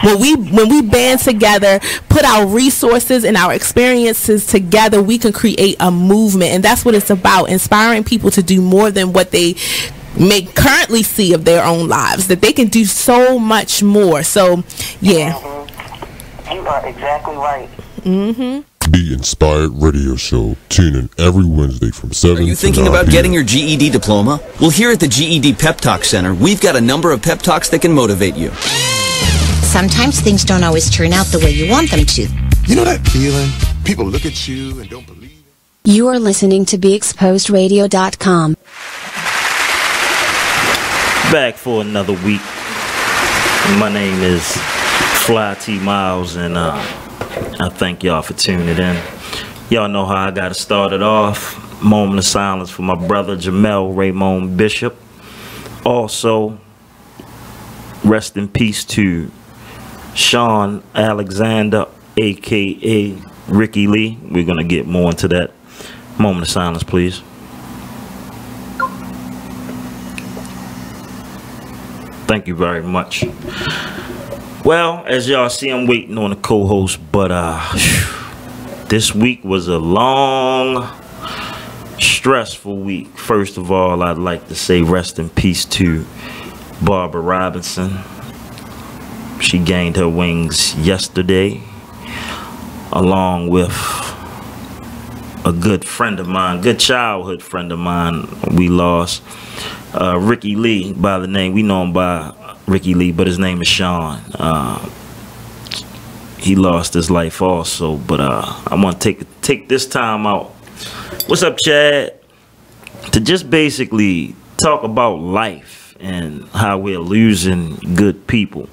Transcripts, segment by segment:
when we band together, put our resources and our experiences together, we can create a movement. And that's what it's about, inspiring people to do more than what they may currently see of their own lives, that they can do so much more. So yeah. You are exactly right. Be Inspired Radio Show. Tune in every Wednesday from 7 to 9 Are you thinking about getting your GED diploma? Well, here at the GED Pep Talk Center, we've got a number of pep talks that can motivate you. Sometimes things don't always turn out the way you want them to. You know that feeling? People look at you and don't believe it. You are listening to BeExposedRadio.com. Back for another week. My name is Fly T Miles, and I thank y'all for tuning in. Y'all know how I got to start it off. Moment of silence for my brother Jamel Raymond Bishop. Also, rest in peace to Sean Alexander, aka Ricky Lee. We're gonna get more into that. Moment of silence, please. Thank you very much. Well, as y'all see, I'm waiting on a co-host, but this week was a long, stressful week. First of all, I'd like to say rest in peace to Barbara Robinson. She gained her wings yesterday, along with a good friend of mine, good childhood friend of mine. We lost Ricky Lee by the name. We know him by Ricky Lee, but his name is Sean. He lost his life also, but I want to take this time out. What's up, Chad? To just basically talk about life and how we're losing good people.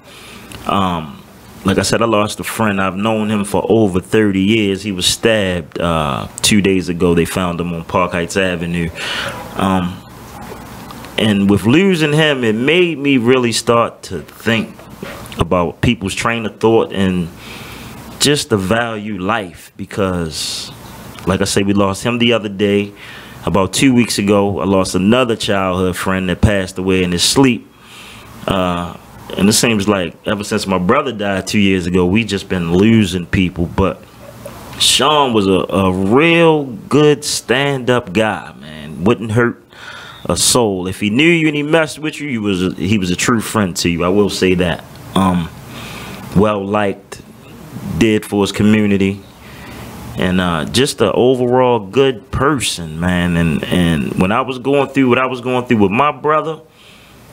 Like I said, I lost a friend. I've known him for over 30 years. He was stabbed 2 days ago. They found him on Park Heights Avenue. And with losing him, it made me really start to think about people's train of thought and just to value life. Because, like I say, we lost him the other day. About 2 weeks ago, I lost another childhood friend that passed away in his sleep. And it seems like ever since my brother died 2 years ago, we just been losing people. But Sean was a real good stand-up guy, man. Wouldn't hurt a soul. If he knew you and he messed with you, he was a true friend to you. I will say that. Well liked, did for his community, and just an overall good person, man. And when I was going through what I was going through with my brother,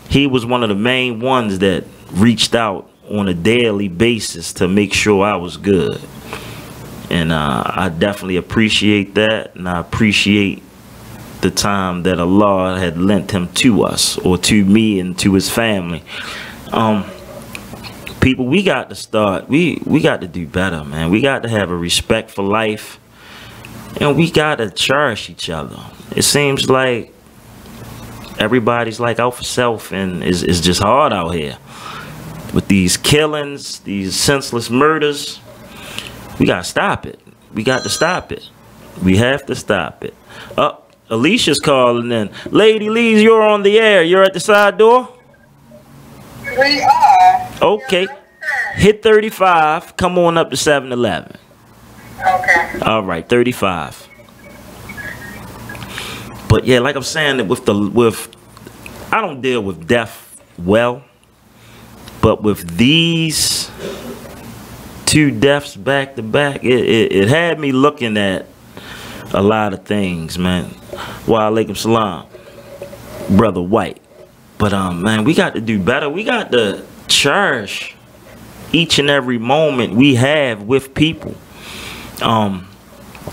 he was one of the main ones that reached out on a daily basis to make sure I was good. And I definitely appreciate that, and I appreciate the time that Allah had lent him to us, or to me and to his family. People, we got to start, we got to do better, man. We got to have a respect for life, and we got to cherish each other. It seems like everybody's like out for self, and it's just hard out here with these killings, these senseless murders. We got to stop it. We got to stop it. We have to stop it. Alicia's calling in. Lady Lee's, you're on the air. You're at the side door? We are. Okay. Hit 35. Come on up to 7-Eleven. Okay. All right, 35. But yeah, like I'm saying, I don't deal with death well, but with these two deaths back to back, it had me looking at a lot of things, man. Wa alaikum salam, Brother White. But man, we got to do better. We got to cherish each and every moment we have with people. I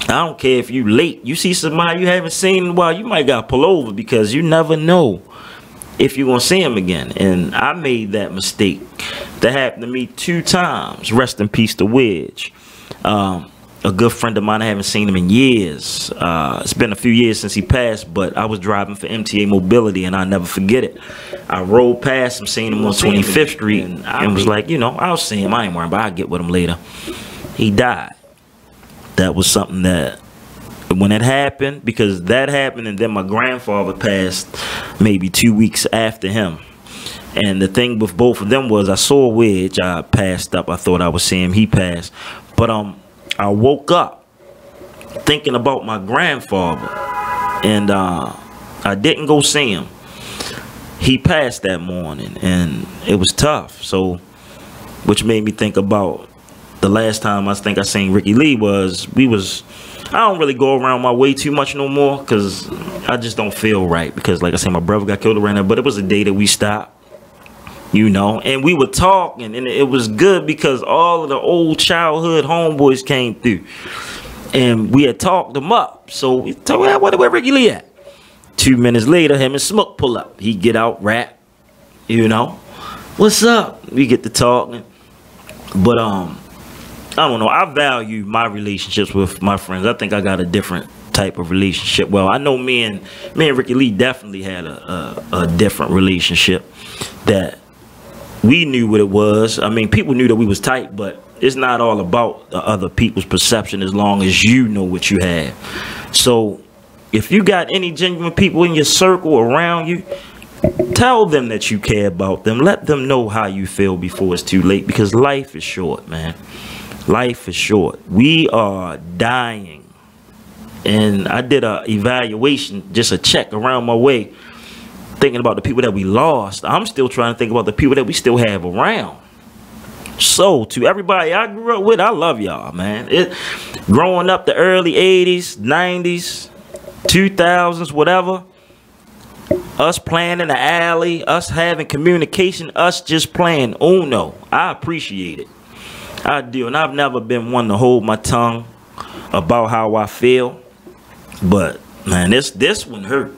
don't care if you late. You see somebody you haven't seen in a while, you might got to pull over, because you never know if you're going to see him again. And I made that mistake. That happened to me 2 times. Rest in peace to Wedge. A good friend of mine, I haven't seen him in years. It's been a few years since he passed, but I was driving for MTA Mobility, and I'll never forget it. I rolled past him, seen him on 25th Street, and was like, you know, I'll see him. I ain't worried, but I'll get with him later. He died. That was something that, when it happened, because that happened, and then my grandfather passed maybe 2 weeks after him. And the thing with both of them was I saw Wedge. I passed up. I thought I would see him. He passed. But I woke up thinking about my grandfather. And I didn't go see him. He passed that morning. And it was tough. So, which made me think about the last time I think I seen Ricky Lee was, I don't really go around my way too much no more because I just don't feel right. Because like I said, my brother got killed around there. But it was a day that we stopped. You know, and we were talking, and it was good because all of the old childhood homeboys came through, and we had talked them up. So we told him, where Ricky Lee at? 2 minutes later, him and Smoke pull up. He get out, rap, you know, what's up? We get to talking, but I don't know. I value my relationships with my friends. I think I got a different type of relationship. Well, I know me and Ricky Lee definitely had a different relationship that. We knew what it was. I mean, people knew that we was tight, but it's not all about the other people's perception as long as you know what you have. So if you got any genuine people in your circle around you, tell them that you care about them. Let them know how you feel before it's too late, because life is short, man. Life is short. We are dying. And I did a evaluation, just a check around my way, thinking about the people that we lost. I'm still trying to think about the people that we still have around. So to everybody I grew up with, I love y'all, man. Growing up the early 80s, 90s, 2000s, whatever, us playing in the alley, us having communication, us just playing Uno, I appreciate it. I do. And I've never been one to hold my tongue about how I feel. But man, this one hurt.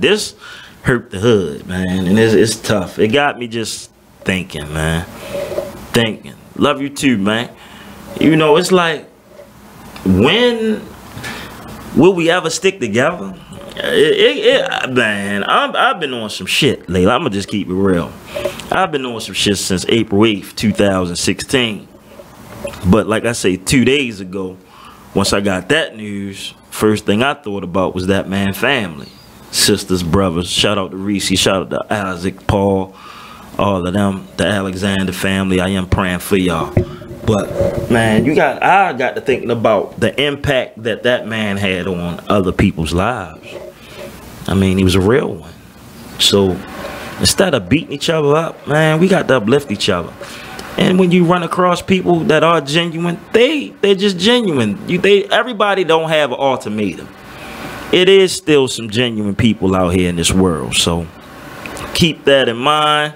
This hurt the hood, man, and it's tough. It got me just thinking, man. Thinking. Love you too, man. You know, it's like, when will we ever stick together? Man, I've been on some shit lately. I'm gonna just keep it real. I've been on some shit since April 8th, 2016. But like I say, 2 days ago, once I got that news, first thing I thought about was that man family. Sisters, brothers, shout out to Reese, shout out to Isaac, Paul, all of them, the Alexander family. I am praying for y'all. But man, I got to thinking about the impact that man had on other people's lives. I mean, he was a real one. So instead of beating each other up, man, we got to uplift each other. And when you run across people that are genuine, they're just genuine. Everybody don't have an ultimatum. It is still some genuine people out here in this world. So keep that in mind.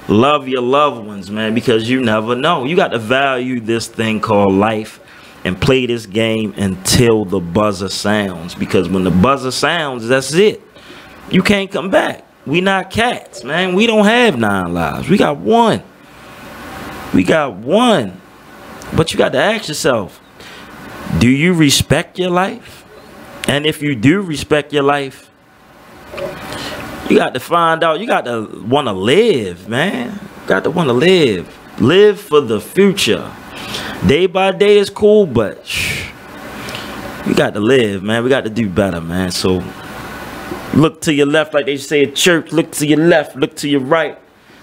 Love your loved ones, man, because you never know. You got to value this thing called life and play this game until the buzzer sounds. Because when the buzzer sounds, that's it. You can't come back. We not cats, man. We don't have 9 lives. We got one. We got one. But you got to ask yourself, do you respect your life? And if you do respect your life, you got to find out, you got to want to live, man. You got to want to live. Live for the future. Day by day is cool, but you got to live, man. We got to do better, man. So look to your left, like they say at church. Look to your left, look to your right.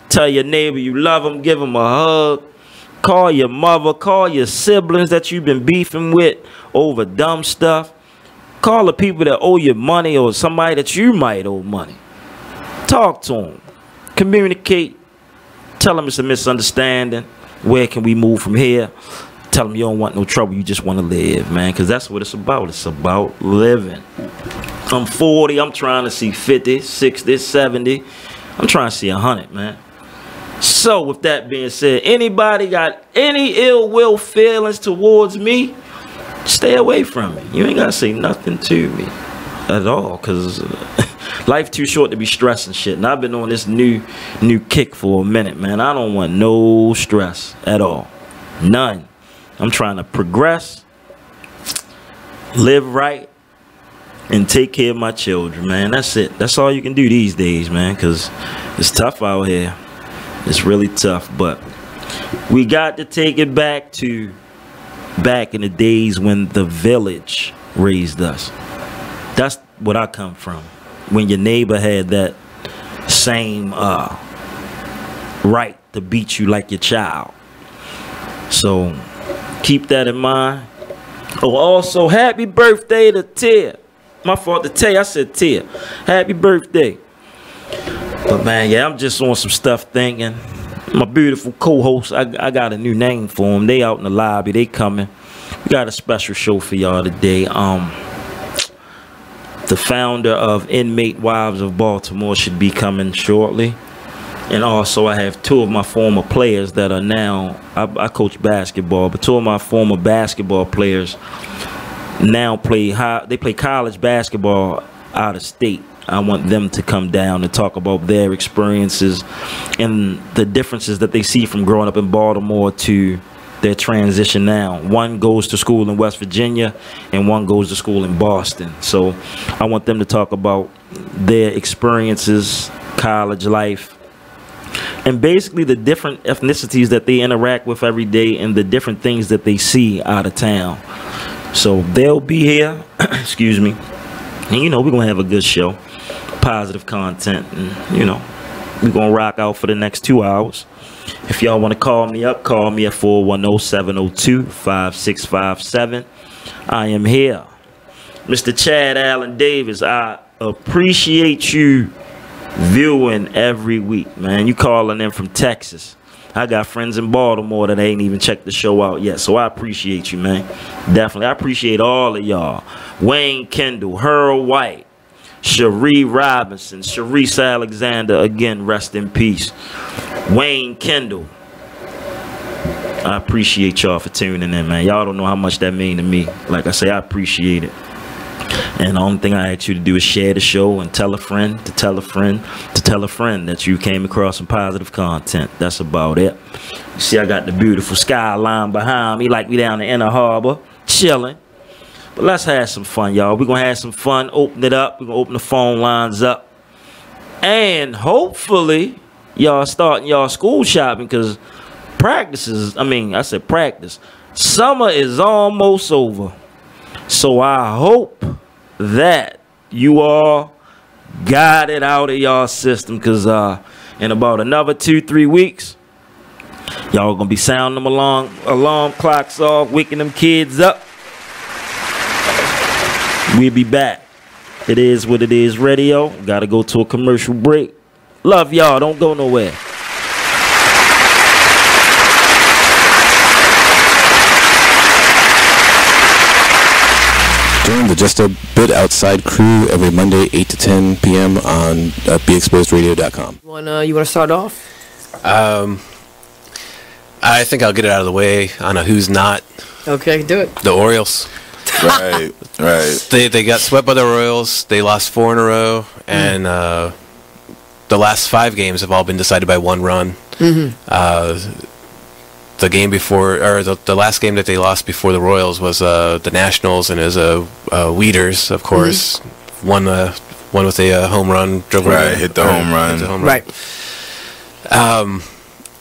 Tell your neighbor you love them. Give them a hug. Call your mother. Call your siblings that you've been beefing with over dumb stuff. Call the people that owe you money or somebody that you might owe money. Talk to them. Communicate. Tell them it's a misunderstanding. Where can we move from here? Tell them you don't want no trouble. You just want to live, man, because that's what it's about. It's about living. I'm 40. I'm trying to see 50, 60, 70. I'm trying to see 100, man. So with that being said, anybody got any ill will feelings towards me, stay away from me. You ain't got to say nothing to me at all, because life too short to be stressing shit. And I've been on this new kick for a minute, man. I don't want no stress at all. None. I'm trying to progress, live right, and take care of my children, man. That's it. That's all you can do these days, man, because it's tough out here. It's really tough, but we got to take it back to back in the days when the village raised us. That's what I come from. When your neighbor had that same right to beat you like your child. So keep that in mind. Oh, also, happy birthday to Tia. My fault to Tay. I said Tia. Happy birthday. But man, yeah, I'm just on some stuff thinking. My beautiful co-host, I got a new name for them. They out in the lobby. They coming. We got a special show for y'all today. The founder of Inmate Wives of Baltimore should be coming shortly. And also I have two of my former players that are now, I coach basketball, but two of my former basketball players now play college basketball out of state. I want them to come down and talk about their experiences and the differences that they see from growing up in Baltimore to their transition now. One goes to school in West Virginia and one goes to school in Boston. So I want them to talk about their experiences, college life, and basically the different ethnicities that they interact with every day and the different things that they see out of town. So they'll be here, excuse me, and you know, we're going to have a good show, positive content, and you know, we're going to rock out for the next 2 hours. If y'all want to call me up, call me at 410-702-5657. I am here. Mr. Chad Allen Davis, I appreciate you viewing every week, man. You calling in from Texas. I got friends in Baltimore that ain't even checked the show out yet, so I appreciate you, man. Definitely. I appreciate all of y'all. Wayne Kendall, Earl White, Cherie Robinson, Sharice Alexander, again, rest in peace. Wayne Kendall. I appreciate y'all for tuning in, man. Y'all don't know how much that mean to me. Like I say, I appreciate it. And the only thing I ask you to do is share the show and tell a friend to tell a friend to tell a friend that you came across some positive content. That's about it. You see, I got the beautiful skyline behind me, like we down in Inner Harbor, chilling. But let's have some fun, y'all. We're going to have some fun. Open it up. We're going to open the phone lines up. And hopefully, y'all starting y'all school shopping because practices, I said practice. Summer is almost over. So I hope that you all got it out of y'all system because in about another 2-3 weeks, y'all going to be sounding them alarm clocks off, waking them kids up. We'll be back. It is what it is radio. Got to go to a commercial break. Love y'all. Don't go nowhere. Join the Just a Bit Outside crew every Monday, 8 to 10 p.m. on BeExposedRadio.com. You want to start off? I think I'll get it out of the way on a who's not. Okay, do it. The Orioles. Right. They got swept by the Royals. They lost 4 in a row, and the last 5 games have all been decided by 1 run. Mm-hmm. The game before, or the last game that they lost before the Royals was the Nationals, and it was Weeders, of course, won with a home run. Hit the home run. Right.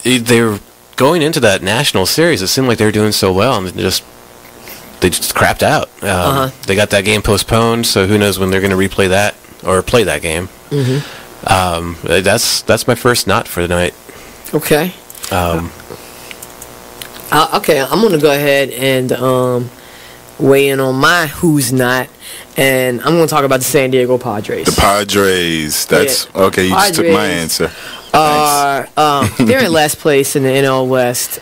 They were going into that National series. It seemed like they were doing so well, and they just crapped out. They got that game postponed, so who knows when they're going to replay that or play that game. Mm-hmm. That's my first not for the night. Okay. Okay, I'm going to go ahead and weigh in on my who's not, and I'm going to talk about the San Diego Padres. The Padres. That's okay. You just took my answer. They're in last place in the NL West.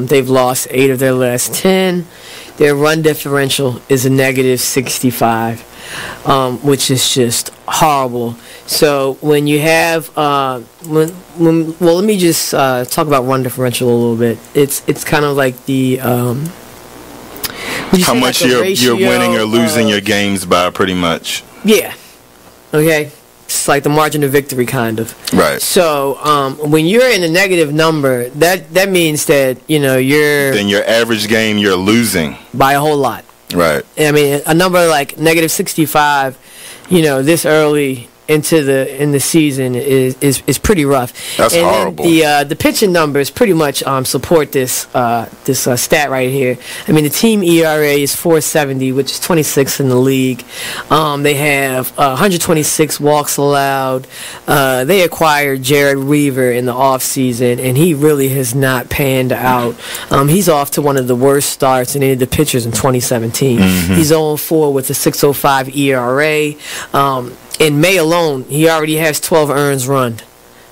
They've lost 8 of their last 10. Their run differential is a negative 65, which is just horrible. So when you have well, let me just talk about run differential a little bit. It's kind of like the how much you're winning or losing your games by, pretty much. Yeah. Okay. It's like the margin of victory, kind of. Right. So when you're in a negative number, that means that then your average game you're losing by a whole lot. Right. I mean, a number like negative 65, this early in the season is pretty rough. That's horrible. The pitching numbers pretty much support this stat right here. I mean, the team ERA is 4.70, which is 26th in the league. They have 126 walks allowed. They acquired Jared Weaver in the offseason, and he really has not panned out. He's off to one of the worst starts in any of the pitchers in 2017. He's 0-4 with a 6.05 ERA. In May alone, he already has 12 earned runs.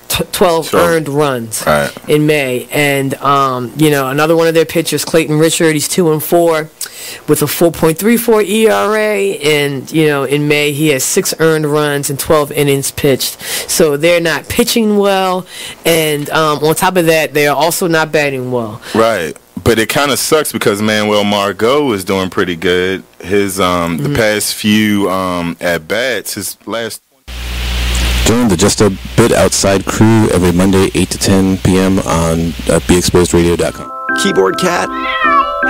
12 earned runs in May. And, another one of their pitchers, Clayton Richard, he's 2-4 with a 4.34 ERA. And, in May, he has 6 earned runs and 12 innings pitched. So they're not pitching well. And on top of that, they're also not batting well. Right. But it kind of sucks because Manuel Margot is doing pretty good. His the past few at bats, his last. Join the Just a Bit Outside crew every Monday 8 to 10 p.m. on BeExposedRadio.com. Keyboard Cat,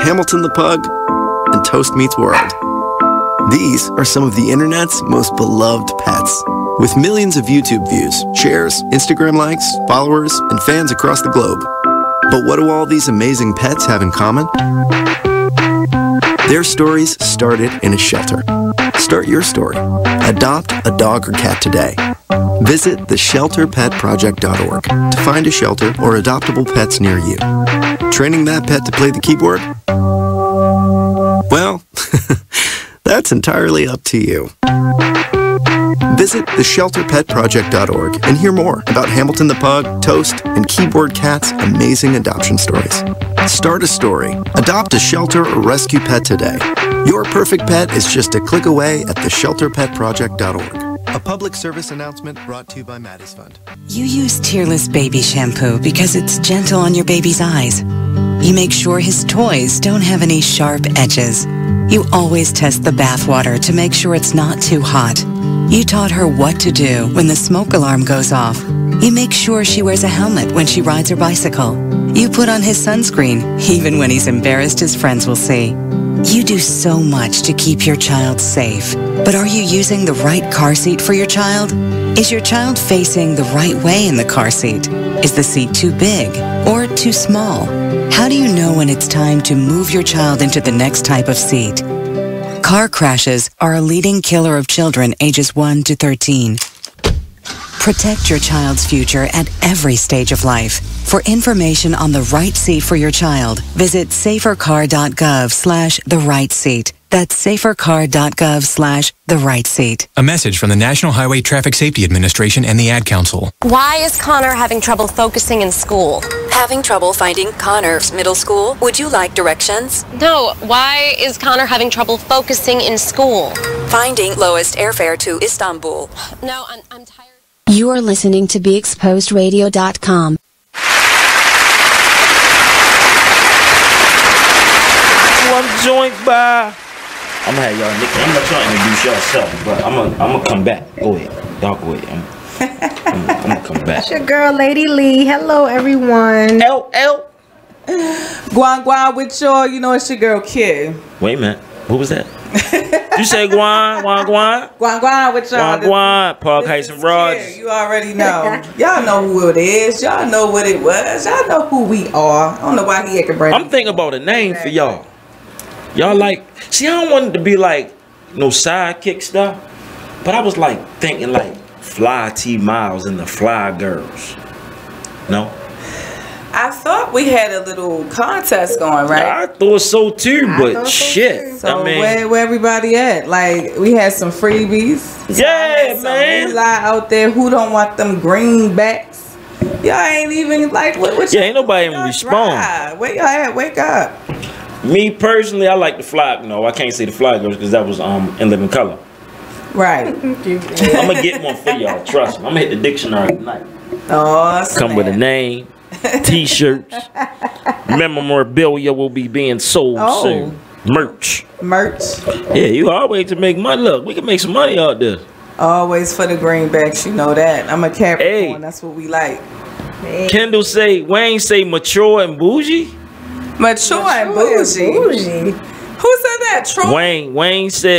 Hamilton the Pug, and Toast Meets World. These are some of the internet's most beloved pets. With millions of YouTube views, shares, Instagram likes, followers, and fans across the globe. But what do all these amazing pets have in common? Their stories started in a shelter. Start your story. Adopt a dog or cat today. Visit theshelterpetproject.org to find a shelter or adoptable pets near you. Training that pet to play the keyboard? Well, that's entirely up to you. Visit theshelterpetproject.org and hear more about Hamilton the Pug, Toast, and Keyboard Cat's amazing adoption stories. Start a story, adopt a shelter or rescue pet today. Your perfect pet is just a click away at theshelterpetproject.org. A public service announcement brought to you by Maddie's Fund. You use Tearless Baby Shampoo because it's gentle on your baby's eyes. You make sure his toys don't have any sharp edges. You always test the bathwater to make sure it's not too hot. You taught her what to do when the smoke alarm goes off. You make sure she wears a helmet when she rides her bicycle. You put on his sunscreen, even when he's embarrassed his friends will see. You do so much to keep your child safe. But are you using the right car seat for your child? Is your child facing the right way in the car seat? Is the seat too big or too small? How do you know when it's time to move your child into the next type of seat? Car crashes are a leading killer of children ages 1 to 13. Protect your child's future at every stage of life. For information on the right seat for your child, visit safercar.gov/therightseat. That's safercar.gov/therightseat. A message from the National Highway Traffic Safety Administration and the Ad Council. Why is Connor having trouble focusing in school? Having trouble finding Connor's middle school? Would you like directions? No, why is Connor having trouble focusing in school? Finding lowest airfare to Istanbul. No, I'm tired. You are listening to BeExposedRadio.com. I'm joined by. I'm gonna have y'all. I'm not trying to introduce yourself, but I'm gonna come back. Go ahead, y'all go ahead. I'm gonna come back. It's your girl, Lady Lee. Hello, everyone. L. Guan with y'all. You know it's your girl, Kid. Wait a minute. What was that? You say Guan with y'all. Guan, Park Heights and Rods. You already know. Y'all know who it is. Y'all know what it was. Y'all know who we are. I don't know why he acting brand. I'm thinking about a name for y'all. Y'all like, see, I don't want it to be like no sidekick stuff, but I was like thinking like Fly T Miles and the Fly Girls. No? I thought we had a little contest going, right? I thought so too, but shit. So I mean, where everybody at? Like, we had some freebies. Yeah, man. Some out there who don't want them greenbacks. Y'all ain't even like, what yeah, ain't nobody even respond. Where y'all at? Wake up. Me personally, I like the Fly. No, I can't say the Fly Girls because that was In Living Color. Right. I'm gonna get one for y'all. Trust me. I'm gonna hit the dictionary tonight. Oh, come with a name, T-shirts. Memorabilia will be being sold soon. Merch. Yeah, you always to make money. Look, we can make some money out there. Always for the greenbacks, you know that. I'm a Capricorn. That's what we like. Hey. Kendall say, Wayne say mature and bougie. Mature and bougie. Who Who said that? Troy?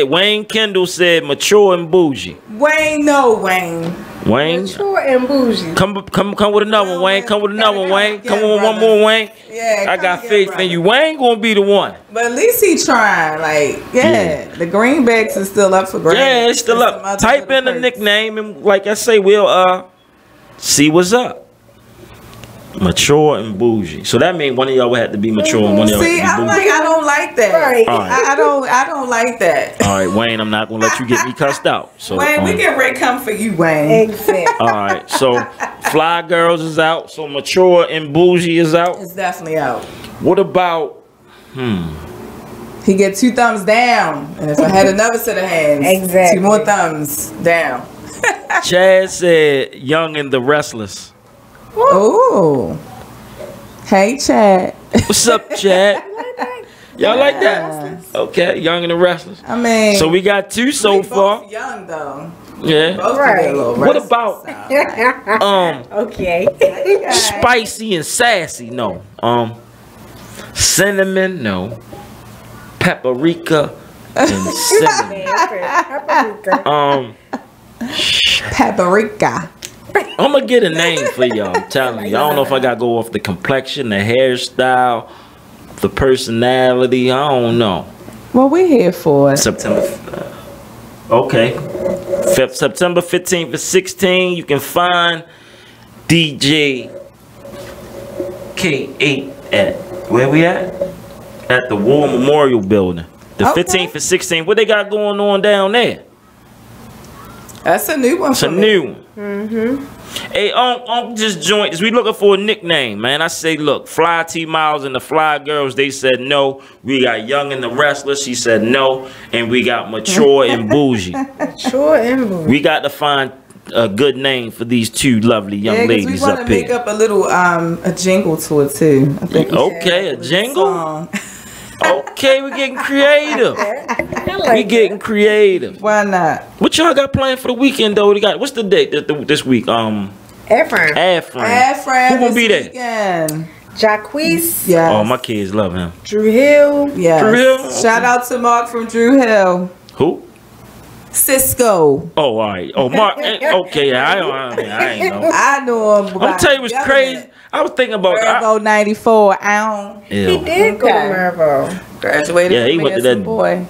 Wayne Kendall said mature and bougie. Wayne, no, Wayne. Mature and bougie. Come with another one, Wayne. Come with another one, Wayne. Come on, one more, Wayne. Yeah, I got faith in you. Wayne gonna be the one. But at least he trying. Like, the greenbacks is still up for grabs. Yeah, it's still up. Type in the nickname and, like I say, we'll see what's up. Mature and bougie. So that means one of y'all would have to be mature and one of y'all would have to be bougie. I don't like that. Right. All right. I don't like that. All right, Wayne, I'm not gonna let you get me cussed out. So Wayne, we get ready come for you, Wayne. Exactly. all right, so Fly Girls is out. So mature and bougie is out. It's definitely out. What about He get 2 thumbs down, and if I had another set of hands, Exactly. 2 more thumbs down. Chad said Young and the Restless. Ooh. Hey, Chad. What's up, Chad? Y'all like that? Okay, Young and the Restless. I mean, so we got 2 so far. both young though. Yeah. Both Right. a little What restless about sound. Okay. spicy and sassy? No. Cinnamon? No. Paprika and cinnamon. Paprika. I'm gonna get a name for y'all. I'm telling you. I don't know if I gotta go off the complexion, the hairstyle, the personality. I don't know. Well, we're here for it. September. Okay. September 15th to 16th. You can find DJ K8 at where we at? At the War Memorial Building. The 15th and 16th. What they got going on down there? That's a new one. It's a new one. Hey, just joined us. We looking for a nickname, man. I say, look, Fly T Miles and the Fly Girls, they said no. We got Young and the Restless, she said no. And we got Mature and Bougie. Mature and bougie. We got to find a good name for these 2 lovely young ladies we want up to make here. up a little a jingle to it too. I think Okay, a jingle? Okay, we're getting creative. We getting creative. Why not? What y'all got planned for the weekend though? What's the date this week? Ephraim. Ephraim. Who gonna be there? Weekend. Jacquees. Yes. Oh, my kids love him. Drew Hill. Yes. Drew Hill? Shout out to Mark from Drew Hill. Who? Cisco. Oh, all right. Oh, Mark. Okay, I ain't know. I know him. I'm gonna tell you what's crazy. I was thinking about Mervo 94. Ow. He did go to Mervo. Graduated. Yeah, he from went to there, that boy.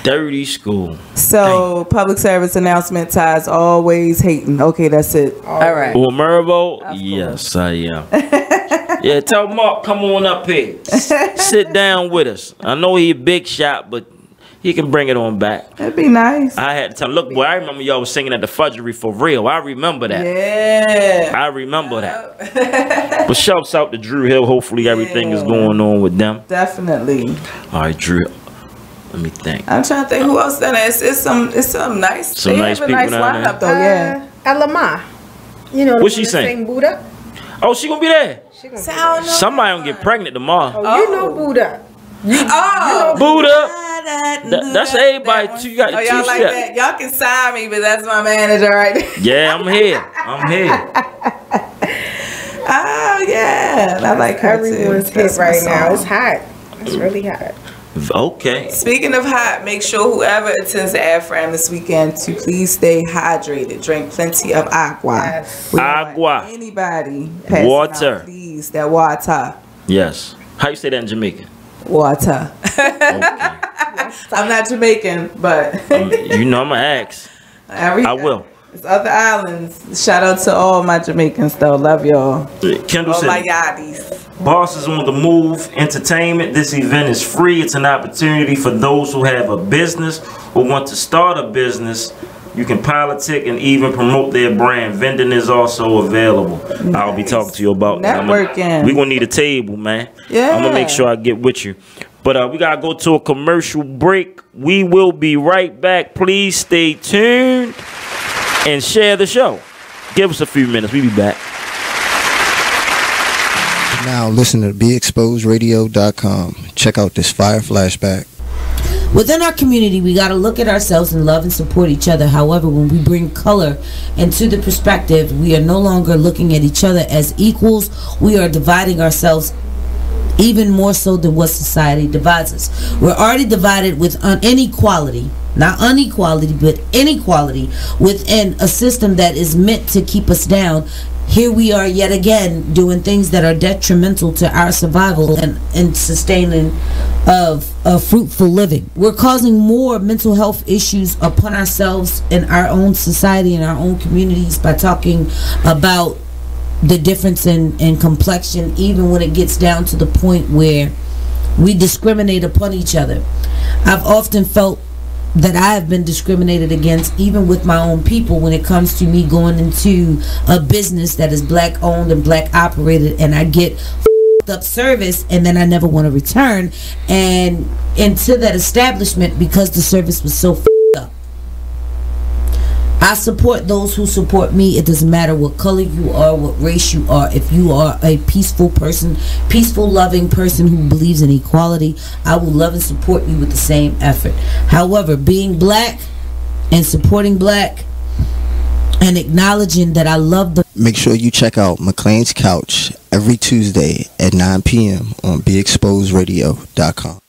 dirty school. So, public service announcement, Ty's always hating. Okay, that's it. All right. Well, Mervo, yes, I am. Yeah, tell Mark, come on up here. Sit down with us. I know he a big shot, but he can bring it on back. That'd be nice. I had to tell him, look, boy, I remember y'all was singing at the Fudgery for real. I remember that. Yeah. I remember that. But shouts out to Drew Hill. Hopefully everything is going on with them. Definitely. All right, Drew. Let me think. I'm trying to think who else done it. It's some nice. Some they nice have a people nice down lineup there. though. Yeah. Alama. You know. What she saying? Buddha. Oh, she gonna be there. Sound Somebody gonna get pregnant tomorrow. Oh, you know Buddha. Buddha. That's everybody. You got Oh, two y'all like steps. that? Y'all can sign me, but that's my manager right there. Yeah, I'm here. I'm here. Oh yeah, I like her Everyone's too. hit That's my right now. song. It's hot. It's really hot. Okay. Speaking of hot, make sure whoever attends the AFRAM this weekend to please stay hydrated. Drink plenty of agua. We don't want Agua. Anybody passing Water. out, please. That water. Yes. How you say that in Jamaican? Water. I'm not Jamaican, but You know I'm gonna ask. I will. It's other islands. Shout out to all my Jamaicans though. Love y'all. Kendall All said, my yaddies. Boss is on the move. Entertainment. This event is free. It's an opportunity for those who have a business or want to start a business. You can politic and even promote their brand. Vending is also available. I'll be talking to you about that. Networking. We're gonna need a table, man. Yeah. I'm gonna make sure I get with you. But we gotta go to a commercial break. We will be right back. Please stay tuned and share the show. Give us a few minutes. We'll be back. Now listen to BeExposedRadio.com. Check out this fire flashback. Within our community, we got to look at ourselves and love and support each other. However, when we bring color into the perspective, we are no longer looking at each other as equals. We are dividing ourselves even more so than what society divides us. We're already divided with inequality, not unequality, but inequality within a system that is meant to keep us down. Here we are yet again doing things that are detrimental to our survival and sustaining of fruitful living. We're causing more mental health issues upon ourselves in our own society and our own communities by talking about the difference in complexion, even when it gets down to the point where we discriminate upon each other. I've often felt that I have been discriminated against, even with my own people, when it comes to me going into a business that is black owned and black operated, and I get up service and then I never want to return and into that establishment because the service was so up. I support those who support me. It doesn't matter what color you are, what race you are. If you are a peaceful person, peaceful, loving person who believes in equality, I will love and support you with the same effort. However, being black and supporting black and acknowledging that I love the... Make sure you check out McLean's Couch every Tuesday at 9 p.m. on BeExposedRadio.com.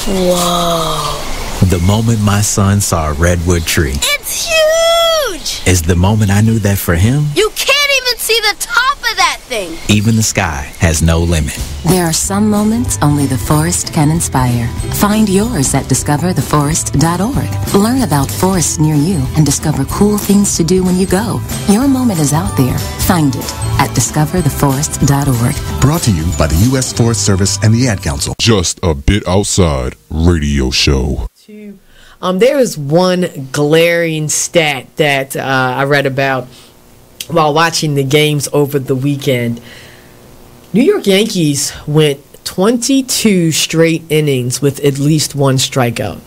Whoa. The moment my son saw a redwood tree. It's huge! Is the moment I knew that for him, You can't even see the top of that thing! even the sky has no limit. There are some moments only the forest can inspire. Find yours at discovertheforest.org. Learn about forests near you and discover cool things to do when you go. Your moment is out there. Find it at discovertheforest.org. Brought to you by the U.S. Forest Service and the Ad Council. Just a Bit Outside radio show. There is one glaring stat that I read about while watching the games over the weekend. New York Yankees went 22 straight innings with at least one strikeout.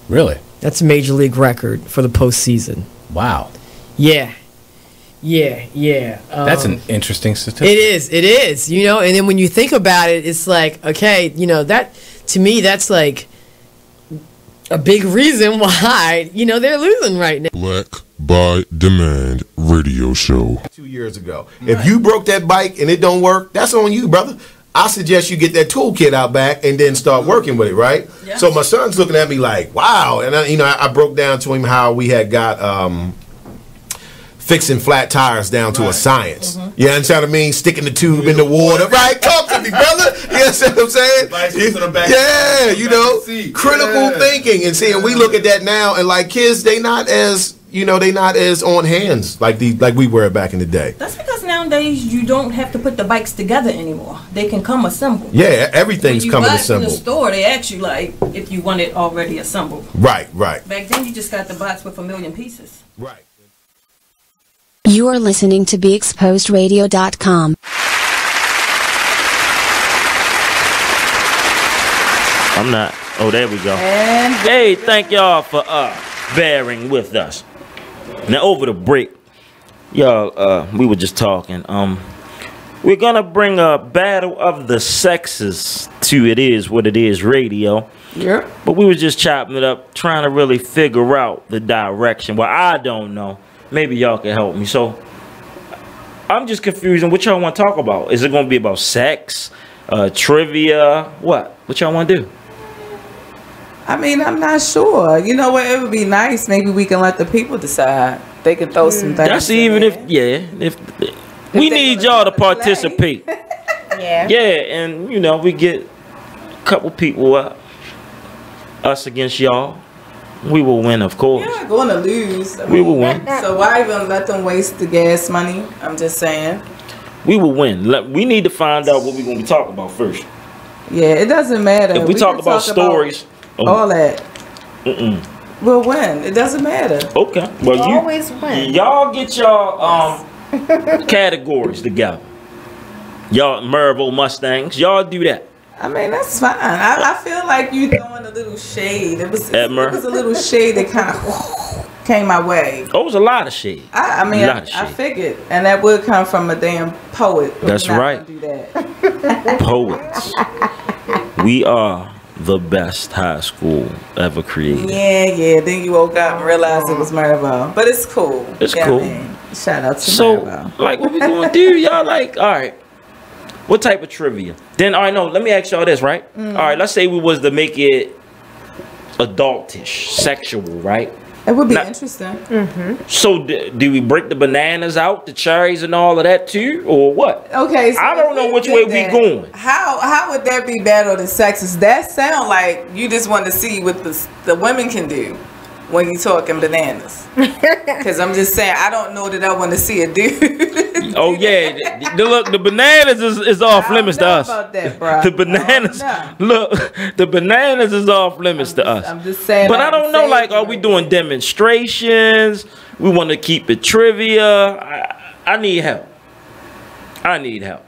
Really? That's a major league record for the postseason. Wow. Yeah. That's an interesting statistic. It is, you know, and then when you think about it, it's like, okay, you know, that, to me, that's like a big reason why, you know, they're losing right now. Black by Demand radio show. 2 years ago. If you broke that bike and it don't work, that's on you, brother. I suggest you get that toolkit out back and then start working with it, right? Yeah. So my son's looking at me like, wow. And I broke down to him how we had got fixing flat tires down to a science. Mm-hmm. You understand what I mean? Sticking the tube in the water. Right? Talk to me, brother. You understand what I'm saying? Yeah, you know, critical thinking. And see, and we look at that now, and like kids, they not as, you know, they not as on hands like we were back in the day. That's because nowadays you don't have to put the bikes together anymore. They can come assembled. Yeah, everything's coming assembled. In the store, they ask you like if you want it already assembled. Right. Back then, you just got the box with 1,000,000 pieces. Right. You are listening to BeExposedRadio.com. I'm not. Oh, there we go. Hey, thank y'all for bearing with us. Now, over the break, y'all, we were just talking. We're gonna bring a battle of the sexes to It Is What It Is radio. Yeah. But we were just chopping it up, trying to really figure out the direction. Well, I don't know. Maybe y'all can help me. So I'm just confused on what y'all want to talk about. Is it going to be about sex, trivia? What y'all want to do? I mean, I'm not sure. You know what? It would be nice. Maybe we can let the people decide. They can throw some things. That's even if we need y'all to participate. Yeah. Yeah, and you know, we get a couple people up, us against y'all. We will win, of course. You're not going to lose. We will win. So why even let them waste the gas money? I'm just saying. We will win. We need to find out what we're going to be talking about first. Yeah, it doesn't matter. If we talk about stories, all that, we'll win. It doesn't matter. Okay. Well, you always win. Y'all get y'all categories together. Y'all Mervo Mustangs. Y'all do that. I mean, that's fine. I feel like you throwing a little shade. It was a little shade that kind of came my way. Oh, it was a lot of shade. I figured. And that would come from a damn poet. That's right. Do that. Poets. We are the best high school ever created. Yeah. Then you woke up and realized it was Mervo. But it's cool. It's cool. I mean, shout out to So, Mervo. like, what we going to do? Y'all like, all right. What type of trivia? Then, all right, no, let me ask y'all this, right? All right, let's say we was to make it adultish, sexual, right? It would be interesting. So do we break the bananas out, the cherries and all of that too, or what? Okay, so I don't know which way we going. How would that be better or the sexist? That sound like you just want to see what the women can do when you talking bananas. Because I'm just saying, I don't know that I want to see a dude. Oh yeah, look, the bananas is off limits to us. About that, bro. The bananas, look, the bananas is off limits to us. I'm just saying. But I don't know, like, are we doing demonstrations? We want to keep it trivia. I need help. I need help.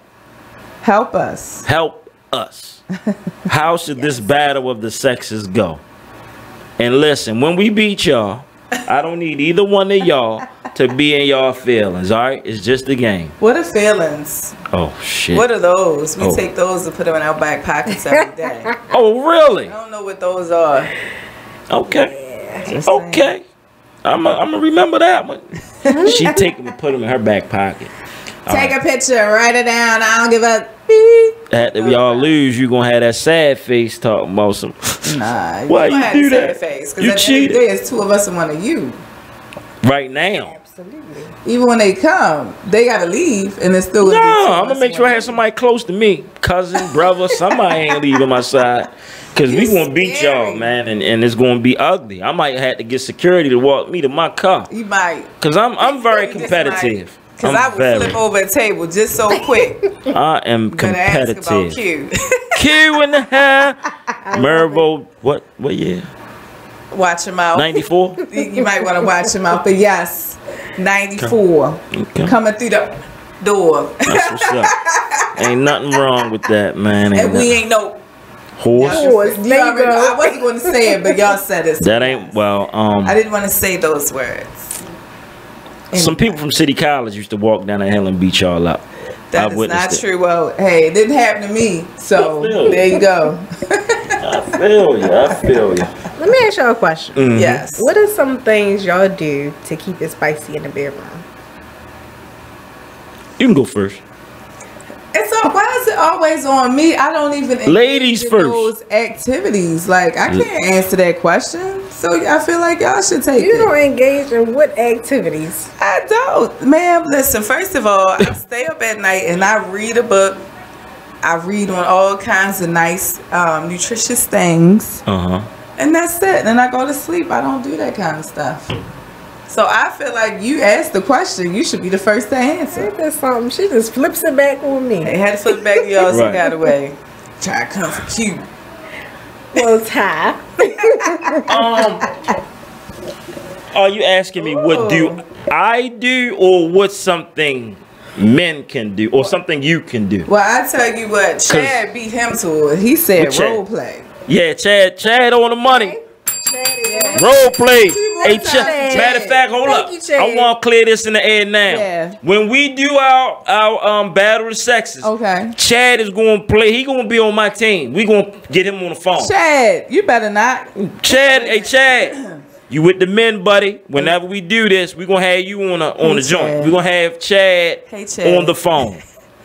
Help us. Help us. How should this battle of the sexes go? And listen, when we beat y'all, I don't need either one of y'all to be in y'all feelings, all right? It's just a game. What are feelings? Oh, shit. What are those? We take those and put them in our back pockets every day. Oh, really? I don't know what those are. Okay. Yeah, okay. I'm going to remember that one. She take them and put them in her back pocket. Take a picture, write it down. I don't give a If y'all lose, you gonna have that sad face talking about some. Nah, why you do that? Because You at the end of the cheated day, it's two of us and one of you. right now. Even when they come, they gotta leave, and it's still. No, I'm gonna make sure I have somebody close to me, cousin, brother, somebody ain't leaving my side. Cause we gonna beat y'all, man, and it's gonna be ugly. I might have to get security to walk me to my car. You might. Cause I'm very competitive. Because I would flip over a table just so quick. I am competitive. Ask about Q. Q in the hair. Mervo, what year? Watch him out. 94? You might want to watch him out. But yes, 94. Okay. Coming through the door. That's what's up. Ain't nothing wrong with that, man. And we ain't no horse. I wasn't going to say it, but y'all said it. That ain't, well, I didn't want to say those words. Some people from City College used to walk down the hill and beat y'all up. That is not true. Well, hey, it didn't happen to me. So there you go. I feel you. Let me ask y'all a question. Mhm. Yes. What are some things y'all do to keep it spicy in the bedroom? You can go first. Why is it always on me? I don't even engage Ladies in first. those activities. Like I can't answer that question. So I feel like y'all should take it. You don't engage in what activities? I don't, ma'am. Listen, first of all, I stay up at night and I read a book. I read on all kinds of nice, nutritious things, and that's it. And I go to sleep. I don't do that kind of stuff. So I feel like you asked the question. You should be the first to answer. Ain't that something? She just flips it back on me. They had to flip it back to y'all some Right. kind of way. Try to come for cute. Well, Ty. Are you asking me what do I do or what something men can do or something you can do? Well, I tell you what, Chad beat him to it. He said What Chad? role play. Yeah, Chad on the money. Role play. Hey, Chad. Matter of fact, hold up. I want to clear this in the air now. Yeah. When we do our battle of the sexes, Okay. Chad is going to play. He going to be on my team. We going to get him on the phone. Chad, you better not. Chad, hey Chad, you with the men, buddy. Whenever we do this, we gonna have you on the joint. We gonna have Chad, Chad. on the phone.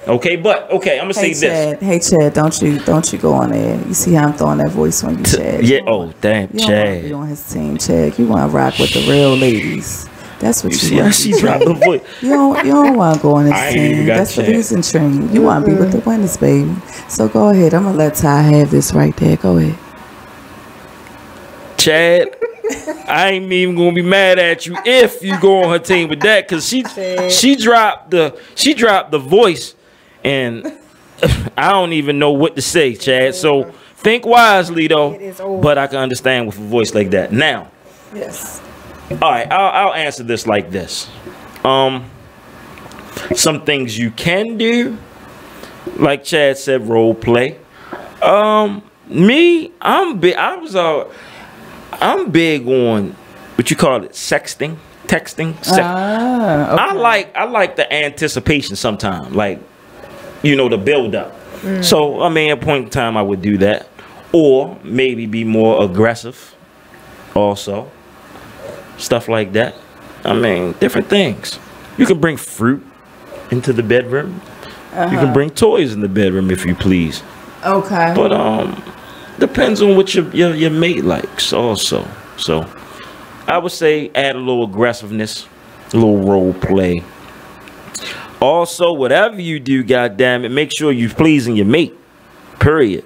Okay, but okay, I'm gonna say this. Hey Chad, don't you go on there. You see how I'm throwing that voice on you, Chad. Yeah. Oh, damn, You don't want to Chad. be on his team, Chad. You want to rock with the real ladies. That's what you See want. how she dropped the voice. You don't want to go on his I ain't even team. got That's the Chad. losing train. You want to be with the winners, baby. So go ahead. I'm gonna let Ty have this right there. Go ahead. Chad, I ain't even gonna be mad at you if you go on her team with that, cause she dropped the voice, and I don't even know what to say, Chad. So think wisely though. But I can understand with a voice like that. Now, Yes. all right, I'll answer this like this. Some things you can do, like Chad said, role play. Me, I'm big. I'm big on what you call it, sexting, texting. Okay. I like the anticipation sometimes, like the build up. So I mean, at a point in time, I would do that, or maybe be more aggressive. Also, stuff like that. I mean, different things. You can bring fruit into the bedroom. You can bring toys in the bedroom if you please. Okay. But depends on what your mate likes also. So I would say add a little aggressiveness, a little role play. Also, whatever you do, goddamn it, make sure you're pleasing your mate. Period.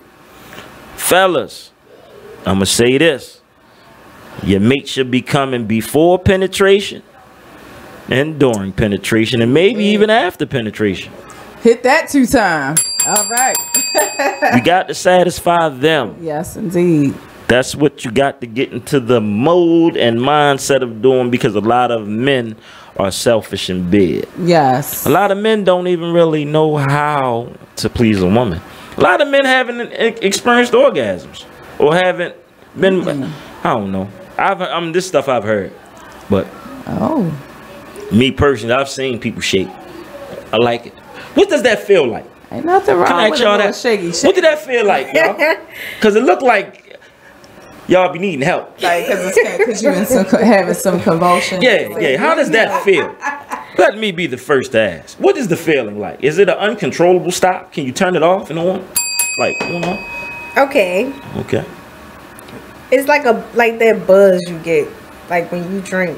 Fellas, I'ma say this. Your mate should be coming before penetration and during penetration and maybe even after penetration. Hit that 2 times. All right. You got to satisfy them. Yes, indeed. That's what you got to get into the mode and mindset of doing, because a lot of men are selfish in bed. Yes. A lot of men don't even really know how to please a woman. A lot of men haven't experienced orgasms or haven't been, I don't know. This stuff I've heard. But me personally, I've seen people shake. I like it. What does that feel like? Ain't nothing wrong Can I with ask y'all a little that? shaky. What did that feel like, y'all? Because it looked like y'all be needing help. Like, because you having some convulsion. Yeah. How does that feel? Let me be the first to ask. What is the feeling like? Is it an uncontrollable stop? Can you turn it off and on? Like, Okay. Okay. It's like that buzz you get, like when you drink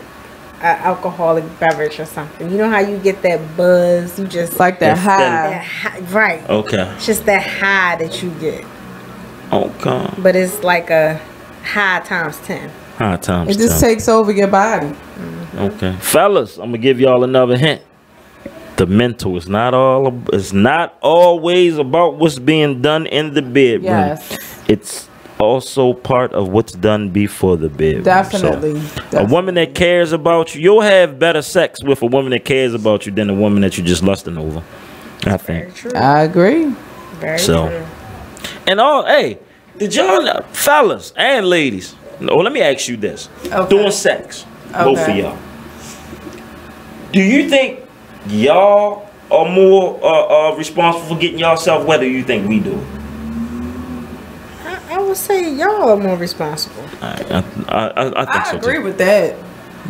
an alcoholic beverage or something. You know how you get that buzz? You just like that high. Right. Okay. It's just that high that you get. Okay. But it's like a high times 10. High times 10. It just takes over your body. Okay. Fellas, I'm gonna give y'all another hint. The mental is not always about what's being done in the bedroom. Yes. It's also part of what's done before the bedroom. Definitely. A woman that cares about you, you'll have better sex with a woman that cares about you than a woman that you're just lusting over. I think. I agree. Very so, true. And did y'all, fellas and ladies, let me ask you this. Doing sex, both of y'all. Do you think y'all are more responsible for getting yourself wet, or you think we do it? I would say y'all are more responsible. I think so agree too. with that.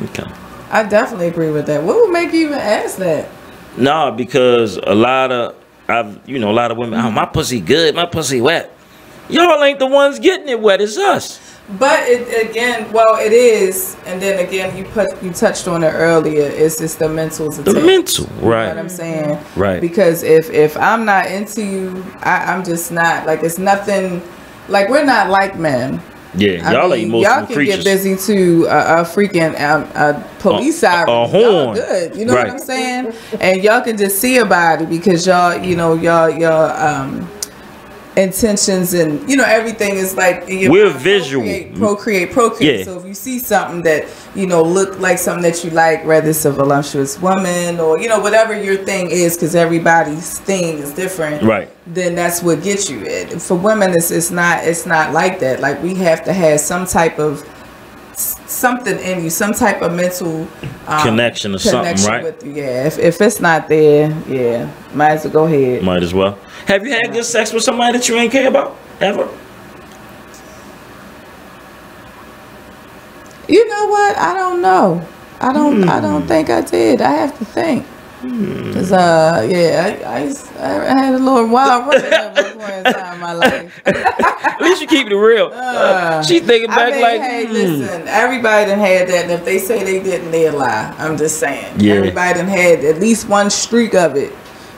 Okay. I definitely agree with that. What would make you even ask that? Nah, because a lot of women, oh, my pussy good, my pussy wet. Y'all ain't the ones getting it wet, it's us. But it is, and then again, you touched on it earlier. It's just the mental's The mental, right? You know what I'm saying? Right. Because if I'm not into you, I'm just not. Like, it's nothing. Like, we're not like men. Yeah, y'all are emotional y'all can creatures. get busy to a freaking police siren. A horn. Y'all good. You know what I'm saying? And y'all can just see a body because y'all intentions and everything is like we're visual. Procreate. Yeah. So if you see something that look like something that you like, whether it's a voluptuous woman or whatever your thing is, because everybody's thing is different, right? Then that's what gets you. For women, it's not like that. Like, we have to have some type of something in you, some type of mental connection or something, right? With you. Yeah. If it's not there, yeah, might as well go ahead. Might as well. Have you had good sex with somebody that you ain't care about ever? You know what? I don't know. I don't think I did. I have to think. Cause I had a little wild run at one point in time in my life. At least you keep it real. She's thinking back hey, listen, everybody done had that, and if they say they didn't, they lie. I'm just saying. Yeah. Everybody done had at least one streak of it.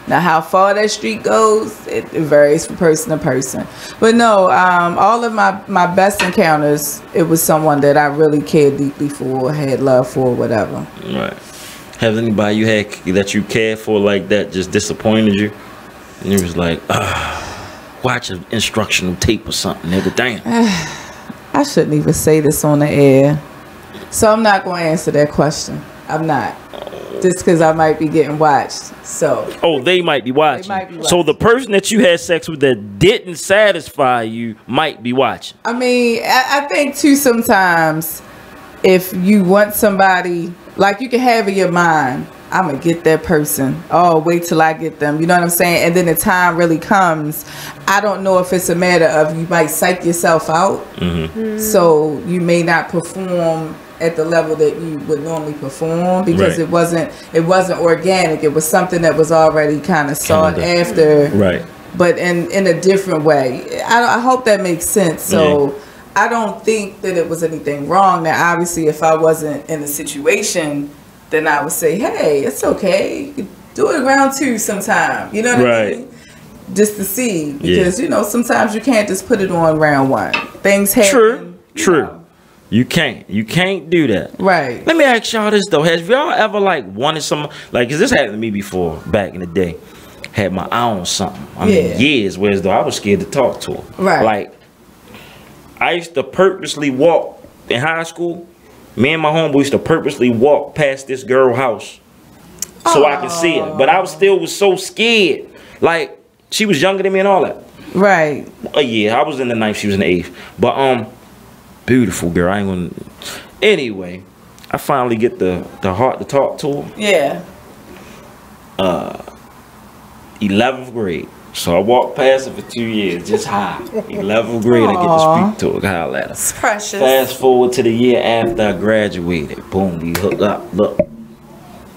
Now, how far that streak goes, it varies from person to person. But no, all of my best encounters, it was someone that I really cared deeply for, had love for, whatever. Right. Has anybody you had that you cared for like that just disappointed you? And you was like, watch an instructional tape or something, nigga. Damn. I shouldn't even say this on the air. So I'm not going to answer that question. I'm not. Just because I might be getting watched. So. Oh, they might be watching. So the person that you had sex with that didn't satisfy you might be watching. I mean, I think too sometimes if you want somebody, like, you can have in your mind, I'm going to get that person. Oh, wait till I get them. You know what I'm saying? And then the time really comes. I don't know if it's a matter of you might psych yourself out. Mm-hmm. So you may not perform at the level that you would normally perform because Right. it wasn't organic. It was something that was already kind of sought after, Right. but in a different way. I hope that makes sense. So I don't think that it was anything wrong. Now, obviously, if I wasn't in a situation, then I would say, hey, it's okay. You could do it round 2 sometime. You know what I mean? Just to see. Because, you know, sometimes you can't just put it on round 1. Things happen. True. You can't do that. Right. Let me ask y'all this though. Has y'all ever like wanted some like? Cause this happened to me before back in the day. Had my eye on something. I mean years. Whereas though I was scared to talk to her. Right. Like I used to purposely walk in high school. Me and my homeboy used to purposely walk past this girl house so I could see her. But I was so scared. Like she was younger than me and all that. Right. Yeah, I was in the 9th. She was in the 8th. But beautiful girl. I ain't gonna. Anyway, I finally get the heart to talk to her. Yeah. 11th grade. So I walked past her for 2 years, just high. 11th grade, I get to speak to her. Holler at her. It's precious. Fast forward to the year after I graduated. Boom, we hooked up. Look,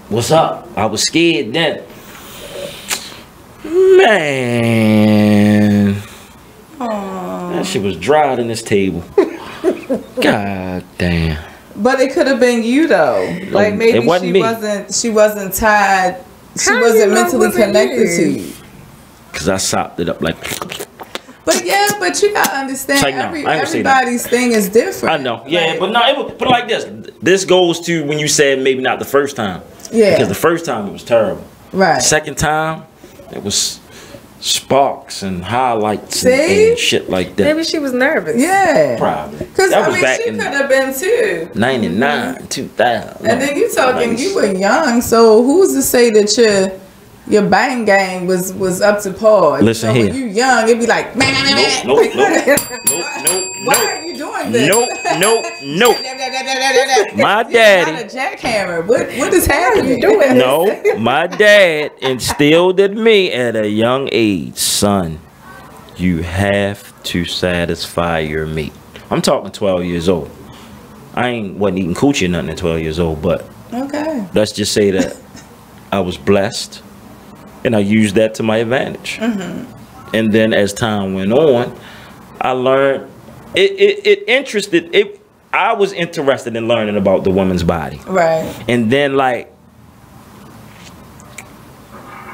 what's up? I was scared then. Man, that shit was drier than this table. God damn. But it could have been you though. Like maybe she wasn't tied. She wasn't mentally connected to you. Cause I sopped it up like. But yeah, but you gotta understand Like, no, I ain't say that. everybody's thing is different. I know. Yeah, but no, put it like this. This goes to when you said maybe not the first time. Yeah. Because the first time it was terrible. Right. Second time it was sparks and highlights and shit like that. Maybe she was nervous. Yeah. Probably. Because That I was mean, back she in could have been too. 99, 2000. And then you talking, Nice. you were young, so who's to say that your bang gang was up to par? Listen When here. you young, it'd be like, man, Nope. why are you doing this? Nope. My daddy. Not a jackhammer. What is happening? No, my dad instilled in me at a young age, son, you have to satisfy your mate. I'm talking 12 years old. Wasn't eating coochie or nothing at 12 years old, but Okay. let's just say that I was blessed and I used that to my advantage. Mm-hmm. And then as time went on, I learned I was interested in learning about the woman's body. Right. And then like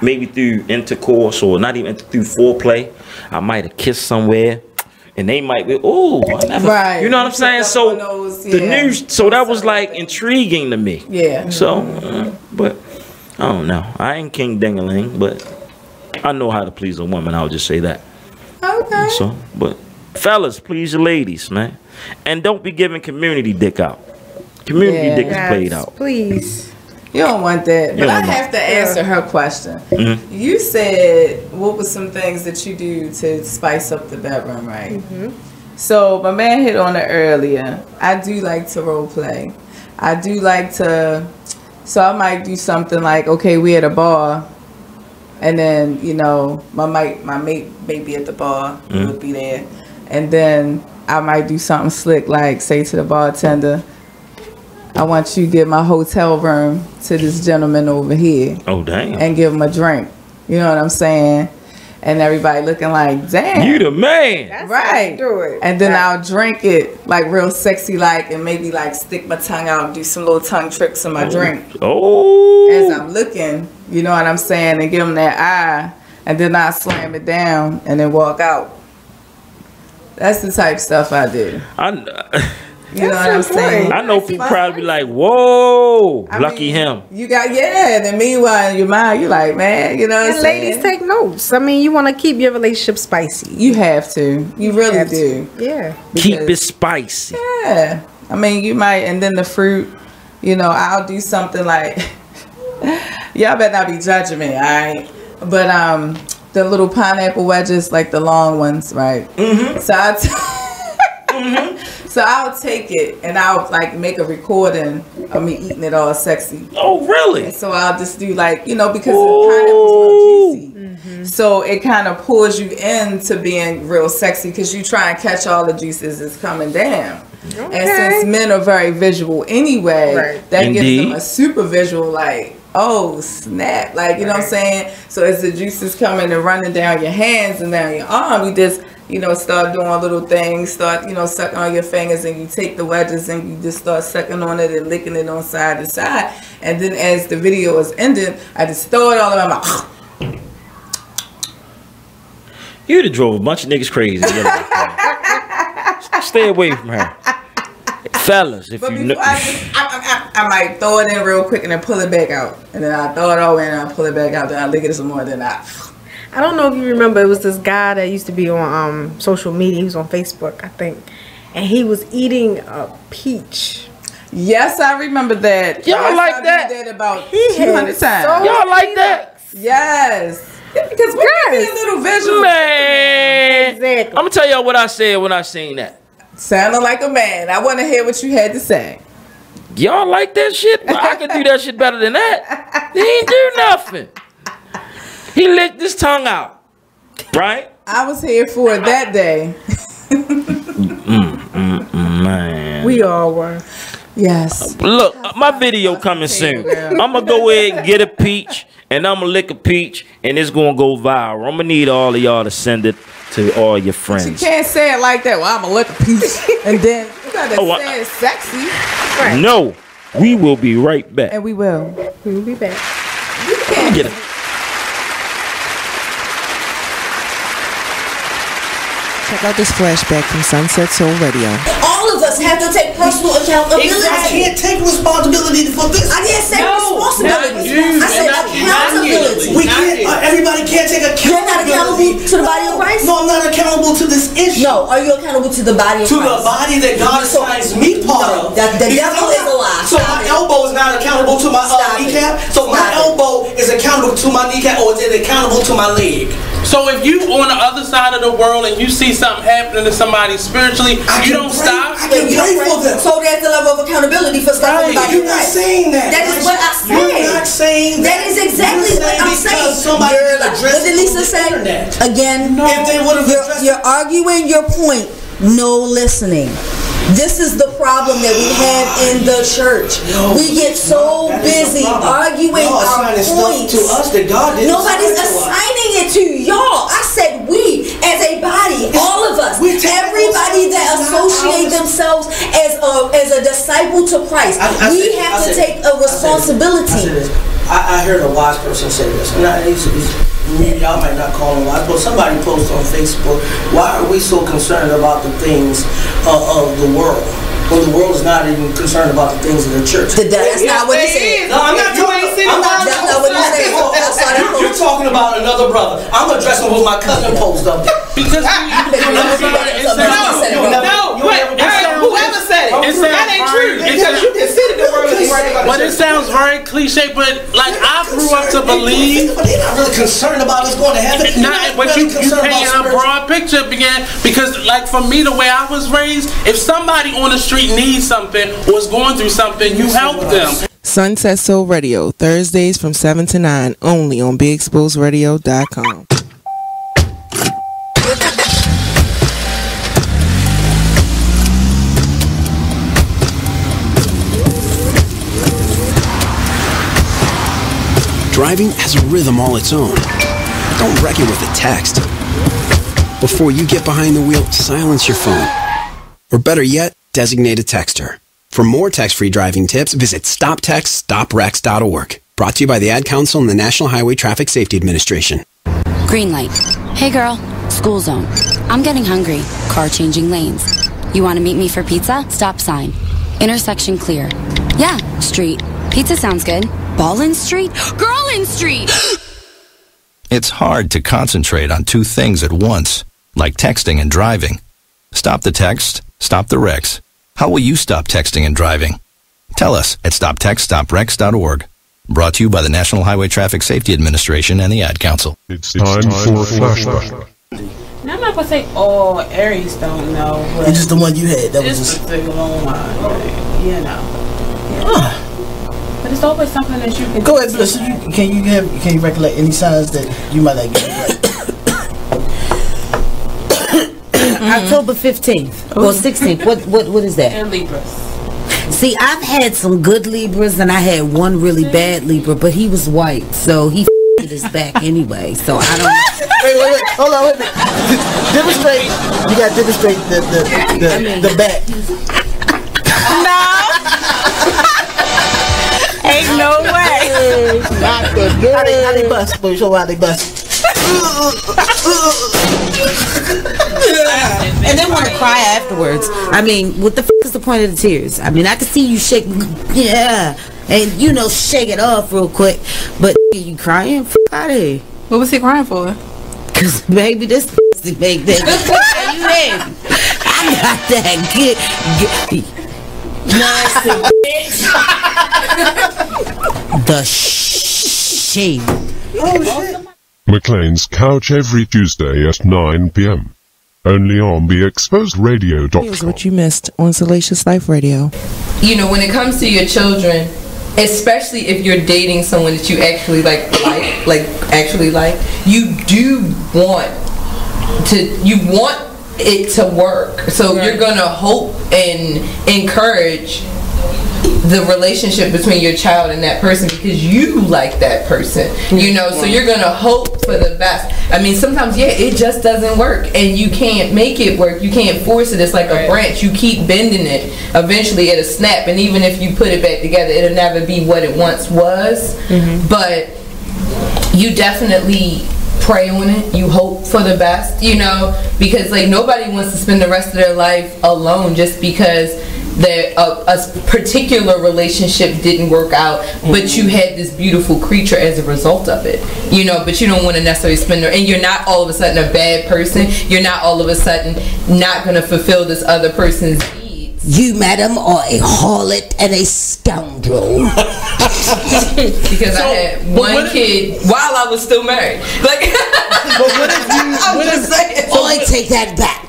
maybe through intercourse or not even through foreplay, I might have kissed somewhere and they might be, oh, I never, Right. you know what I'm saying? So the news, so that was like intriguing to me. Yeah. So, but I don't know. I ain't King Dingaling, but I know how to please a woman. I'll just say that. Okay. So, but fellas, please your ladies, man, and don't be giving community dick out. Community dick is played out. Please. You don't want that. You But I don't have to answer her question. Mhm. You said what were some things that you do to spice up the bedroom, right? So my man hit on it earlier. I do like to role play. I do like to. So I might do something like, okay, we at a bar, and then you know my mate may be at the bar, he would be there, and then I might do something slick like say to the bartender, I want you to give my hotel room to this gentleman over here. Oh damn! And give him a drink. You know what I'm saying? And everybody looking like, damn. You the man. That's Right. how you do it. And then I'll drink it like real sexy like and maybe like stick my tongue out and do some little tongue tricks in my drink. Oh. As I'm looking, you know what I'm saying? And give him that eye. And then I slam it down and then walk out. That's the type of stuff I do. You know what I'm saying? I know people probably be like, whoa, I lucky him. You got, yeah. Then meanwhile, in your mind, you're like, man, you know what I'm And saying? ladies, take notes. I mean, you want to keep your relationship spicy. You have to. You really have do. to. Yeah. Keep it spicy. Yeah. I mean, you might, and then the fruit, you know, I'll do something like, y'all better not be judging me, all right? But the little pineapple wedges, like the long ones, right? Mm-hmm. So I'll take it and I'll like make a recording of me eating it all sexy. Oh, really? And so I'll just do like, you know, because the pineapple's real juicy. So it kind of pulls you into being real sexy because you try and catch all the juices that's coming down. And since men are very visual anyway, that gives them a super visual, like, oh snap, like, you know what I'm saying? So as the juices coming and running down your hands and down your arm, you just, you know, start doing little things, start, you know, sucking on your fingers, and you take the wedges and you just start sucking on it and licking it on side to side. And then as the video is ended, I just throw it all around my You'd have drove a bunch of niggas crazy. Stay away from her. Fellas, if you know. I might throw it in real quick and then pull it back out. And then I throw it all in and I pull it back out. Then I lick it some more. Then I don't know if you remember, it was this guy that used to be on social media. He was on Facebook, I think. And he was eating a peach. Yes, I remember that. Y'all like that? Did about 200 times. Y'all like that? Yes. Because we can be a little visual. Man. Exactly. I'm going to tell y'all what I said when I seen that. Sounding like a man. I want to hear what you had to say. Y'all like that shit? Well, I could do that shit better than that. He ain't do nothing. He licked his tongue out. Right? I was here for it that day. Man. We all were. Yes. Look, my video coming soon. I'm going to go ahead and get a peach, and I'm going to lick a peach, and it's going to go viral. I'm going to need all of y'all to send it to all your friends. But you can't say it like that. Well, I'm going to lick a peach. And then you got to say it sexy. Right. No. We will be right back. And we will. We will be back. You can't get it. Check out this flashback from Sunset Soul Radio. All of us have to take personal accountability. I can't take responsibility for this. I didn't say responsibility. I said accountability. We can't. Everybody can't take accountability. You're not accountable to the body of Christ? No, I'm not accountable to this issue. No, are you accountable to the body of Christ? To the body that God assigns me part of. The devil is a lie. So my elbow is not accountable to my kneecap. So my elbow is accountable to my kneecap, or is it accountable to my leg? So if you on the other side of the world and you see something happening to somebody spiritually, you don't stop. I can pray for them. So there's the level of accountability for stuff in the body. You're not saying that. That is what I said. You're not saying that. That is exactly what I'm saying. Somebody What did Lisa say? Again, you're arguing your point. No listening. This is the problem that we have in the church. We get so busy arguing our points. To us that God didn't Nobody's assigning it to y'all. I said we, as a body, all of us, everybody that associate themselves as a disciple to Christ, we have to take a responsibility. I heard a wise person say this, and y'all might not call him wise, but somebody posted on Facebook, why are we so concerned about the things of the world when the world is not even concerned about the things of the church? That's not what he said. No, I'm not talking. That's not what he said. You're talking about another brother. I'm addressing what my cousin posted up there. Because whoever said it, that ain't true. Because you consider the word right about. But it sounds very cliche. But like I grew up to believe, they're not really concerned about us going to heaven. But you painting a broad picture again. Because like for me, the way I was raised, if somebody on the street needs something or is going through something, you help them. Sunset Soul Radio, Thursdays from 7 to 9, only on BeExposedRadio.com. Driving has a rhythm all its own. Don't wreck it with a text. Before you get behind the wheel, silence your phone. Or better yet, designate a texter. For more text-free driving tips, visit StopTextStopWrecks.org. Brought to you by the Ad Council and the National Highway Traffic Safety Administration. Green light. Hey girl, school zone. I'm getting hungry. Car changing lanes. You want to meet me for pizza? Stop sign. Intersection clear. Yeah, street. Pizza sounds good. Ballin Street? Girlin Street! It's hard to concentrate on two things at once, like texting and driving. Stop the text, stop the wrecks. How will you stop texting and driving? Tell us at StopTextStopWrecks.org. Brought to you by the National Highway Traffic Safety Administration and the Ad Council. It's time for Flashback. Now, I'm not going to say all Aries don't know. It's just the one you had. That was just the long one. You know. Yeah. But it's always something that you can go ahead, listen. Can you recollect any signs that you might not get right? October 15th or 16th. What is that? And Libras. See, I've had some good Libras and I had one really bad Libra, but he was white, so he f***ed his back anyway. So I don't. Wait, hold on, wait a minute. Demonstrate. You got to demonstrate the back. No. Ain't no way. Not the nerve. How they bust? Boy, show how they bust. And then want to cry afterwards. I mean, what the f is the point of the tears? I mean, I can see you shake, yeah, and shake it off real quick. But you crying? F out of here. What was he crying for? Cause baby, this pussy make that. You in? I got that good nasty bitch. The shame. Oh shit. McLean's Couch every Tuesday at 9 p.m. Only on BeExposedRadio.com. Here's what you missed on Salacious Life Radio. When it comes to your children, especially if you're dating someone that you actually like, you do want it to work. So you're gonna hope and encourage the relationship between your child and that person because you like that person, so you're gonna hope for the best. I mean, sometimes it just doesn't work and you can't make it work. You can't force it. It's like a branch. You keep bending it, eventually it'll snap, and even if you put it back together, it'll never be what it once was. But you definitely pray on it. You hope for the best, because nobody wants to spend the rest of their life alone just because that a particular relationship didn't work out, but you had this beautiful creature as a result of it, but you don't want to necessarily spend and you're not all of a sudden a bad person. You're not all of a sudden not going to fulfill this other person's needs. You, madam, are a harlot and a scoundrel. Because I had one kid while I was still married. But what if you? I'm just saying. I take that back.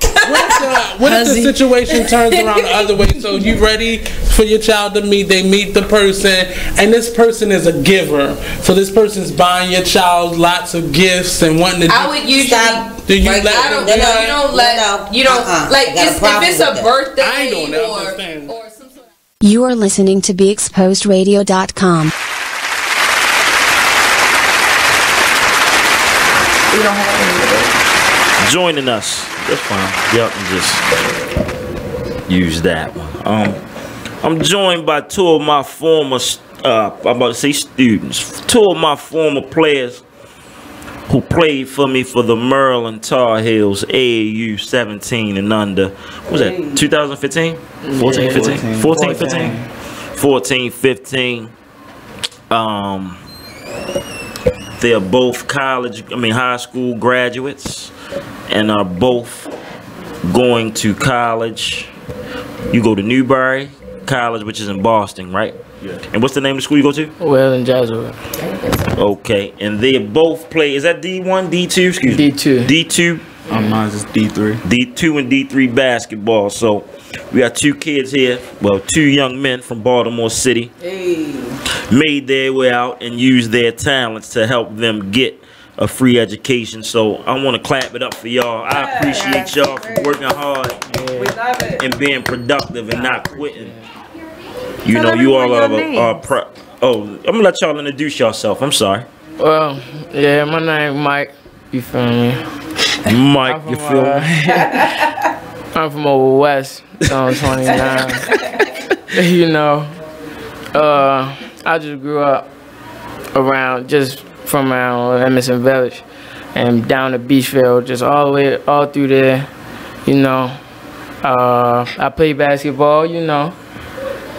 What if the situation turns around the other way? So you ready for your child to meet? They meet the person, and this person is a giver. So this person's buying your child lots of gifts and wanting to. I would usually. Do you let? I don't. You don't. If it's a birthday. I don't understand. You are listening to BeExposedRadio.com. We don't have any. Joining us. That's fine. Y'all can just use that one. I'm joined by two of my former, I'm about to say students, two of my former players who played for me for the Maryland Tar Heels AAU 17 and under. What was that, 2015? 14, 15? 14, 15? 14, 15. They are both high school graduates and are both going to college. You go to Newberry College, which is in Boston, right? Yeah. And what's the name of the school you go to? Well, in Jesuit. Okay, and they both play. Is that D1, D2? Excuse me. D2. D2. Mine's is D3. D2 and D3 basketball. So we got two kids here. Well, two young men from Baltimore City. Made their way out and used their talents to help them get a free education. So I want to clap it up for y'all. I appreciate y'all for working hard and being productive and not quitting. You all are oh, I'm gonna let y'all introduce yourself. I'm sorry. Well, yeah, my name Mike. You feel me? Mike, you feel me? I'm from over west, zone 29. I just grew up from around Emerson Village and down to Beachville, just all through there. I played basketball,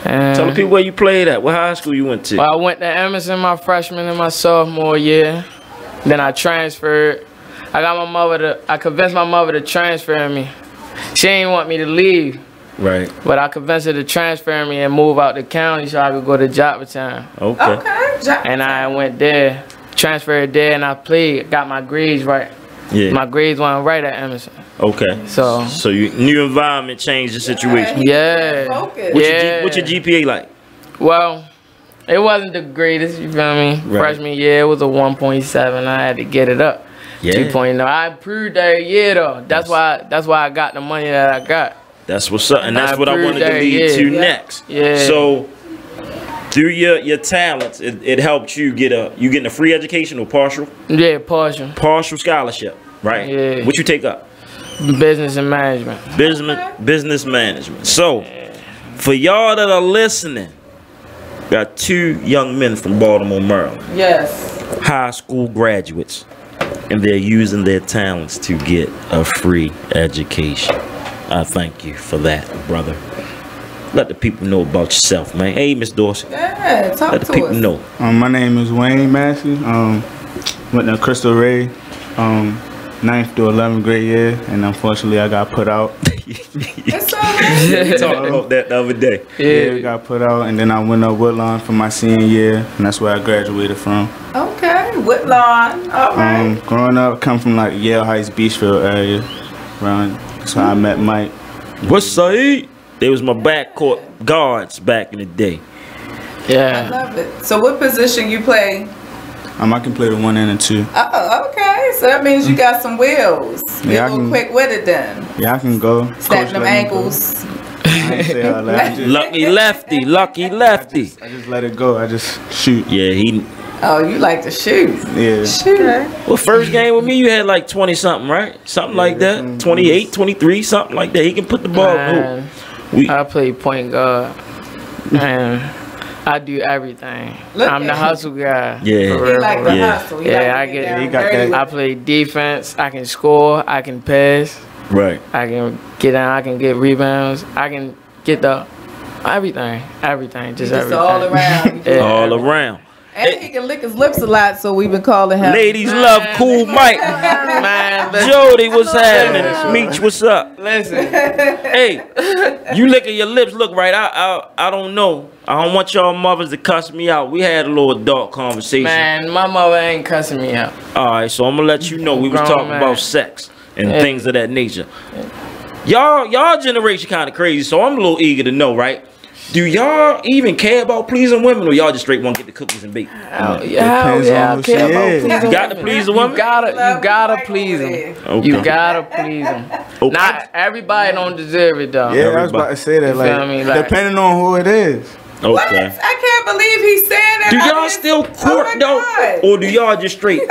And tell the people where you played at. What high school you went to? Well, I went to Emerson my freshman and my sophomore year. Then I transferred. I convinced my mother to transfer me. She didn't want me to leave. Right. But I convinced her to transfer me and move out the county so I could go to Joppatown. Okay. And I went there, transferred there, and I played. Got my grades right. Yeah. My grades weren't right at Emerson. Okay. So you new environment changed the situation. Yeah. What's your GPA like? Well, it wasn't the greatest, you feel me? Right. Freshman year, it was a 1.7. I had to get it up. Yeah. 2.0. I improved that year though. That's why I got the money that I got. That's what's up, and that's what I wanted to lead to next. Yeah. So through your talents, it helped you getting a free education or partial? Yeah, partial. Partial scholarship, right? Yeah. What you take up? Business and management. Business management. So for y'all that are listening, got 2 young men from Baltimore, Maryland. Yes. High school graduates, and they're using their talents to get a free education. I thank you for that, brother. Let the people know about yourself, man. Hey, Miss Dorsey. Yeah, talk Let the people know. My name is Wayne Massey. Went to Crystal Ray, 9th to 11th grade year, and unfortunately I got put out. It's all right. We talked about that the other day. Yeah, we got put out, and then I went up Woodlawn for my senior year, and that's where I graduated from. Okay, Woodlawn. All right. Growing up, come from like Yale Heights, Beachville area. That's how I met Mike. What's Saeed? They was my backcourt guards back in the day. I love it. So what position you play? I can play the 1 and the 2. Oh, okay. So that means you got some wheels. You're Yeah, a little quick with it then. Yeah, I can go. Snap them ankles. Lucky lefty, lucky lefty. I just let it go. I just shoot. Yeah, he. Oh, you like to shoot. Yeah. Shoot. Well, first game with me, you had like 20 something, right? Something like that. 28, 23, something like that. He can put the ball in. I play point guard, and I do everything. I'm the hustle guy. Yeah, for real, like for the real. hustle. He Yeah, like I to get get. down dirty. I play defense. I can score. I can pass. Right. I can get down. I can get rebounds. I can get the everything. Just everything. all around. Yeah. All around. And he can lick his lips a lot, so we've been calling him. Ladies love Cool Mike. Man, Jody, what's happening? Meech, what's up? Listen. Hey, you licking your lips. Look, right, I don't know. I don't want y'all mothers to cuss me out. We had a little adult conversation. Man, my mother ain't cussing me out. All right, so I'm gonna let you know we was Grown talking man. about sex and Yeah. things of that nature. Y'all generation kind of crazy, so I'm a little eager to know, right? Do y'all even care about pleasing women, or y'all just straight want to get the cookies and bake? Yeah, I care about pleasing You got to women. please a woman. You gotta please them. Okay. You gotta please them. Not everybody don't deserve it though. Yeah, I was about to say that. You feel me? Like, depending on who it is. What? I can't believe he's saying that. Do y'all still court though, or do y'all just straight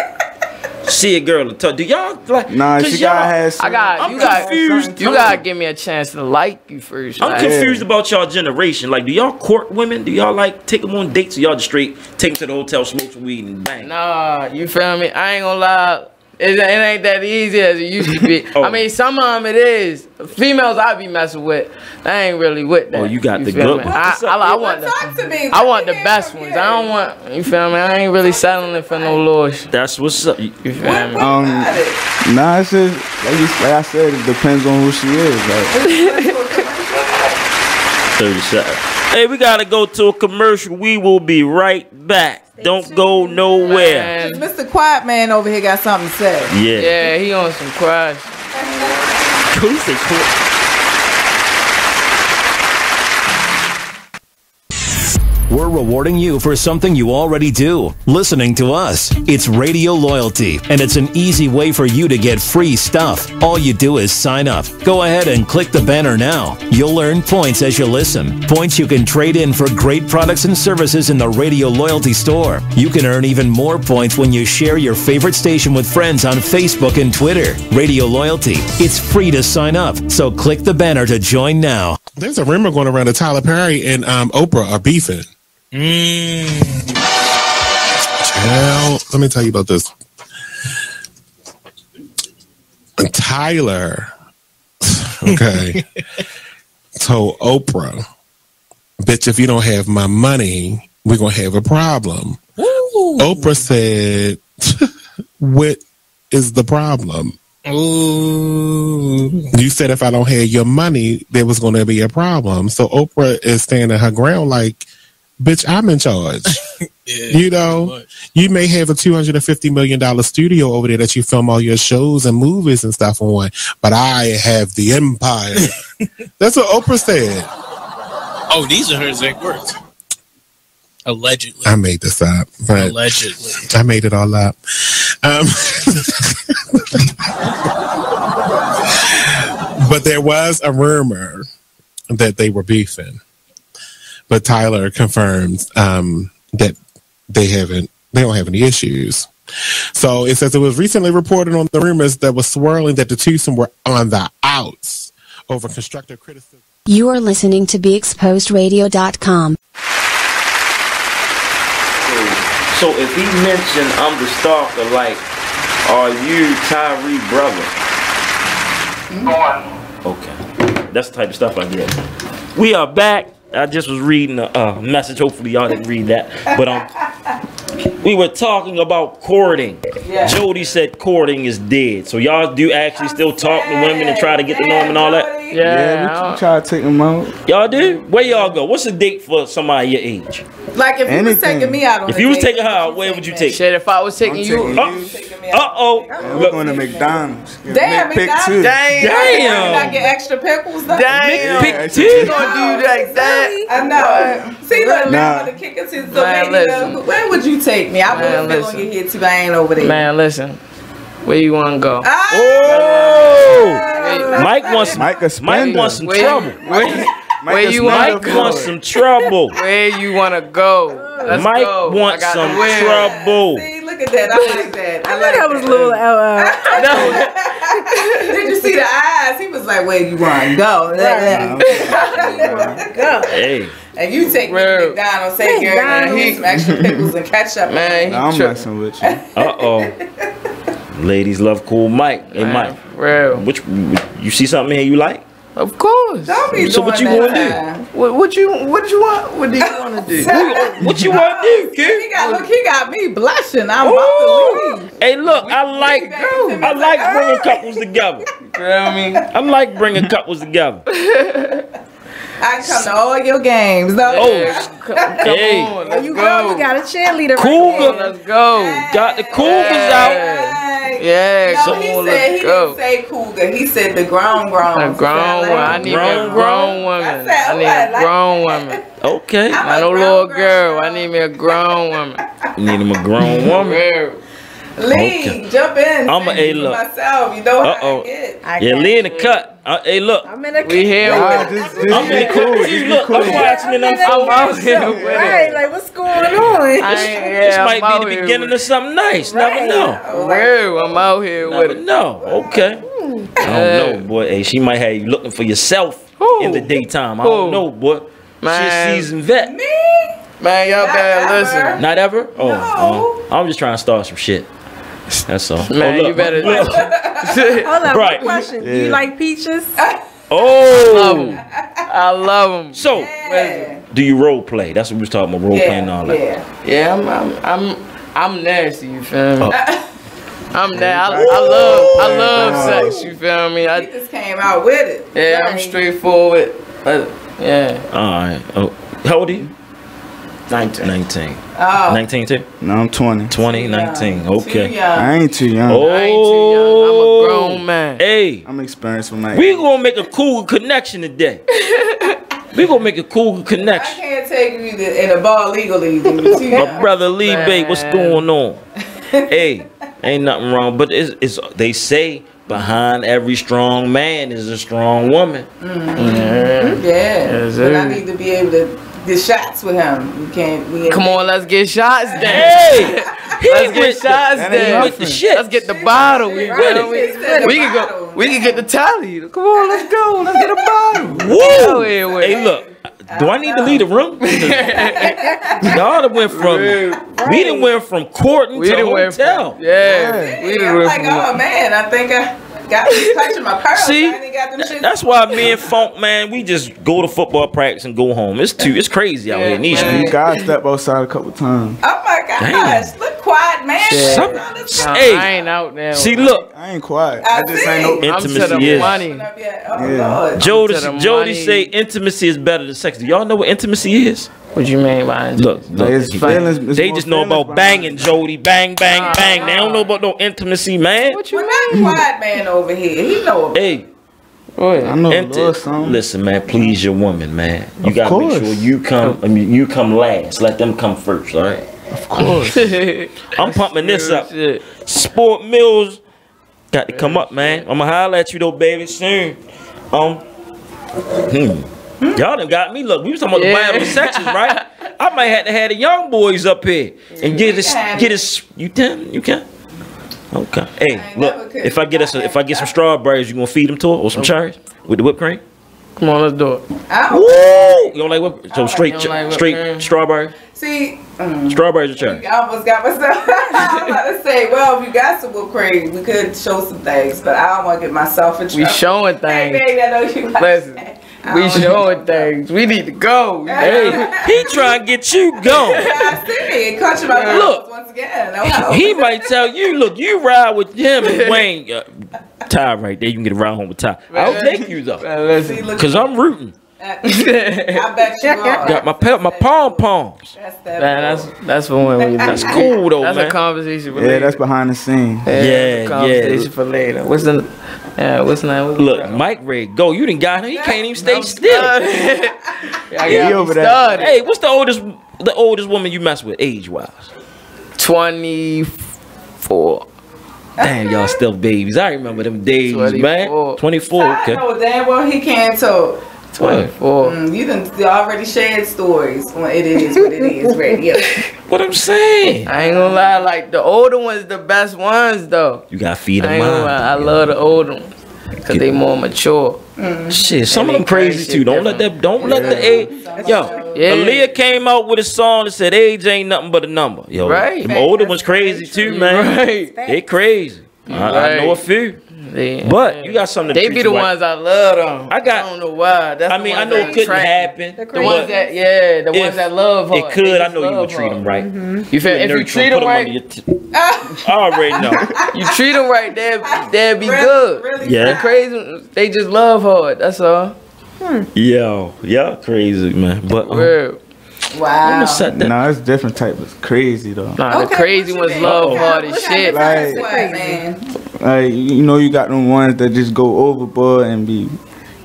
see a girl and talk? Do y'all like? Nah, she gotta have some. I'm confused. You gotta give me a chance to like you first. I'm like- confused about y'all generation. Like, do y'all court women? Do y'all like take them on dates, or y'all just straight take them to the hotel, smoke some weed, and bang? Nah, you feel me? I ain't gonna lie. It ain't that easy as it used to be. I mean, some of them it is. Females I be messing with, I ain't really with that. Oh, you got the feel good me? ones. I want Talk to me. I want the best ones. I don't want, you feel me? I ain't really settling for no little shit. That's what's up. You feel me? Nah, it's just like I said, it depends on who she is. Like. 30 seconds. Hey, we gotta go to a commercial. We will be right back. Don't go nowhere. Mr. Quiet Man over here got something to say. Yeah. Yeah, he on some crash. Who say cool? We're rewarding you for something you already do, listening to us. It's Radio Loyalty, and it's an easy way for you to get free stuff. All you do is sign up. Go ahead and click the banner now. You'll earn points as you listen. Points you can trade in for great products and services in the Radio Loyalty store. You can earn even more points when you share your favorite station with friends on Facebook and Twitter. Radio Loyalty. It's free to sign up, so click the banner to join now. There's a rumor going around that Tyler Perry and Oprah are beefing. Well, let me tell you about this. Tyler, okay, told Oprah, bitch, if you don't have my money, we're going to have a problem. Ooh. Oprah said, what is the problem? Ooh. You said if I don't have your money, there was going to be a problem. So Oprah is standing her ground like, bitch, I'm in charge. Yeah, you know, you may have a $250 million studio over there that you film all your shows and movies and stuff on, but I have the empire. That's what Oprah said. Oh, these are her exact words. Allegedly. I made this up. But allegedly. I made it all up. But there was a rumor that they were beefing. But Tyler confirms that they don't have any issues. So it says it was recently reported on the rumors that was swirling that the twosome were on the outs over constructive criticism. You are listening to BeExposedRadio.com. So if he mentioned I'm the stalker, like, are you Tyree brother? Okay. That's the type of stuff I get. We are back. I just was reading a message. Hopefully y'all didn't read that. But we were talking about courting. Yeah. Jody said courting is dead. So y'all do actually still talk to women and try to get to know them and all that? Yeah, we try to take them out. Y'all do? Where y'all go? What's the date for somebody your age? Like if you was taking me out on If you was taking her out, where would you take? Shit, if I was taking you. Uh-oh. We're going to McDonald's. Damn, McDonald's. Damn. I get extra pickles though. Damn. Pick two. You gonna do like that? I know. See, look, now I'm gonna kick it to so maybe where would you take me? I wouldn't feel on your head too. I ain't over there. Man, listen. Where you want to go? Oh! Mike wants some trouble. Where you want to go? Wants some trouble. Where you want to go? Let's Mike go. wants some trouble. See, look at that. I like that. I like that was a little. Did you see the eyes? He was like, "Where you want to go?" Go. Hey. And you take me to McDonald's, say girl, and here's some extra pickles and ketchup. Man, I'm messing with you. Ladies love cool Mike. Hey, Mike. Which you see something here you like? Of course. Don't be So what you want to do? What you want? What do you want to do? What you want to do, kid? He got me blushing. I'm about to leave. Hey, look, I like bringing couples together. You know what I mean? I like bringing couples together. I can come to all your games, though. Come on, let's go. You got a cheerleader. Cougar. Let's go. Got the Cougars out. Yeah, no, he didn't say cougar. He said the grown. A grown woman. I need a grown woman. I need a grown woman. Okay. Not no little girl. I need me a grown woman. You need him a grown woman. Lee, jump in. I'm a look. Myself. You know how I get. Yeah, Lee in the cut. Hey, look. I'm in the We here. I'm in the cool. Look, I'm watching and I'm out here with Right, like what's going on? This might be the beginning of something nice. Never know. I'm out here with it. No, okay. I don't know, boy. Hey, she might have you looking for yourself in the daytime. I don't know, boy. She's a seasoned vet. Me? Man, y'all better listen. Not ever? Oh, I'm just trying to start some shit. That's all. Man, you better. Hold on, Right. question. Do you like peaches? Oh, I love them. So, do you role play? That's what we was talking about, role playing and all that. Yeah, I'm nasty. You feel me? I'm that. I love sex. You feel me? He just came out with it. Yeah, I'm straightforward. Yeah. All right. Oh, how old are you? 19. 19. Oh. 19 too? No, I'm 20. 20, 19. Okay. I ain't too young. Oh. I ain't too young. I'm a grown man. Hey. I'm experienced with my We gonna make a cool connection today. We gonna make a cool connection. I can't take you in a bar legally. My brother Lee Bay, what's going on? Hey, ain't nothing wrong, but it's they say behind every strong man is a strong woman. Yeah. But I need to be able to get shots with him. Come on, let's get shots then. Hey, let's get shots then. With the shit. Let's get the bottle. We can go. We can get the tally. Come on, let's go. Let's get a bottle. Woo! Hey, look. Do I need to leave the room? Y'all done went from we done went from courting to hotel. We done went like, oh man, I think I got me touching my pearls. See, I ain't got them shit. that's why me and Funk, man, we just go to football practice and go home. It's crazy out here in these streets. You guys step outside a couple times. Oh my gosh, look quiet, man. Hey, I ain't out there. See, look, I ain't quiet. I just ain't no intimacy is. Jody say intimacy is better than sex. Do y'all know what intimacy is? What you mean by look they just know about banging, Jody. Bang, bang, bang. They don't know about no intimacy, man. What you mean? Quiet man over here. He know about Hey. I know a little something. Listen, man, please your woman, man. You gotta make sure you come last. Let them come first, all right? Of course. I'm pumping this up. Sport Mills got to come up, man. I'm gonna holler at you though, baby, soon. Y'all done got me. Look, we was talking about the Bible sections, right? I might have to have the young boys up here and get this. You can. Okay. Hey, look. If I get some strawberries, you gonna feed them to her or some cherries with the whipped cream? Come on, let's do it. Woo! You don't like whipped? So straight strawberry. See, strawberries or cherries? I almost got myself. I was about to say, well, if you got some whipped cream, we could show some things, but I don't want to get myself in trouble. We showing things. Hey, baby, I know you like Listen. We showing things. We need to go. Hey, he trying to get you going. I see it. Country my Look, once again. No. He might tell you, look, you ride with him and Wayne. Ty right there. You can get around home with Ty. I'll take you though, because I'm rooting. I bet you are. Got my pom-poms. That's for when that's cool though, that's man. a conversation for Yeah, later. that's behind the scenes. Yeah, conversation for later. What's the name? Look, Mike Ray, go. You done got him. He can't even stay still. Over there. Hey, what's the oldest woman you mess with age-wise? 24. Damn, y'all still babies. I remember them days, 24. Man. 24. Okay. I know damn well he can't talk. 24. You already shared stories on It Is What It Is radio. What I'm saying. I ain't gonna lie, like the older ones, the best ones though. You gotta feed them. I love the older ones because they more mature. Shit, some of them crazy too. Don't let the age. Yo, Aaliyah came out with a song that said age ain't nothing but a number. Yo, right. Them older ones crazy too, man. Right. They crazy. I know a few. But you got something to They be the ones I love them. I don't know why. That's I mean, I know it couldn't happen. The ones that, the ones that love her. It could. I know you would treat them right. You feel? If you treat them right, I already know. You treat them right, they'll be good. Really? Yeah. The crazy, they just love hard. That's all. Yo, y'all crazy, man. But wow. Nah, it's different type of crazy though. Nah, the crazy ones love hard as shit. Like you know, you got them ones that just go overboard and be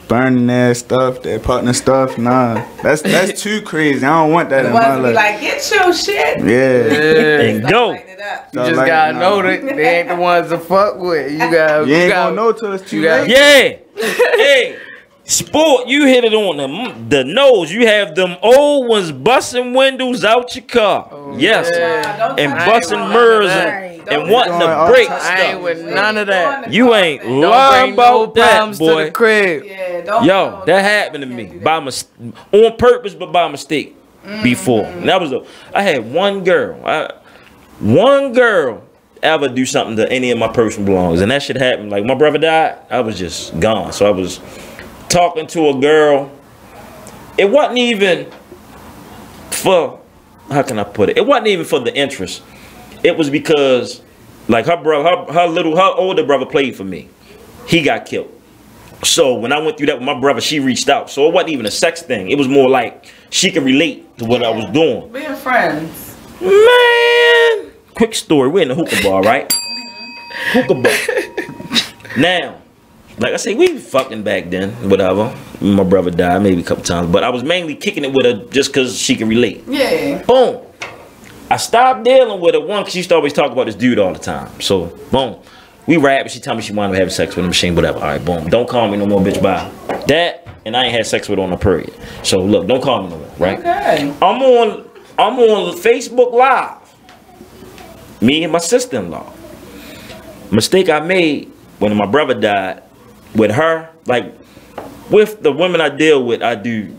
burning their stuff, their partner stuff. Nah, that's too crazy. I don't want that in my life. Like, get your shit. Yeah. And go. You just gotta know that they ain't the ones to fuck with. You ain't gonna know till it's too late. Yeah. Hey. Sport, you hit it on the nose. You have them old ones busting windows out your car. Yes. And busting mirrors and wanting to break stuff. I ain't with none of that. You ain't lying about that, boy. To the crib. Yo, that happened to me on purpose, but by mistake before. And that was I had one girl ever do something to any of my personal belongings, and that shit happened. Like my brother died, I was just gone. So I was talking to a girl. It wasn't even for, how can I put it? It wasn't even for the interest. It was because, like, her older brother played for me. He got killed. So when I went through that with my brother, she reached out. So it wasn't even a sex thing. It was more like she could relate to what I was doing. Being friends. Man, quick story. We're in the hookah bar, right? Hookah bar. Now, like I say, we fucking back then, whatever. My brother died maybe a couple times, but I was mainly kicking it with her just because she could relate. Yeah. Boom. I stopped dealing with her, one, because she used to always talk about this dude all the time. So, boom. We rap, but she told me she wanted to have sex with him, machine, whatever. All right, boom. Don't call me no more, bitch, bye. That, and I ain't had sex with her on a period. So, look, don't call me no more, right? Okay. I'm on Facebook Live. Me and my sister-in-law. Mistake I made when my brother died. With her, like, with the women I deal with, I do,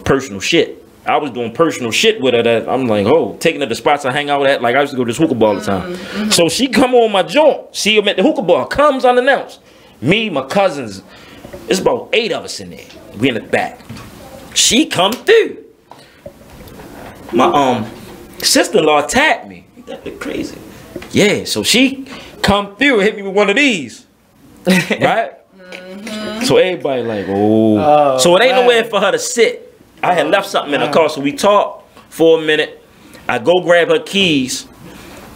personal shit. I was doing personal shit with her that I'm like, oh, taking her to spots I hang out at. Like, I used to go to this hookah bar all the time. So she come on my joint, see him at the hookah bar, comes unannounced. Me, my cousins, it's about 8 of us in there. We in the back. She come through. My sister-in-law attacked me. That bit crazy. Yeah, so she come through and hit me with one of these. Right? So everybody like, oh. So it ain't nowhere for her to sit. I had left something in the car, so we talked for a minute. I go grab her keys,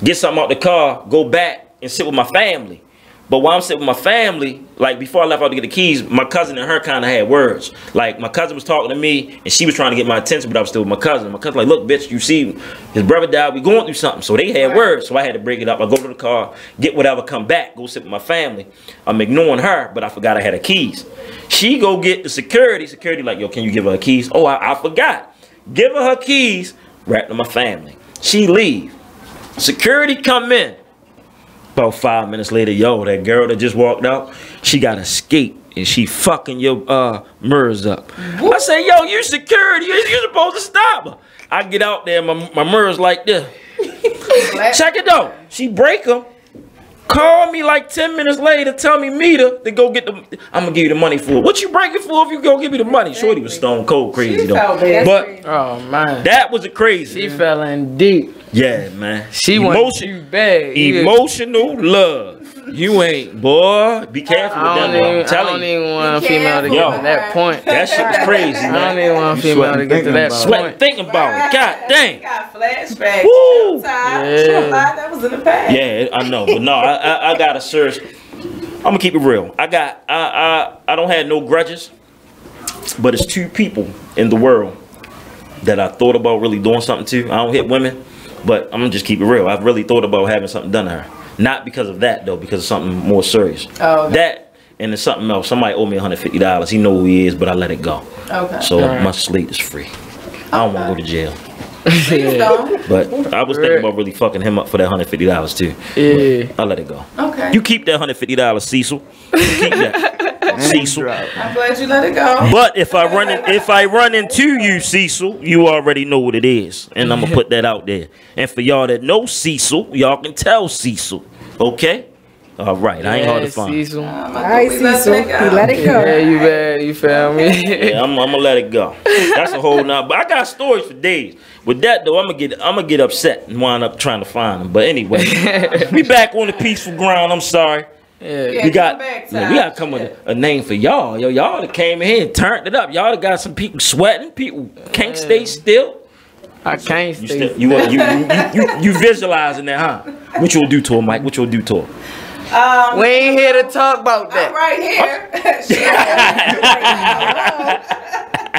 get something out the car, go back and sit with my family. But while I'm sitting with my family, like before I left out to get the keys, my cousin and her kind of had words. Like my cousin was talking to me and she was trying to get my attention, but I was still with my cousin. My cousin like, look, bitch, you see his brother died, we going through something. So they had words, so I had to break it up. I go to the car, get whatever, come back, go sit with my family. I'm ignoring her, but I forgot I had her keys. She go get the security. Security like, yo, can you give her keys? Oh, I forgot. Give her keys, right to my family. She leave. Security come in. About 5 minutes later, yo, that girl that just walked out, she got escaped and she fucking your mirrors up. I say, yo, you security, you're supposed to stop her. I get out there, my mirrors like this. Check it out. She break them. Call me like 10 minutes later, tell me meet her to go get the. I'm gonna give you the money for it. What you break it for if you go give me the money? Shorty was stone cold crazy though. But oh man, that was a crazy. She fell in deep. Yeah, man. She wants you bad. Emotional love. You ain't, boy. Be careful with that. I don't even want a female to get to that point. That shit was crazy, man. I don't even want a female to get to that point. Sweating thinking about it. God dang. Got flashbacks. Woo. Yeah. That was in the past. Yeah, I know, but no, I got a serious. I'm gonna keep it real. I don't have no grudges, but it's 2 people in the world that I thought about really doing something to. I don't hit women, but I'm gonna just keep it real. I've really thought about having something done to her. Not because of that though, because of something more serious. Oh, okay. That and there's something else. Somebody owe me $150. He know who he is, but I let it go. Okay. So my slate is free. I don't want to go to jail. Please don't. But I was thinking about really fucking him up for that $150 too. Yeah. I let it go. Okay. You keep that $150, Cecil. You keep that, Cecil. I'm glad you let it go. But if I run into you, Cecil, you already know what it is, and I'm gonna put that out there. And for y'all that know Cecil, y'all can tell Cecil. Okay. All right. I ain't hard to find. Cecil. All right, Cecil. He let it go. Yeah, you bad. You feel me? Yeah, I'm gonna let it go. That's a whole nother. But I got stories for days. With that though, I'm gonna get upset and wind up trying to find them. But anyway, we back on the peaceful ground. I'm sorry. Yeah. We gotta come with a name for y'all. Yo, y'all that came in here and turned it up. Y'all that got some people sweating. People can't stay still. I can't stay still. You visualizing that, huh? What you'll do to her, Mike? What you'll do to her? We ain't here to talk about that. I'm right here.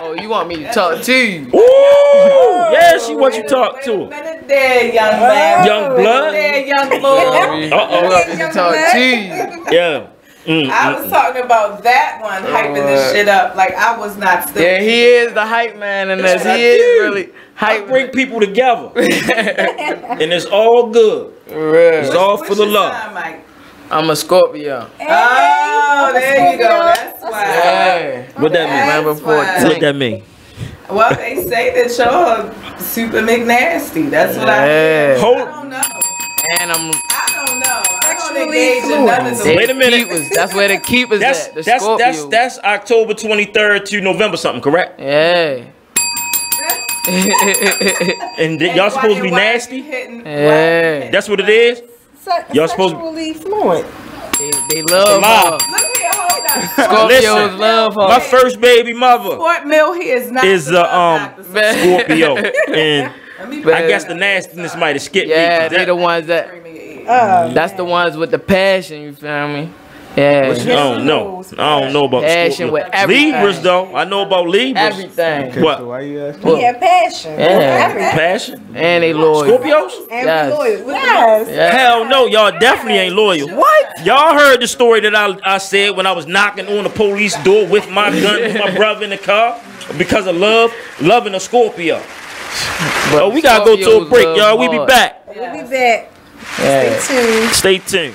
Oh, you want me to talk to you? Ooh, yeah, she wants you to talk to her. There, young man. Young blood. There, young boy. You want me to talk to you? Yeah. I was talking about that one, hyping this shit up. Like I was not still. Yeah, he is the hype man in this. He is really hype. I bring people together, and it's all good. It's all for the love. Sign, Mike? I'm a Scorpio. Oh, there you go. That's why. Yeah. What that mean? Remember 14. What that mean? Well, they say that y'all super McNasty. That's what I hear. I don't know. And I don't know. I don't engage in none of the. Wait a minute. That's where the keepers at. The Scorpio. That's October 23rd to November something, correct? Yeah. And y'all supposed to be nasty? Yeah. That's what it is? Y'all supposed to Sexually fluent. They love her. Look here, hold on. Scorpios love her. My first baby mother Fort Mill here is not Scorpio, and I guess the nastiness might have skipped me. Yeah, they the ones that. That's the ones with the passion. You feel me? Yeah. I don't know about passion Scorpio. with everything. Libras though. I know about Libras. Everything. What? He had passion. Yeah. Passion. And they loyal. Scorpios? And loyal. Yes. Hell no, y'all definitely ain't loyal. What? Y'all heard the story that I said when I was knocking on the police door with my gun with my brother in the car because of loving a Scorpio. But we gotta go to a break, y'all. We be back. We'll be back. Yeah. Stay tuned. Stay tuned.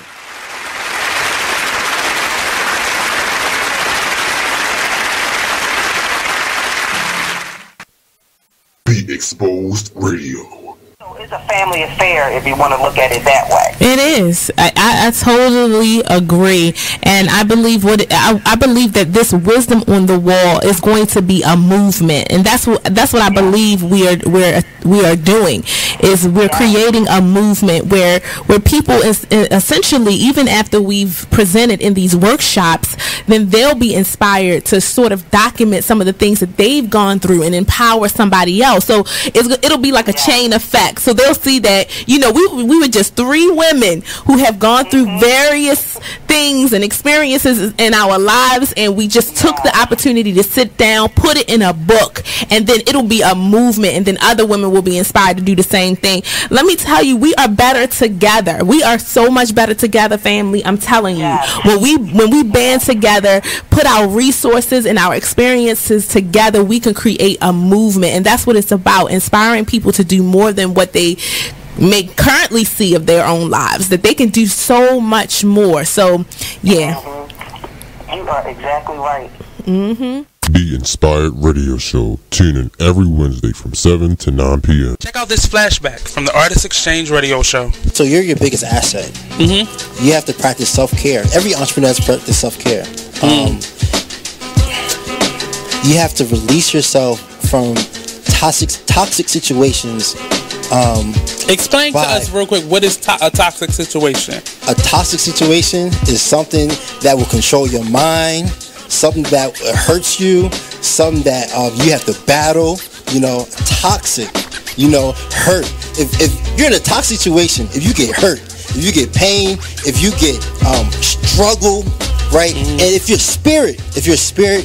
Be Exposed Radio. It's a family affair if you want to look at it that way. It is. I totally agree, and I believe I believe that this wisdom on the wall is going to be a movement, and that's what I believe we are doing. Is we're creating a movement where people essentially, even after we've presented in these workshops, then they'll be inspired to sort of document some of the things that they've gone through and empower somebody else. So it'll be like a chain effect. So So they'll see that, you know, we were just 3 women who have gone through various things and experiences in our lives, and we just took the opportunity to sit down, put it in a book, and then it'll be a movement, and then other women will be inspired to do the same thing. Let me tell you, we are better together. We are so much better together, family. I'm telling you. When we band together, put our resources and our experiences together, we can create a movement, and that's what it's about, inspiring people to do more than what they may currently see of their own lives, that they can do so much more. So yeah, you are exactly right. Be Inspired Radio Show. Tune in every Wednesday from 7 to 9 p.m. Check out this flashback from the Artist Exchange Radio Show. So you're your biggest asset. You have to practice self-care. Every entrepreneur has to practice self-care. You have to release yourself from toxic situations. Explain to us real quick, what is a toxic situation? A toxic situation is something that will control your mind, something that hurts you, something that you have to battle. You know, toxic, you know, hurt. If you're in a toxic situation, if you get hurt, if you get pain, if you get struggle, right? And if your spirit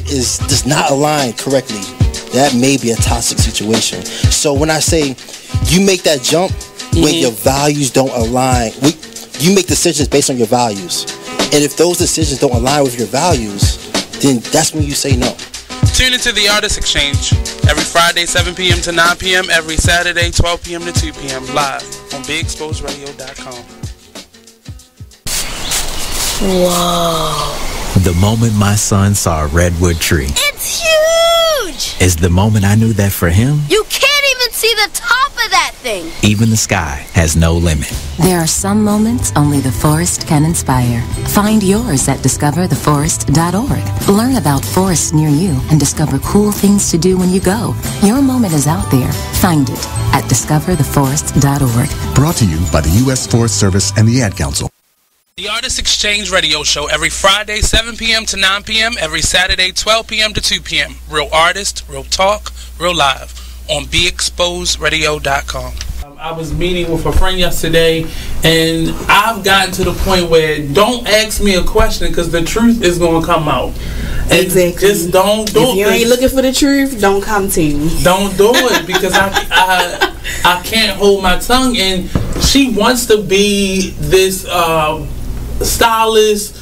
is does not align correctly, that may be a toxic situation. So when I say you make that jump when your values don't align, you make decisions based on your values. And if those decisions don't align with your values, then that's when you say no. Tune into the Artist Exchange every Friday, 7 p.m. to 9 p.m., every Saturday, 12 p.m. to 2 p.m., live on BigExposedRadio.com. Whoa. The moment my son saw a redwood tree. It's huge! Is the moment I knew that for him, You can't even see the top of that thing! even the sky has no limit. There are some moments only the forest can inspire. Find yours at discovertheforest.org. Learn about forests near you and discover cool things to do when you go. Your moment is out there. Find it at discovertheforest.org. Brought to you by the U.S. Forest Service and the Ad Council. The Artist Exchange Radio Show every Friday, 7 p.m. to 9 p.m., every Saturday, 12 p.m. to 2 p.m. Real artist, real talk, real live on BeExposedRadio.com. I was meeting with a friend yesterday, and I've gotten to the point where don't ask me a question because the truth is going to come out. And exactly. Just don't do it. If you ain't looking for the truth, don't come to me. Don't do it because I can't hold my tongue. And she wants to be this stylist,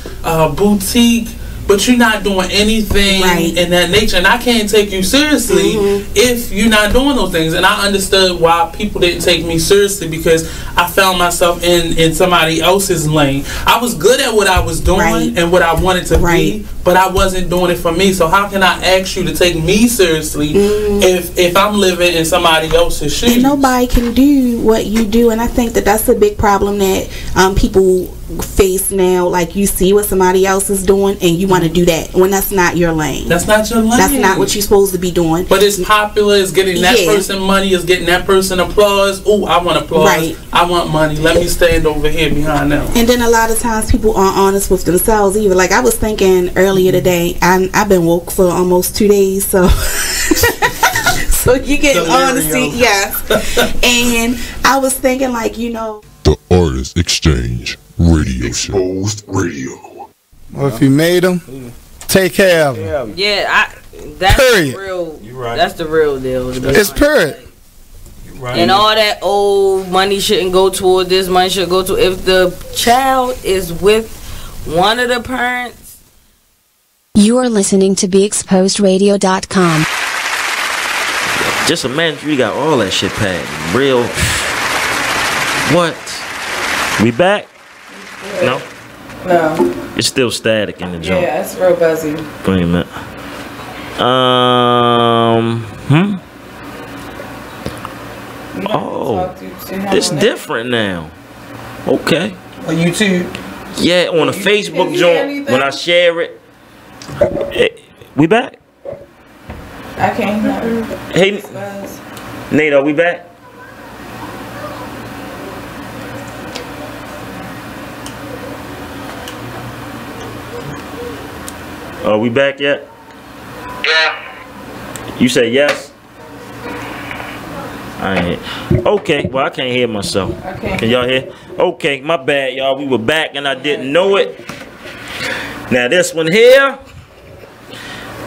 boutique, but you're not doing anything in that nature, and I can't take you seriously if you're not doing those things. And I understood why people didn't take me seriously, because I found myself in somebody else's lane. I was good at what I was doing and what I wanted to be, but I wasn't doing it for me. So how can I ask you to take me seriously if I'm living in somebody else's shoes? And nobody can do what you do, and I think that that's a big problem that people face now. Like, you see what somebody else is doing and you want to do that when that's not your lane. That's not your lane. That's not what you're supposed to be doing. But it's popular, it's getting that person money, it's getting that person applause. Oh, I want applause, I want money, let me stand over here behind them. And then a lot of times people aren't honest with themselves either. Like, I was thinking earlier today, I've been woke for almost 2 days, so so you get honesty, and I was thinking, like, you know, The Artist Exchange Radio Show. Exposed Radio. Well, if you made them, take care of them. Yeah, that's Period. real. That's the real deal. It's period. And all that old money shouldn't go toward this, money should go to, if the child is with one of the parents. You are listening to BeExposedRadio.com. Just imagine you got all that shit packed. Real. What? We back? No? No. It's still static in the joint. Yeah, it's real buzzy. Wait a minute. Oh, it's different now. Okay. On YouTube? Yeah, on a Facebook joint, when I share it. We back? I can't hear. Hey, Nate, are we back? Are we back yet? Yeah. You say yes? Okay, well, I can't hear myself. Can y'all hear? Okay, my bad, y'all. We were back and I didn't know it. Now, this one here,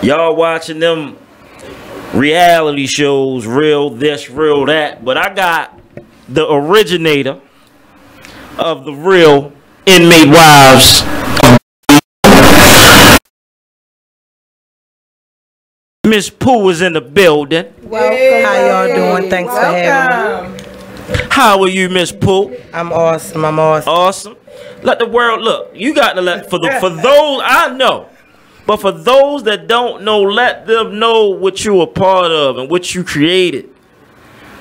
y'all watching them reality shows, real this, real that. But I got the originator of the real Inmate Wives. Miss Pooh is in the building. Welcome. How y'all doing? Thanks for having me. How are you, Miss Pooh? I'm awesome. I'm awesome. Awesome. Let the world look. You got to let for those I know, but for those that don't know, let them know what you were part of and what you created.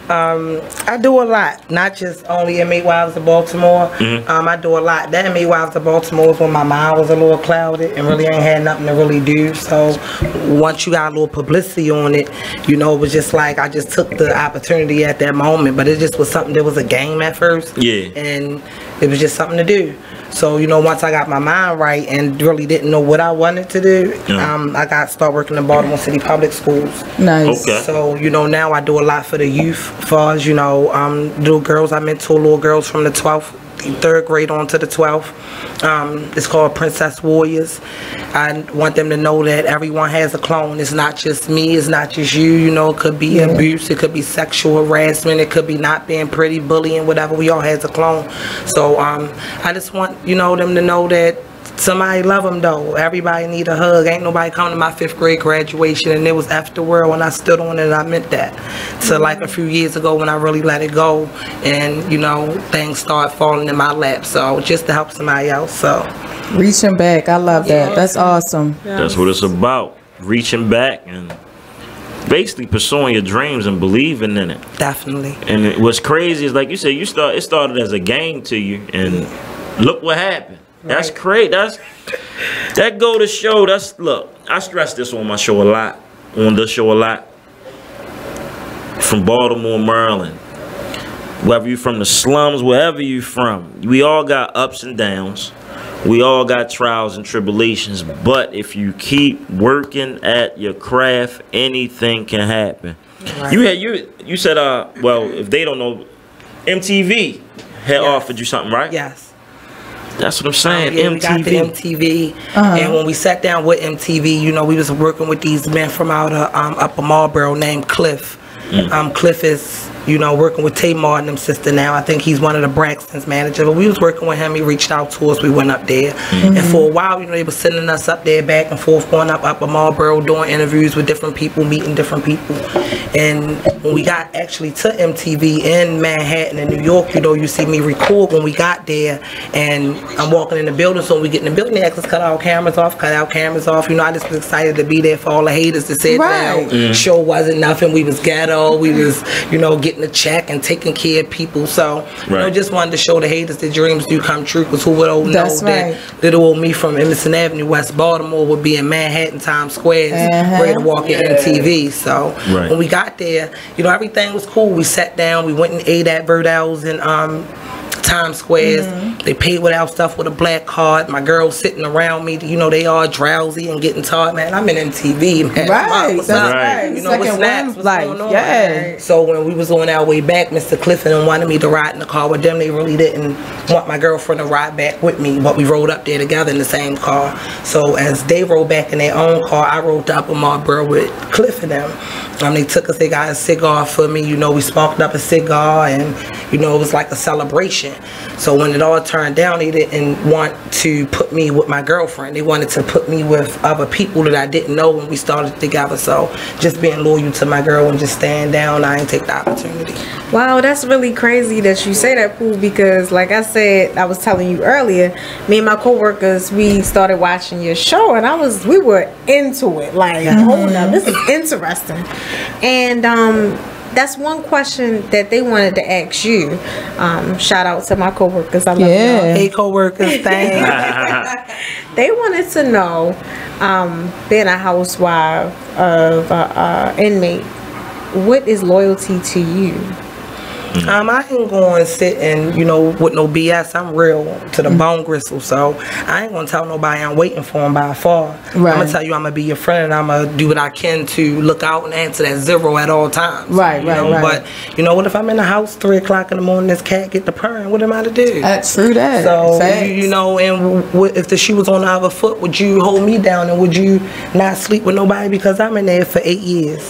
I do a lot, not just only Inmate Wives of Baltimore. I do a lot. That Inmate Wives of Baltimore was when my mind was a little clouded and really ain't had nothing to really do. So once you got a little publicity on it, you know, it was just like I just took the opportunity at that moment. But it just was something that was a game at first. Yeah. And it was just something to do. So, you know, once I got my mind right and really didn't know what I wanted to do, I start working in Baltimore City Public Schools. Nice. Okay. So, you know, now I do a lot for the youth, as far as, you know, little girls. I mentor little girls from the 12th, 3rd grade on to the 12th. It's called Princess Warriors. I want them to know that everyone has a clone. It's not just me. It's not just you. You know, it could be abuse. It could be sexual harassment. It could be not being pretty, bullying, whatever. We all has a clone. So I just want, you know, them to know that somebody love them though. Everybody need a hug. Ain't nobody come to my 5th grade graduation and it was after world when I stood on it and I meant that. So like a few years ago when I really let it go and, you know, things start falling in my lap. So just to help somebody else. So reaching back, I love that. That's awesome. That's what it's about. Reaching back and basically pursuing your dreams and believing in it. Definitely. And what's crazy is, like you said, it started as a game to you and look what happened. That's great. That go to show. Look, I stress this on my show a lot. On this show a lot. From Baltimore, Maryland. Whether you from the slums, wherever you from, we all got ups and downs. We all got trials and tribulations. But if you keep working at your craft, anything can happen. Right. You said well, if they don't know, MTV had offered you something, right? Yes. That's what I'm saying. Yeah, MTV. We got the MTV, and when we sat down with MTV, you know, we was working with these men from out of Upper Marlboro named Cliff. Cliff is, you know, working with Tamar and them sister now. I think he's one of the Braxton's managers. But we was working with him. He reached out to us. We went up there, and for a while, you know, they were sending us up there back and forth, going up Upper Marlboro, doing interviews with different people, meeting different people. And when we got actually to MTV in Manhattan and New York, you know, you see me record when we got there, and I'm walking in the building. So when we get in the building, they asked us cut our cameras off. You know, I just was excited to be there for all the haters that said that show wasn't nothing. We was ghetto. We was, you know, getting a check and taking care of people. So, you know, just wanted to show the haters that dreams do come true. Because who would know that little old me from Emerson Avenue, West Baltimore, would be in Manhattan, Times Square, ready to walk in MTV. So when we got there, you know, everything was cool. We sat down. We went and ate at Verdell's and Times Squares. They paid with our stuff with a black card. My girls sitting around me, you know, they all drowsy and getting tired. Man, I'm in MTV, man. What's up? You know, what's next? What's going on? Yeah. So when we was on our way back, Mr. Clifton wanted me to ride in the car with them. They really didn't want my girlfriend to ride back with me, but we rode up there together in the same car. So as they rode back in their own car, I rode up in Marlboro with Cliff and them. They took us, they got a cigar for me. You know, we sparked up a cigar and, you know, it was like a celebration. So when it all turned down, they didn't want to put me with my girlfriend. They wanted to put me with other people that I didn't know when we started together. So just being loyal to my girl and just staying down, I didn't take the opportunity. Wow, that's really crazy that you say that, Pooh, because like I said, I was telling you earlier, me and my coworkers, we started watching your show and we were into it. Like, hold up, this is interesting. And that's one question that they wanted to ask you. Shout out to my coworkers. I love y'all. Hey, coworkers, thanks. They wanted to know, being a housewife of inmate, what is loyalty to you? I ain't going to sit and, you know, with no BS. I'm real to the bone gristle, so I ain't going to tell nobody I'm waiting for them by far. Right. I'm going to tell you I'm going to be your friend, and I'm going to do what I can to look out and answer that 0 at all times. Right. But, you know, what if I'm in the house 3 o'clock in the morning, this cat get the purring? What am I to do? That's true that. So, you know, and if the shoe was on the other foot, would you hold me down, and would you not sleep with nobody because I'm in there for 8 years?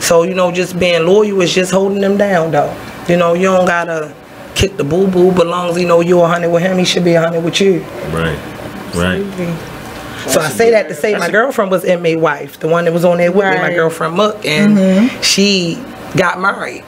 So, you know, just being loyal is just holding them down, though. You know, you don't gotta kick the boo-boo, but as long as you know you're 100 with him, he should be 100 with you. Right. So I say that to say my girlfriend was inmate wife, the one that was on there with me, my girlfriend Muck, and she got married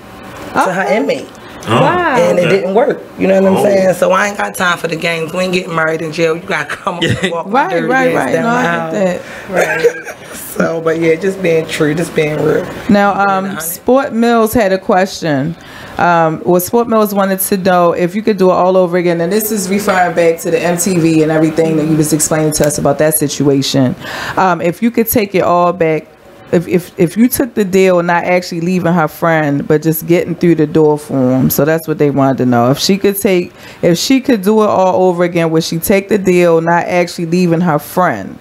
to her inmate. Wow. And it didn't work. You know what I'm saying? So I ain't got time for the games. We ain't getting married in jail. You gotta come up and walk my dirty ass down the aisle. Right. So, but yeah, just being true, just being real. Now, Sport Mills had a question. Sport Mills wanted to know if you could do it all over again, and this is referring back to the MTV and everything that you was explaining to us about that situation. If you could take it all back, if you took the deal, not actually leaving her friend, but just getting through the door for him. So that's what they wanted to know. If she could do it all over again, would she take the deal, not actually leaving her friend,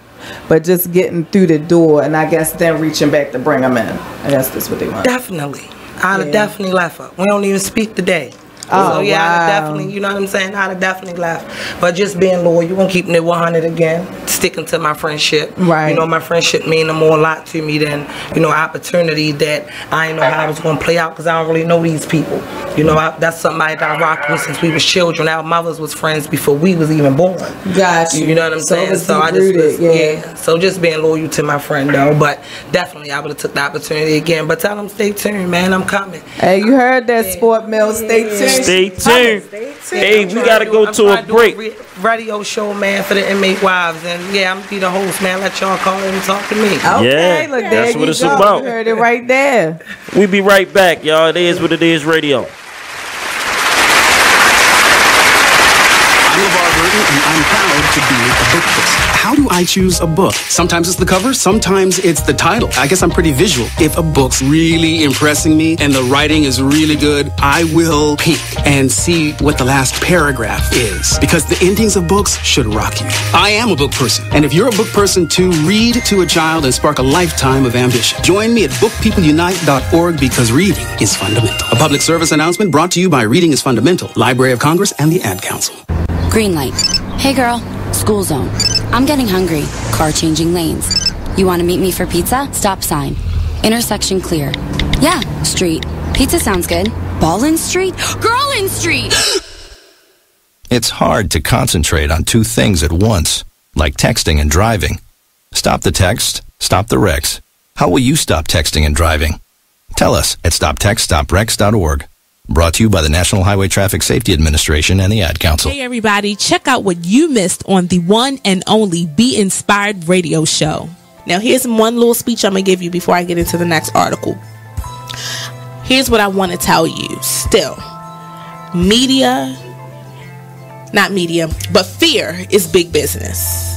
but just getting through the door, and I guess then reaching back to bring them in? I guess that's what they want. Definitely. I'd have definitely left her. We don't even speak today. So yeah, I'd have definitely, you know what I'm saying? I'd have definitely left. But just being loyal and keeping it 100 again, sticking to my friendship. Right. You know, my friendship mean a lot to me than, you know, opportunity that I didn't know how I was going to play out because I don't really know these people. You know, that's somebody that I rocked with since we was children. Our mothers was friends before we was even born. Gotcha. You know what I'm saying? So I just was, so just being loyal to my friend though. But definitely I would have took the opportunity again. But tell them stay tuned, man. I'm coming. Hey, you heard that, Sport Mill. Stay tuned. Stay tuned. Hey, we gotta go to a break. Radio show, man, for the inmate wives, and yeah, I'm gonna be the host, man. Let y'all call in and talk to me. Okay, look, there that's you what it's go. about. You heard it right there. We be right back, y'all. It is what it is, radio. I'm LeVar Burton, and I'm proud to be a book person. How do I choose a book? Sometimes it's the cover, sometimes it's the title. I guess I'm pretty visual. If a book's really impressing me and the writing is really good, I will peek and see what the last paragraph is, because the endings of books should rock you. I am a book person, and if you're a book person too, read to a child and spark a lifetime of ambition. Join me at bookpeopleunite.org, because reading is fundamental. A public service announcement brought to you by Reading is Fundamental, Library of Congress, and the Ad Council. Green light. Hey girl, school zone. I'm getting hungry. Car changing lanes. You want to meet me for pizza? Stop sign. Intersection clear. Yeah, street. Pizza sounds good. Ballin Street? Girlin Street! It's hard to concentrate on two things at once, like texting and driving. Stop the text, stop the wrecks. How will you stop texting and driving? Tell us at stoptextstopwrecks.org. Brought to you by the National Highway Traffic Safety Administration and the Ad Council. Hey everybody, check out what you missed on the one and only Be Inspired radio show. Now here's one little speech I'm going to give you before I get into the next article. Here's what I want to tell you. Still, fear is big business.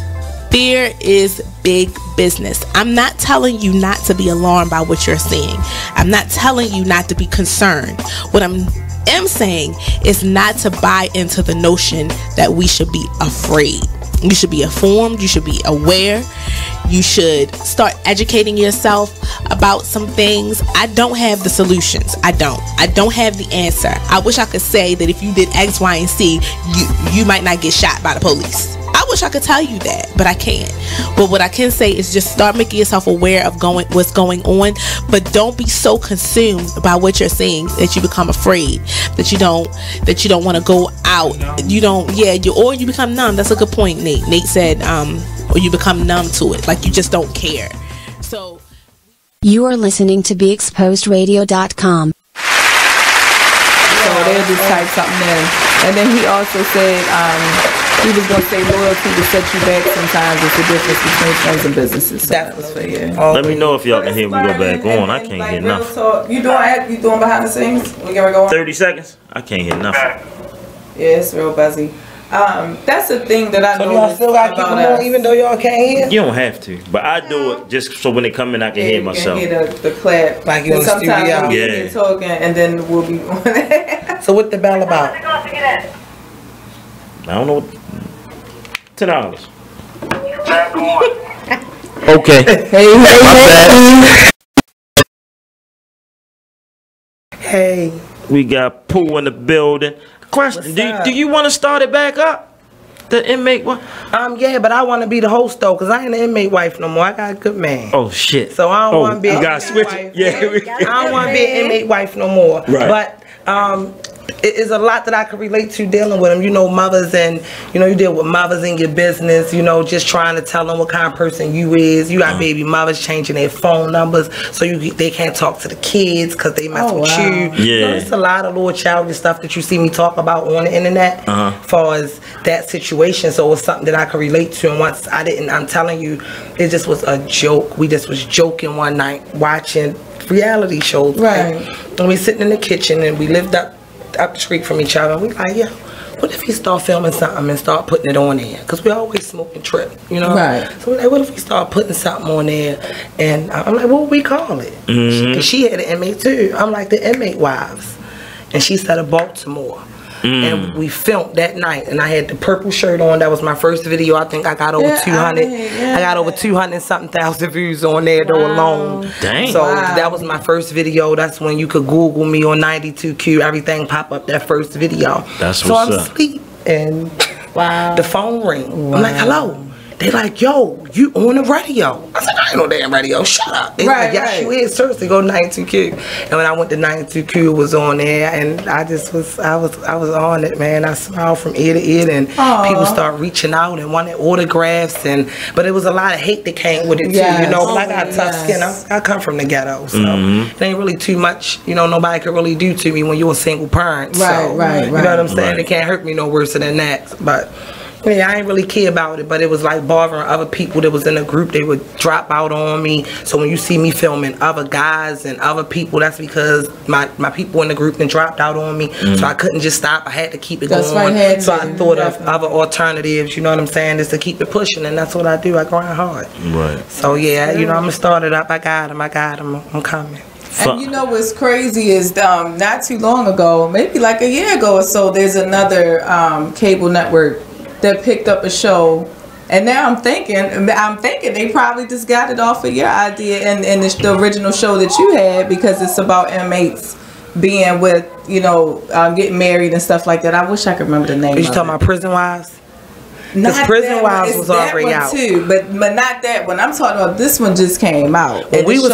Fear is big business. I'm not telling you not to be alarmed by what you're seeing. I'm not telling you not to be concerned. What I'm saying is not to buy into the notion that we should be afraid. You should be informed. You should be aware. You should start educating yourself about some things. I don't have the solutions. I don't have the answer. I wish I could say that if you did X, Y, and Z, you might not get shot by the police. I wish I could tell you that, but I can't. But what I can say is just start making yourself aware of what's going on, but don't be so consumed by what you're seeing that you become afraid, that you don't want to go out. Or you become numb. That's a good point, Nate. Nate said, or you become numb to it, like you just don't care. So you are listening to BeExposedRadio.com. So they'll just type something in. And then he also said he was going to say loyalty to set you back sometimes. It's the difference between friends and businesses. Definitely. Let me know if y'all can hear me go back on. I can't hear nothing. You doing behind the scenes? We gotta go on? 30 seconds? I can't hear nothing. Yeah, it's real buzzy. That's the thing that I know. So y'all still gotta keep them on even though y'all can't hear? You don't have to, but I do it just so when they come in, I can hear myself. You can hear the clap. Like you in the studio. Sometimes we'll be talking and then we'll be on it. So what the bell about? I don't know. $10. Okay. Hey. We got Pooh in the building. Question: Do you want to start it back up? The inmate one? Yeah, but I want to be the host though, cause I ain't the inmate wife no more. I got a good man. Oh shit! So I don't want to be. You gotta switch it. Yeah. I don't want to be an inmate wife no more. Right. But it is a lot that I could relate to dealing with them. You know, mothers, and you know, you deal with mothers in your business. You know, just trying to tell them what kind of person you is. You got baby mothers changing their phone numbers so they can't talk to the kids because they mess with you. Yeah. You know, it's a lot of little childish stuff that you see me talk about on the internet. As far as that situation, so it was something that I could relate to. And once I'm telling you, it just was a joke. We just was joking one night watching reality shows. Right. And we sitting in the kitchen and we lived up the street from each other. And we like, yeah, what if you start filming something and start putting it on there? Because we always smoke and trip, you know? Right. So we're like, what if we start putting something on there? And I'm like, what would we call it? And she had an inmate too. I'm like, the Inmate Wives. And she said of Baltimore. And we filmed that night, and I had the purple shirt on. That was my first video. I think I got over 200. I got over 200 something thousand views on there though alone. Dang. So that was my first video. That's when you could Google me on 92Q. Everything pop up that first video. That's so what's I'm up. asleep, and the phone ring. I'm like, hello. They like, yo, you on the radio. I said, I ain't no damn radio. Shut up. They like, yes, you is. Seriously, go 92Q. And when I went to 92Q, it was on there, and I just was, I was on it, man. I smiled from ear to ear, and people start reaching out and wanting autographs, but it was a lot of hate that came with it too, you know. But I got tough skin. I come from the ghetto, so it ain't really too much, you know. Nobody could really do to me when you're a single parent. Right, so, right. You know what I'm saying? It can't hurt me no worse than that, but. Yeah, I ain't really care about it, but it was like bothering other people that was in the group. They would drop out on me. So when you see me filming other guys and other people, that's because my people in the group then dropped out on me. So I couldn't just stop. I had to keep it going. So I thought of other alternatives, you know what I'm saying, just to keep it pushing, and that's what I do. I grind hard. Right. So yeah, you know, I'm gonna start it up. I got him. I'm coming. And you know what's crazy is not too long ago, maybe like a year ago or so, there's another cable network that picked up a show, and now I'm thinking they probably just got it off of your idea and the original show that you had, because it's about inmates being with, you know, getting married and stuff like that. I wish I could remember the name. You talking about Prison Wives? Not Prison Wives was already out too, but not that one. I'm talking about this one just came out. When we was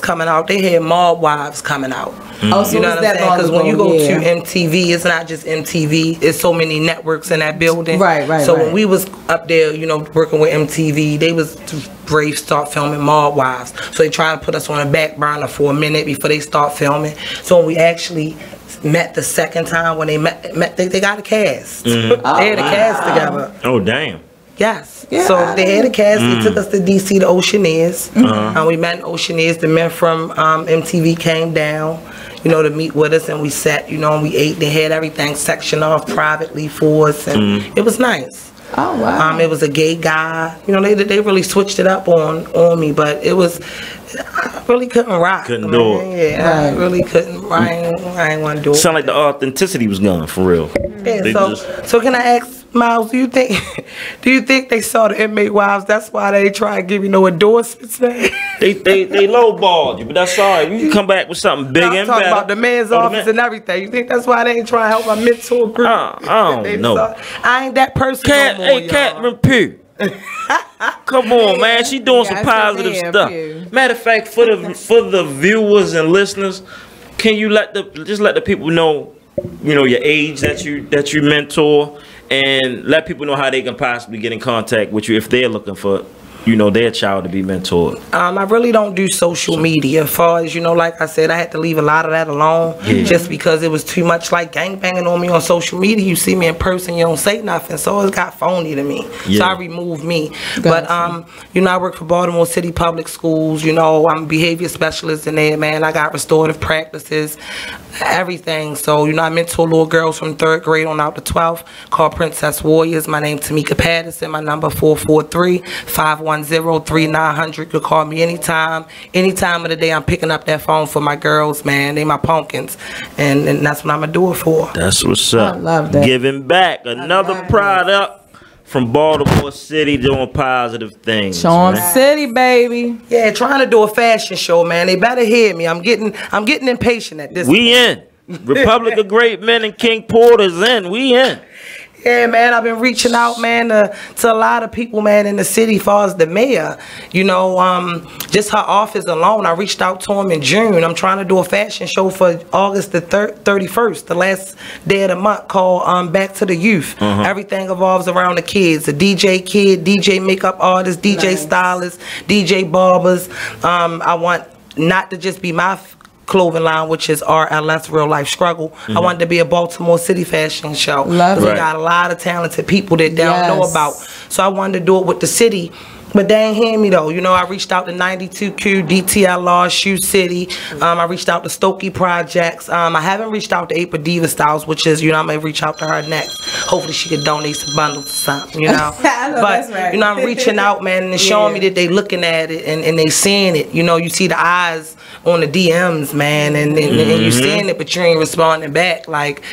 coming out, they had Mob Wives coming out. Oh, so you know what I'm saying? Because when you go to MTV, it's not just MTV. It's so many networks in that building. Right. So when we was up there, you know, working with MTV, they was brave start filming Mob Wives. So they try to put us on a back burner for a minute before they start filming. So when we actually met the second time, when they met they got a cast. They had a cast together. Oh damn. Yes. Yeah. So they had a cast. They took us to DC to Oceaneers. We met in Oceaneers. The men from MTV came down, you know, to meet with us, and we sat, you know, and we ate. They had everything sectioned off privately for us, and it was nice. Oh wow. It was a gay guy. You know, they really switched it up on me, but it was, I really couldn't rock. Couldn't do it. Yeah, I really couldn't. I ain't want to do it. Sound like the authenticity was gone for real. Yeah. So can I ask, Miles, do you think they saw the Inmate Wives? That's why they try to give you no endorsements, man. They lowballed you, but that's all right. You come back with something big and better. I'm talking about the man's office and everything. You think that's why they ain't trying to help my mentor group? I don't know. I ain't that person no more, hey, Catherine Pugh. Come on, man. She doing some positive stuff. Matter of fact, for the viewers and listeners, can you just let the people know, you know, your age that you mentor, and let people know how they can possibly get in contact with you if they're looking for you know, their child to be mentored? I really don't do social media. As far as, you know, like I said, I had to leave a lot of that alone just because it was too much like gangbanging on me on social media. You see me in person, you don't say nothing. So it got phony to me. So I removed me. But, you know, I work for Baltimore City Public Schools. You know, I'm a behavior specialist in there, man. I got restorative practices, everything. So, you know, I mentor little girls from 3rd grade on out to 12th, called Princess Warriors. My name Tamika Patterson. My number 443-510-3900. You can call me anytime of the day. I'm picking up that phone for my girls, man. They my pumpkins, and that's what I'm gonna do it for. That's what's up. I love that. Giving back, another product from Baltimore City doing positive things. Charm City, baby. Yeah, trying to do a fashion show, man. They better hear me. I'm getting impatient at this point. We in. Republic of Great Men and King Porter's in. We in. Yeah, man, I've been reaching out, man, to a lot of people, man, in the city as far as the mayor. You know, just her office alone, I reached out to him in June. I'm trying to do a fashion show for August the 31st, the last day of the month, called Back to the Youth. Everything evolves around the kids. The DJ kid, DJ makeup artist, DJ stylist, DJ barbers. I want not to just be my clothing line, which is RLS, Real Life Struggle. I wanted to be a Baltimore City fashion show. We got a lot of talented people that they don't know about. So I wanted to do it with the city. But they ain't hear me though. You know, I reached out to 92Q, DTLR, Shoe City. I reached out to Stokey Projects. I haven't reached out to April Diva Styles, which is, you know, I'm gonna reach out to her next. Hopefully she could donate some bundles or something, you know. But, you know, I'm reaching out, man, and showing me that they looking at it and they seeing it. You know, you see the eyes on the DMs, man, and you seeing it, but you ain't responding back. Like,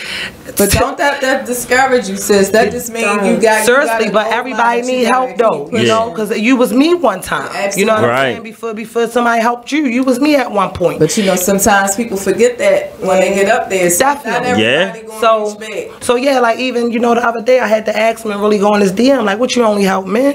but don't that discourage you, sis? That just means you got seriously. But everybody need help though, you know, because you was me one time. You know what I'm saying? Before somebody helped you, you was me at one point. But you know, sometimes people forget that when they get up there. Definitely. So yeah, like even, you know, the other day I had to ask him and really go on his DM, like, what you only help men?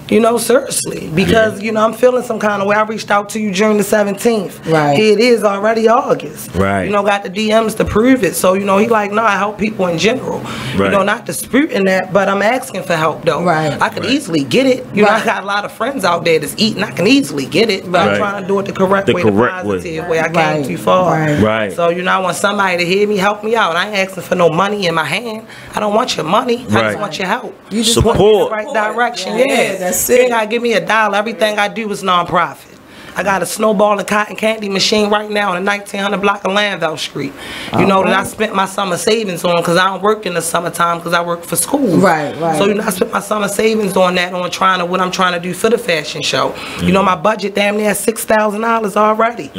You know, seriously, because, you know, I'm feeling some kind of way. I reached out to you June the 17th. Right. Here it is already August. Right. You know, got the DMs to prove it. So, you know, he like, no, I help people in general. You know, not disputing that, but I'm asking for help, though. I could easily get it. You know, I got a lot of friends out there that's eating. I can easily get it, but I'm trying to do it the correct way, the positive way. I came too far. So, you know, I want somebody to hear me, help me out. I ain't asking for no money in my hand. I don't want your money. I just want your help. You just want me in the right direction. That's you ain't gotta give me $1. Everything I do is non-profit. I got a snowball and cotton candy machine right now on the 1900 block of Lanville Street. You know, that I spent my summer savings on because I don't work in the summertime because I work for school. So, you know, I spent my summer savings on that, on what I'm trying to do for the fashion show. You know, my budget damn near $6,000 already.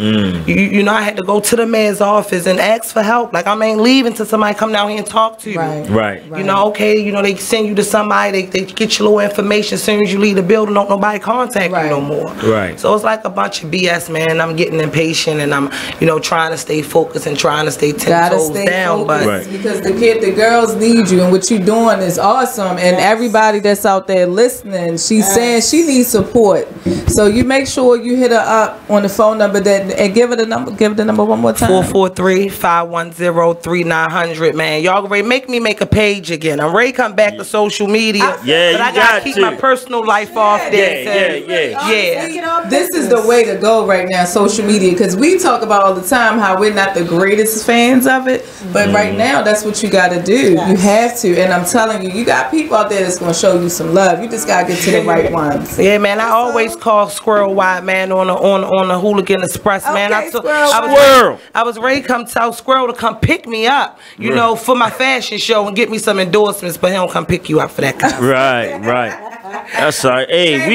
You know, I had to go to the mayor's office and ask for help. Like, I ain't leaving till somebody come down here and talk to you. You know, okay, you know, they send you to somebody, they get your little information. As soon as you leave the building, don't nobody contact you no more. So it's like a bunch of BS, man. I'm getting impatient and I'm, you know, trying to stay focused and trying to stay 10 toes down. But because the girls need you, and what you're doing is awesome. And everybody that's out there listening, she's saying she needs support. So you make sure you hit her up on the phone number and give her the number. Give the number one more time. 443-510-3900. Man, y'all ready? Make me make a page again. I'm ready to come back to social media. But I gotta keep my personal life off there. This is the way to go right now, social media, because we talk about all the time how we're not the greatest fans of it, but right now that's what you got to do. You have to, and I'm telling you, you got people out there that's gonna show you some love. You just gotta get to the right ones. Yeah, man. I always call Squirrel White, man, on the Hooligan Express, man. I was ready to come tell Squirrel to come pick me up, you know, for my fashion show and get me some endorsements, but he don't come pick you up for that kind of That's all right. Hey,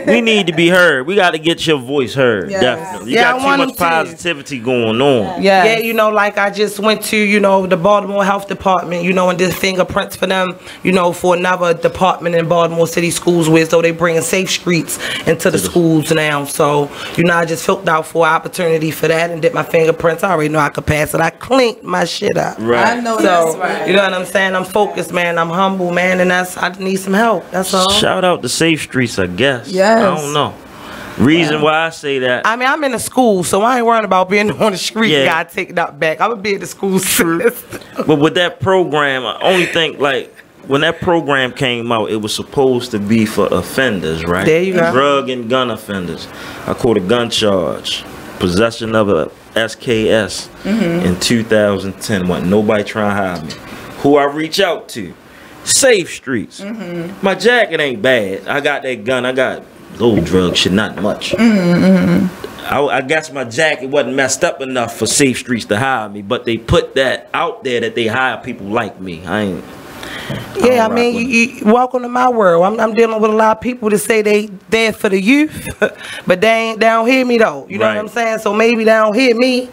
we need to be heard. We got to get your voice heard. Definitely. You got too much positivity going on. Yeah, you know, like I just went to, you know, the Baltimore Health Department, you know, and did fingerprints for them, you know, for another department in Baltimore City Schools, where so they bringing safe streets into the schools now. So, you know, I just filled out for an opportunity for that and did my fingerprints. I already know I could pass it. I cleaned my shit up. I know that's right. You know what I'm saying? I'm focused, man. I'm humble, man, and I need some help. That's all. Shout out to Safe Streets, I guess. I don't know. Reason why I say that. I mean, I'm in a school, so I ain't worrying about being on the street. Gotta take it up back. I'm gonna be in the school system. But with that program, I only think like when that program came out, it was supposed to be for offenders, right? There you go. Drug and gun offenders. I caught a gun charge, possession of a SKS in 2010. Wasn't nobody trying to hire me. Who I reach out to? Safe Streets. My jacket ain't bad. I got that gun. I got little drug shit, not much. I guess my jacket wasn't messed up enough for Safe Streets to hire me, but they put that out there that they hire people like me. Yeah, I mean, you welcome to my world. I'm dealing with a lot of people that say they there for the youth, but they don't hear me though. You know what I'm saying? So maybe they don't hear me,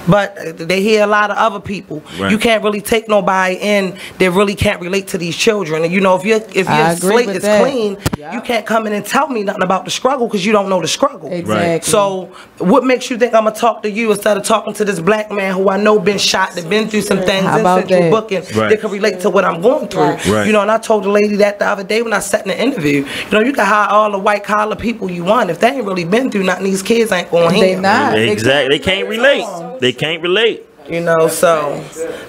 but they hear a lot of other people. Right. You can't really take nobody in that really can't relate to these children. And you know, if your slate is clean, you can't come in and tell me nothing about the struggle because you don't know the struggle. Exactly. So what makes you think I'm gonna talk to you instead of talking to this black man who I know been shot, that been through some things in Central Booking that can relate to what I'm going through? Right. You know, and I told the lady that the other day when I sat in the interview. You know, you can hire all the white collar people you want. If they ain't really been through nothing, these kids ain't going to hear. They not. Exactly. They can't relate. They can't relate. You know, so,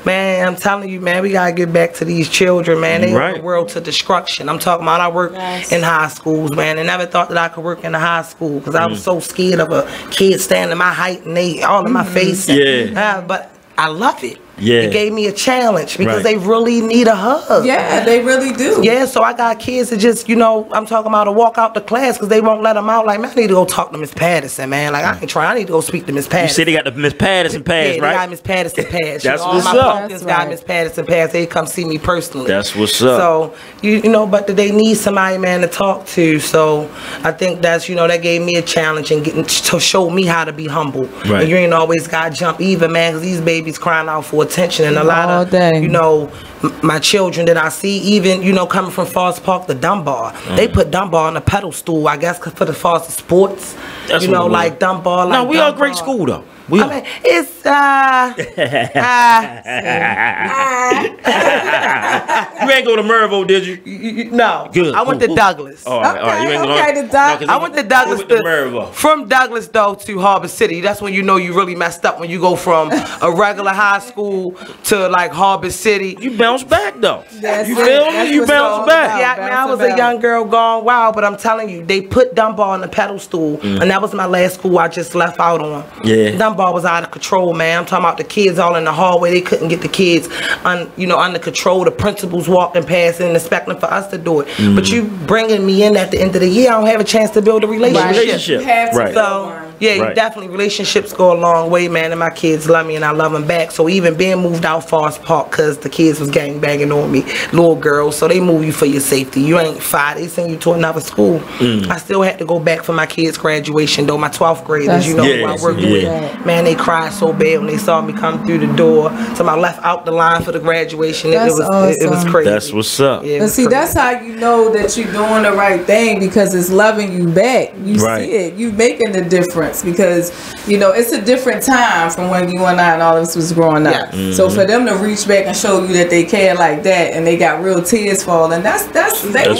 man, I'm telling you, man, we got to get back to these children, man. They on the world to destruction. I'm talking about I work in high schools, man. I never thought that I could work in a high school because I was so scared of a kid standing my height and they all in my face. But I love it. It gave me a challenge because they really need a hug. Yeah, they really do. Yeah, so I got kids that just, you know, I'm talking about to walk out the class because they won't let them out. Like, man, I need to go talk to Miss Patterson, man. Like, I ain't trying. I need to go speak to Miss Patterson. You said they got the Miss Patterson pass, right? Yeah, they got Miss Patterson pass. That's all what's my up. pumpkins got Miss Patterson pass. They come see me personally. That's what's up. So, you know, but they need somebody, man, to talk to. So, I think that's, you know, that gave me a challenge and getting to show me how to be humble. Right. And you ain't always got to jump either, man, because these babies crying out for attention. And a lot of, you know, my children that I see, even, you know, coming from Forest Park to Dunbar, they put Dunbar on a pedestal, I guess, for the Foster sports. That's you know, what like Dunbar. No, like we are a great school, though. I mean, it's You ain't go to Mervo, did you? No. Good. I went to Douglas. All right, all right. You ain't to Douglas. I went to Douglas. From Douglas though to Harbor City. That's when you know you really messed up, when you go from a regular high school to like Harbor City. You bounce back though. That's you feel me? You bounce back. Yeah, man, I was a young girl gone wild, but I'm telling you, they put Dunbar on the pedestal, and that was my last school I just left out on. Yeah. Dunbar was out of control, man. I'm talking about the kids all in the hallway. They couldn't get the kids under control. The principals walking past and expecting for us to do it. But you bringing me in at the end of the year, I don't have a chance to build a relationship. Right. So, yeah, definitely relationships go a long way, man, and my kids love me and I love them back. So even being moved out Forest Park because the kids was gangbanging on me, little girls, so they move you for your safety. You ain't fired, they send you to another school. I still had to go back for my kids' graduation, though. My 12th graders, you know, who I worked with, man, they cried so bad when they saw me come through the door. So I left out the line for the graduation. It was crazy. That's what's up. Yeah, but see, crazy. that's how you know that you're doing the right thing, because it's loving you back. You see it. You making the difference, because, you know, it's a different time from when you and I and all of us was growing up. So for them to reach back and show you that they care like that, and they got real tears falling, that's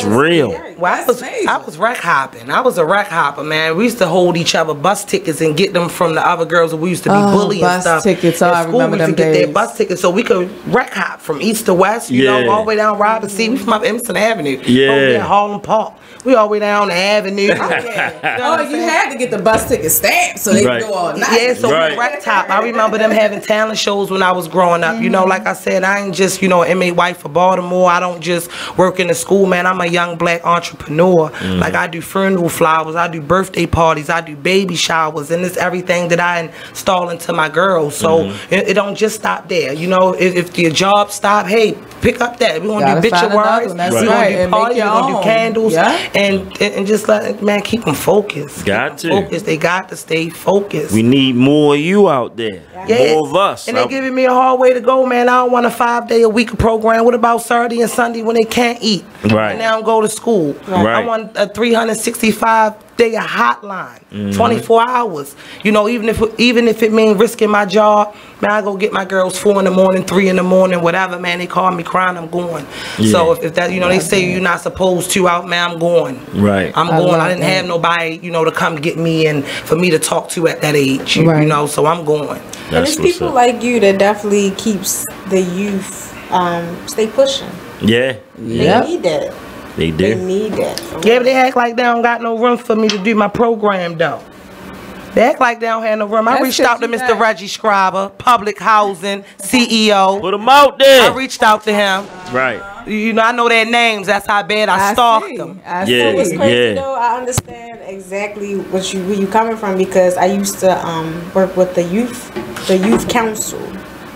real. Well, I was wreck hopping. I was a wreck hopper, man. We used to hold each other bus tickets and get them from the other girls that we used to be bullying and stuff. Tickets, I remember them days. days. Their bus tickets so we could wreck hop from east to west, you know, all the way down Robert C. We from up Emerson Avenue. Yeah. Over there, Harlem Park. We all the way down the avenue. You had to get the bus ticket stamped so they could go all night. Yeah, so we wreck top. I remember them having talent shows when I was growing up. You know, like I said, I ain't just, you know, an inmate wife for Baltimore. I don't just work in the school, man. I'm a young black entrepreneur. Like, I do funeral flowers, I do birthday parties, I do baby showers, and it's everything that I install into my girls. So it don't just stop there. You know, if your job stop, hey, pick up that. We gonna do obituaries, we gonna do parties, we gonna do candles, and just let, man, keep them focused. Got to. Focus. They got to stay focused. We need more of you out there. More of us. And they giving me a hard way to go, man. I don't want a 5-day-a-week program. What about Saturday and Sunday when they can't eat? Right. And they don't go to school. I want a 365-day hotline, 24 hours. You know, even if it means risking my job, man, I go get my girls 4 in the morning, 3 in the morning, whatever, man. They call me crying, I'm going. So if that, you know, they say you're not supposed to out, man, I'm going. Right. I'm going. I didn't have nobody, you know, to come get me and for me to talk to at that age, you know, so I'm going. And it's people like you that definitely keeps the youth stay pushing. Yeah. They need that. They do. They need that. Yeah, but they act like they don't got no room for me to do my program, though. They act like they don't have no room. I reached out to Mr. Reggie Scriber, public housing CEO. Put him out there. I reached out to him. Right. You know, I know their names. That's how bad I stalked them. Yeah, What's crazy yeah. though, I understand exactly where you coming from because I used to work with the youth council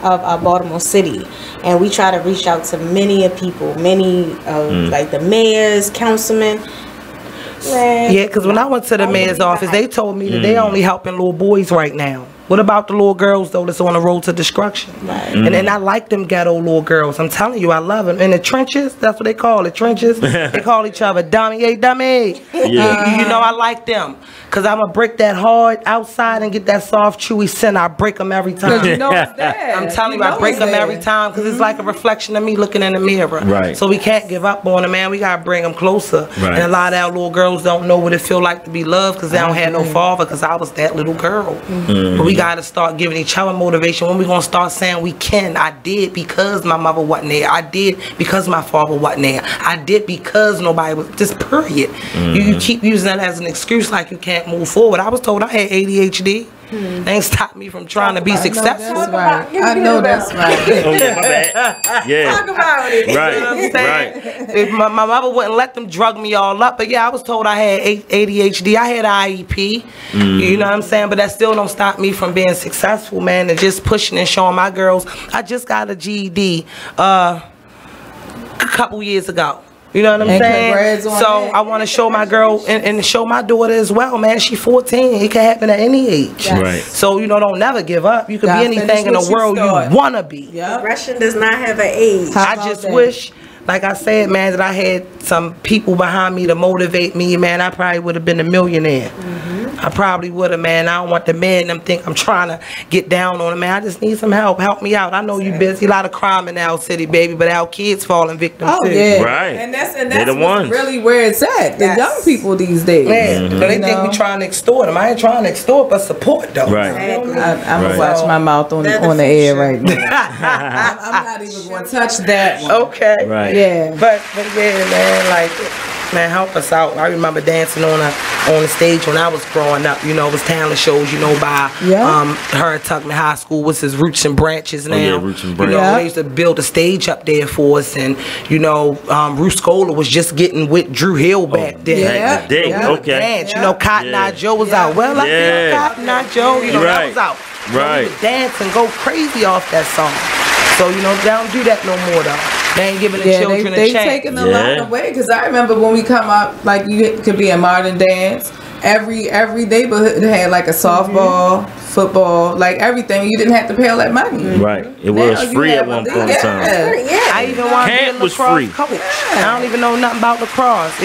of Baltimore City, and we try to reach out to many people, like the mayors, councilmen. Man. Yeah, because when I went to the mayor's office, they told me that they only helping little boys right now. What about the little girls, though, that's on the road to destruction? Right. And then I like them ghetto little girls. I'm telling you, I love them. In the trenches, that's what they call it, trenches. They call each other dummy, hey, dummy. Yeah. You know, I like them. Because I'm going to break that hard outside and get that soft, chewy scent. I break them every time. Because you know it's there. I'm telling you, I break them every time because it's like a reflection of me looking in the mirror. Right. So we can't give up on them, man. We got to bring them closer. Right. And a lot of our little girls don't know what it feel like to be loved because they don't have no father because I was that little girl. But we got to start giving each other motivation. When we going to start saying we can? I did because my mother wasn't there. I did because my father wasn't there. I did because nobody was, just period. You keep using that as an excuse like you can't move forward. I was told I had ADHD. They ain't stopped me from trying to be successful. I know that's right. Oh, yeah, my bad. Yeah. Talk about it. Right. You know what I'm saying? If my mother wouldn't let them drug me all up. But yeah, I was told I had ADHD. I had IEP. You know what I'm saying? But that still don't stop me from being successful, man, and just pushing and showing my girls. I just got a GED a couple years ago. You know what I'm saying? So I want to show my girl and show my daughter as well, man. She's 14. It can happen at any age. Right. So, you know, don't never give up. You can be anything in the world you want to be. Progression does not have an age. I just wish, like I said, man, that I had some people behind me to motivate me, man. I probably would have been a millionaire. I probably would have, man. I don't want the man them think I'm trying to get down on them, man. I just need some help. Help me out. I know you busy. A lot of crime in our city, baby, but our kids falling victim too. Yeah. Right. And that's the ones. really where it's at. The young people these days. Man, so they think we trying to extort them. I ain't trying to extort, but support though. Right. I'm gonna watch my mouth on the air right now. I'm not even gonna touch that one. Okay. Right. Yeah. But yeah, man, like, man, help us out. I remember dancing on the stage when I was growing up. You know, it was talent shows, you know, by her at Tuckman High School. What's his Roots and Branches now? Oh, yeah, Roots and You Branches. know, they used to build a stage up there for us, and you know, Ruth Scholar was just getting with Drew Hill back then. Back in the day. Okay. Dance, you know, Cotton Eye Joe was out. Well, I feel Cotton Eye Joe, you know, that was out. You know, we would dance and go crazy off that song. So, you know, they don't do that no more though. They ain't giving the children a chance. They taking a lot away because I remember when we come up, like you could be a modern dance. Every neighborhood had like a softball, football, like everything. You didn't have to pay all that money. Right. It was free at one point in time. I even want to be a lacrosse coach. I don't even know nothing about lacrosse.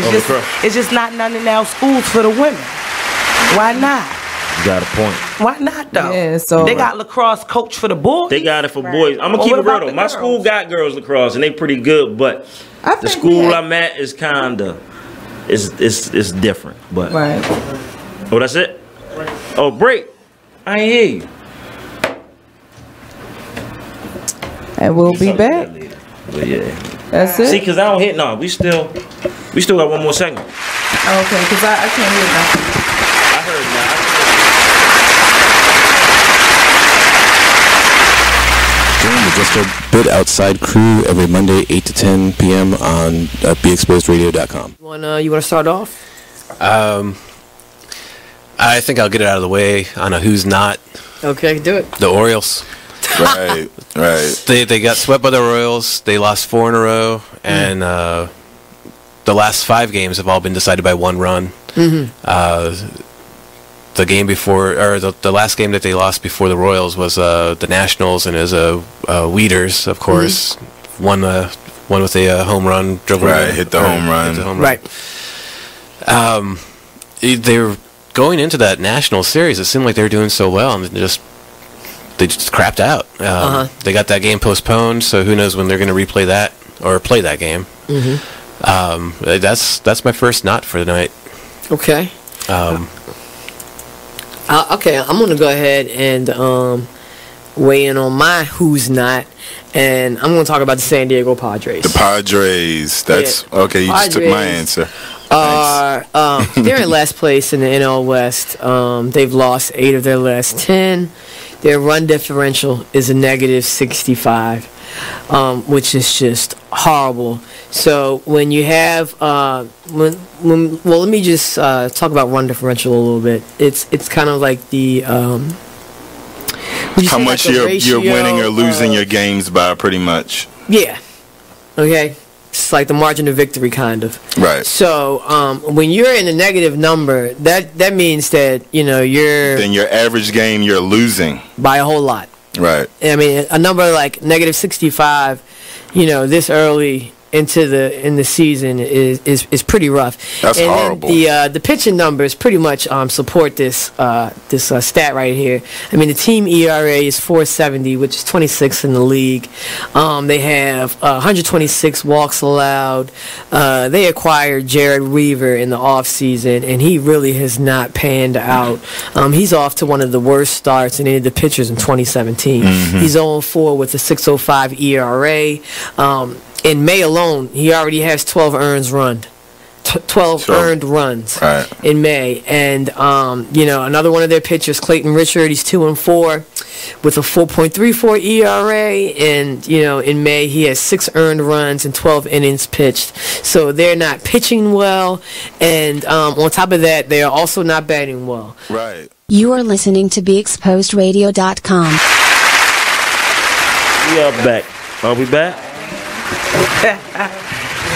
It's just not none in our schools for the women. Why not? You got a point. Why not though? Yeah, so they got lacrosse coach for the boys. They got it for boys. I'm gonna keep it real though. My school got girls lacrosse and they pretty good, but the school I'm at is kinda it's different. But oh, that's it. Oh, break. I ain't hear you. And we'll be back. But yeah, that's it. See, cause I don't hit. No, we still got one more segment. Okay, cause I can't hear nothing. I heard now. Join the Just a Bit Outside crew every Monday, 8 to 10 p.m. on BeExposedRadio.com. You want to start off? I think I'll get it out of the way on a who's not. Okay, do it. The Orioles. Right. They got swept by the Royals. They lost 4 in a row, and the last 5 games have all been decided by 1 run. The game before, or the last game that they lost before the Royals was the Nationals, and it was Weeders, of course, one with a home run, hit the home run. Right. They were going into that National series. It seemed like they were doing so well, and they just crapped out. They got that game postponed, so who knows when they're going to replay that or play that game. That's my first not for the night. Okay. Okay, I'm going to go ahead and weigh in on my who's not, and I'm going to talk about the San Diego Padres. The Padres. That's okay. You just took my answer. They're in last place in the NL West. They've lost 8 of their last 10. Their run differential is a negative 65, which is just horrible. So when you have well, let me just talk about run differential a little bit. It's kind of like the how much you're winning or losing your games by, pretty much. Yeah. Okay. It's like the margin of victory, kind of. Right. So when you're in a negative number, that means that you're. Then your average game you're losing by a whole lot. Right. I mean, a number like negative 65, this early in the season is pretty rough. That's horrible. The pitching numbers pretty much support this stat right here. I mean, the team ERA is 4.70, which is 26th in the league. They have 126 walks allowed. They acquired Jared Weaver in the offseason, and he really has not panned out. He's off to one of the worst starts in any of the pitchers in 2017. Mm-hmm. He's 0-4 with a 6.05 ERA. In May alone, he already has 12 earned runs. 12 earned runs in May. And, another one of their pitchers, Clayton Richard, he's 2-4 with a 4.34 ERA. And, in May, he has 6 earned runs and 12 innings pitched. So they're not pitching well. And on top of that, they are also not batting well. Right. You are listening to BeExposedRadio.com. We are back. Are we back?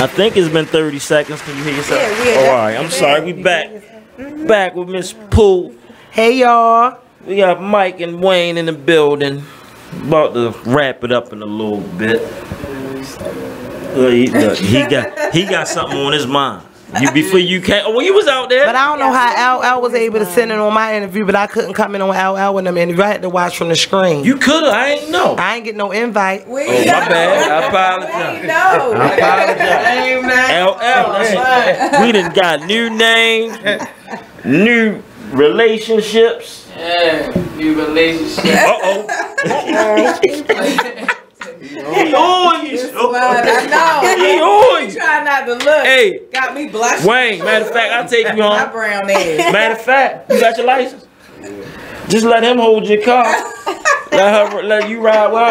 I think it's been 30 seconds. Can you hear yourself? Yeah, all right. I'm sorry. We back. Back with Miss Pooh. Hey, y'all. We got Mike and Wayne in the building. About to wrap it up in a little bit. He got something on his mind. Before you came, well, you was out there. But I don't know how Al was able to send in on my interview, but I couldn't come in on Al with them interview. I had to watch from the screen. You could've. I ain't know. I ain't get no invite. My bad. I apologize. We done got new names, new relationships. Yeah, new relationships. He on you. I know. He on you. Trying not to look. Hey, got me blushing. Wayne, matter of fact, I'll take you home. My brown ass. Matter of fact, you got your license? Just let him hold your car. Let you ride with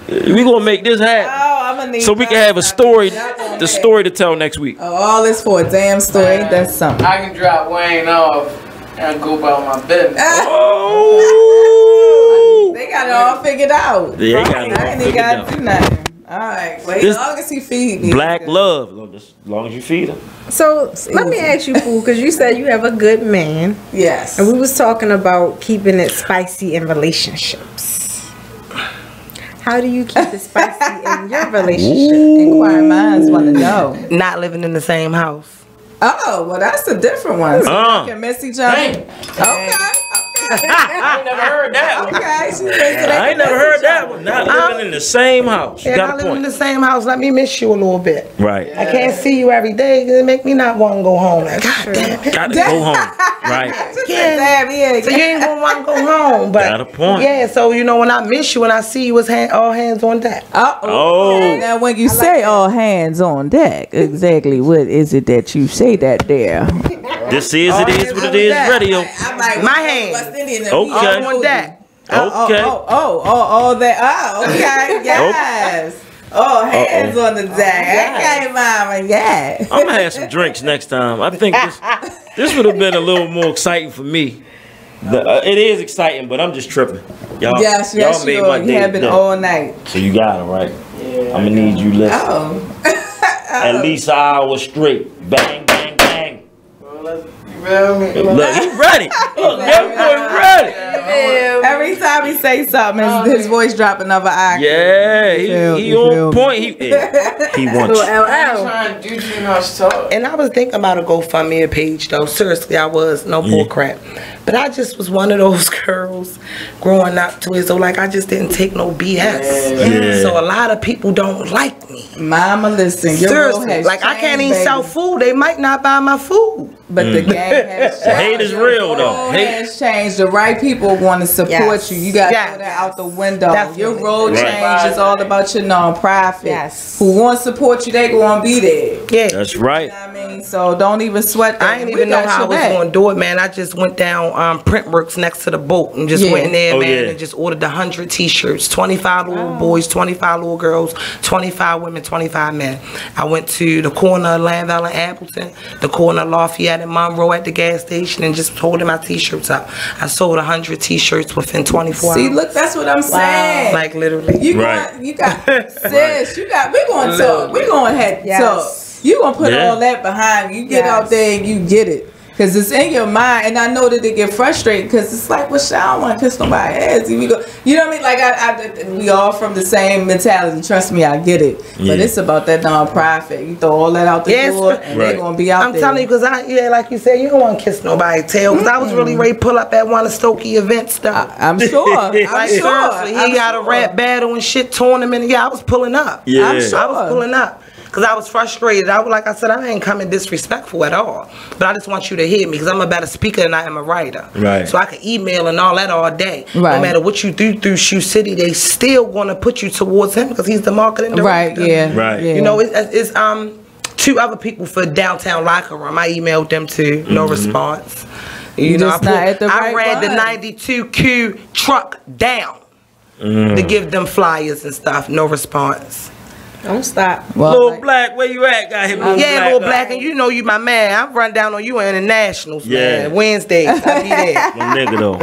her. We gonna make this happen. Oh, I'm gonna need so we can have a story, the story to tell next week. Oh, all this for a damn story. That's something. I can drop Wayne off and go about my business. They got it all figured out. Yeah, they got it all I ain't figured got out. to do nothing. All right, well, as long as he feed me. Black love, as long as you feed him. So let me ask you, Pooh, because you said you have a good man. Yes. And we was talking about keeping it spicy in relationships. How do you keep it spicy in your relationship? Inquiring minds want to know. Not living in the same house. Oh, well, that's a different one. So you can miss each other. Okay. I ain't never heard that one. Okay, I ain't never heard that one. Not living in the same house. You Yeah, got not a living in point. the same house. Let me miss you a little bit. Right. I can't see you every day because it make me not want to go home. Like, God damn it. Got to go home. Right. Yeah. So you ain't gonna want to go home. But Got a point. Yeah, so when I miss you and I see you, it's all hands on deck. Oh. Now, when you say all hands on deck, exactly what is it that you say that there? This is It Is What It Is radio. I'm like, my hands. Okay. On deck. Okay. Oh, that. Oh, okay. Yes. Oh, hands on the deck. Okay, mama. Yeah. I'm gonna have some drinks next time. I think this would have been a little more exciting for me. It is exciting, but I'm just tripping. Y'all, Yes, y'all made my you day have been today. all night. So you got it right. I'm gonna need you listen. At least an hour straight. Bang, bang, bang. Look, he ready. Look, that boy ready. Every time he say something, his voice drop another octave. Yeah, he on point. He wants you. trying to do too much talk. And I was thinking about a GoFundMe page though. Seriously, I was. No bull crap. But I just was one of those girls growing up to it, so like I just didn't take no BS. Yeah. So a lot of people don't like me. Mama, listen, your role seriously, has like I can't changed, even sell baby. food. They might not buy my food. But the game has changed. Hate is real though. Hate has changed. The right people want to support you. You got to throw that out the window. Definitely. Your role Right. change is all about your nonprofit. Yes. Who want to support you, they going to be there. Yeah. That's right. I mean, so don't even sweat that. I didn't even know how I was going to do it, man. I just went down Printworks next to the boat and just went in there, man, and just ordered 100 T-shirts, 25 little boys, 25 little girls, 25 women, 25 men. I went to the corner of Landval and Appleton, the corner of Lafayette and Monroe at the gas station, and just holding my T-shirts up. I sold 100 T-shirts within 24 hours. See, look, that's what I'm saying. Like literally. You got, sis, we going to talk. We going to have to talk. You going to put all that behind you. You get out there and you get it. Because it's in your mind, and I know that they get frustrated because it's like, well, shit, I don't want to kiss nobody's ass. You know what I mean? Like, we all from the same mentality. Trust me, I get it. But it's about that nonprofit. You throw all that out the door, and they're going to be out there. I'm telling you, because like you said, you don't want to kiss nobody's tail. Because I was really ready to pull up at one of Stokey events, though. I'm sure. I'm sure. He got a rap battle and shit tournament. Yeah, I was pulling up. Yeah. I'm I was pulling up. Because I was frustrated. Like I said, I ain't coming disrespectful at all. But I just want you to hear me because I'm a better speaker than I am a writer. Right. So I can email and all that all day. Right. No matter what you do through Shoe City, they still going to put you towards him because he's the marketing director. Right, yeah. Right. You know, it's two other people for Downtown Locker Room. I emailed them too. No response. You know, I ran the 92Q truck down to give them flyers and stuff. No response. Don't stop. Little Black, where you at? Got him. Little Black, and you know you my man. I run down on you in the Nationals, man. Wednesdays, I be there. My nigga though.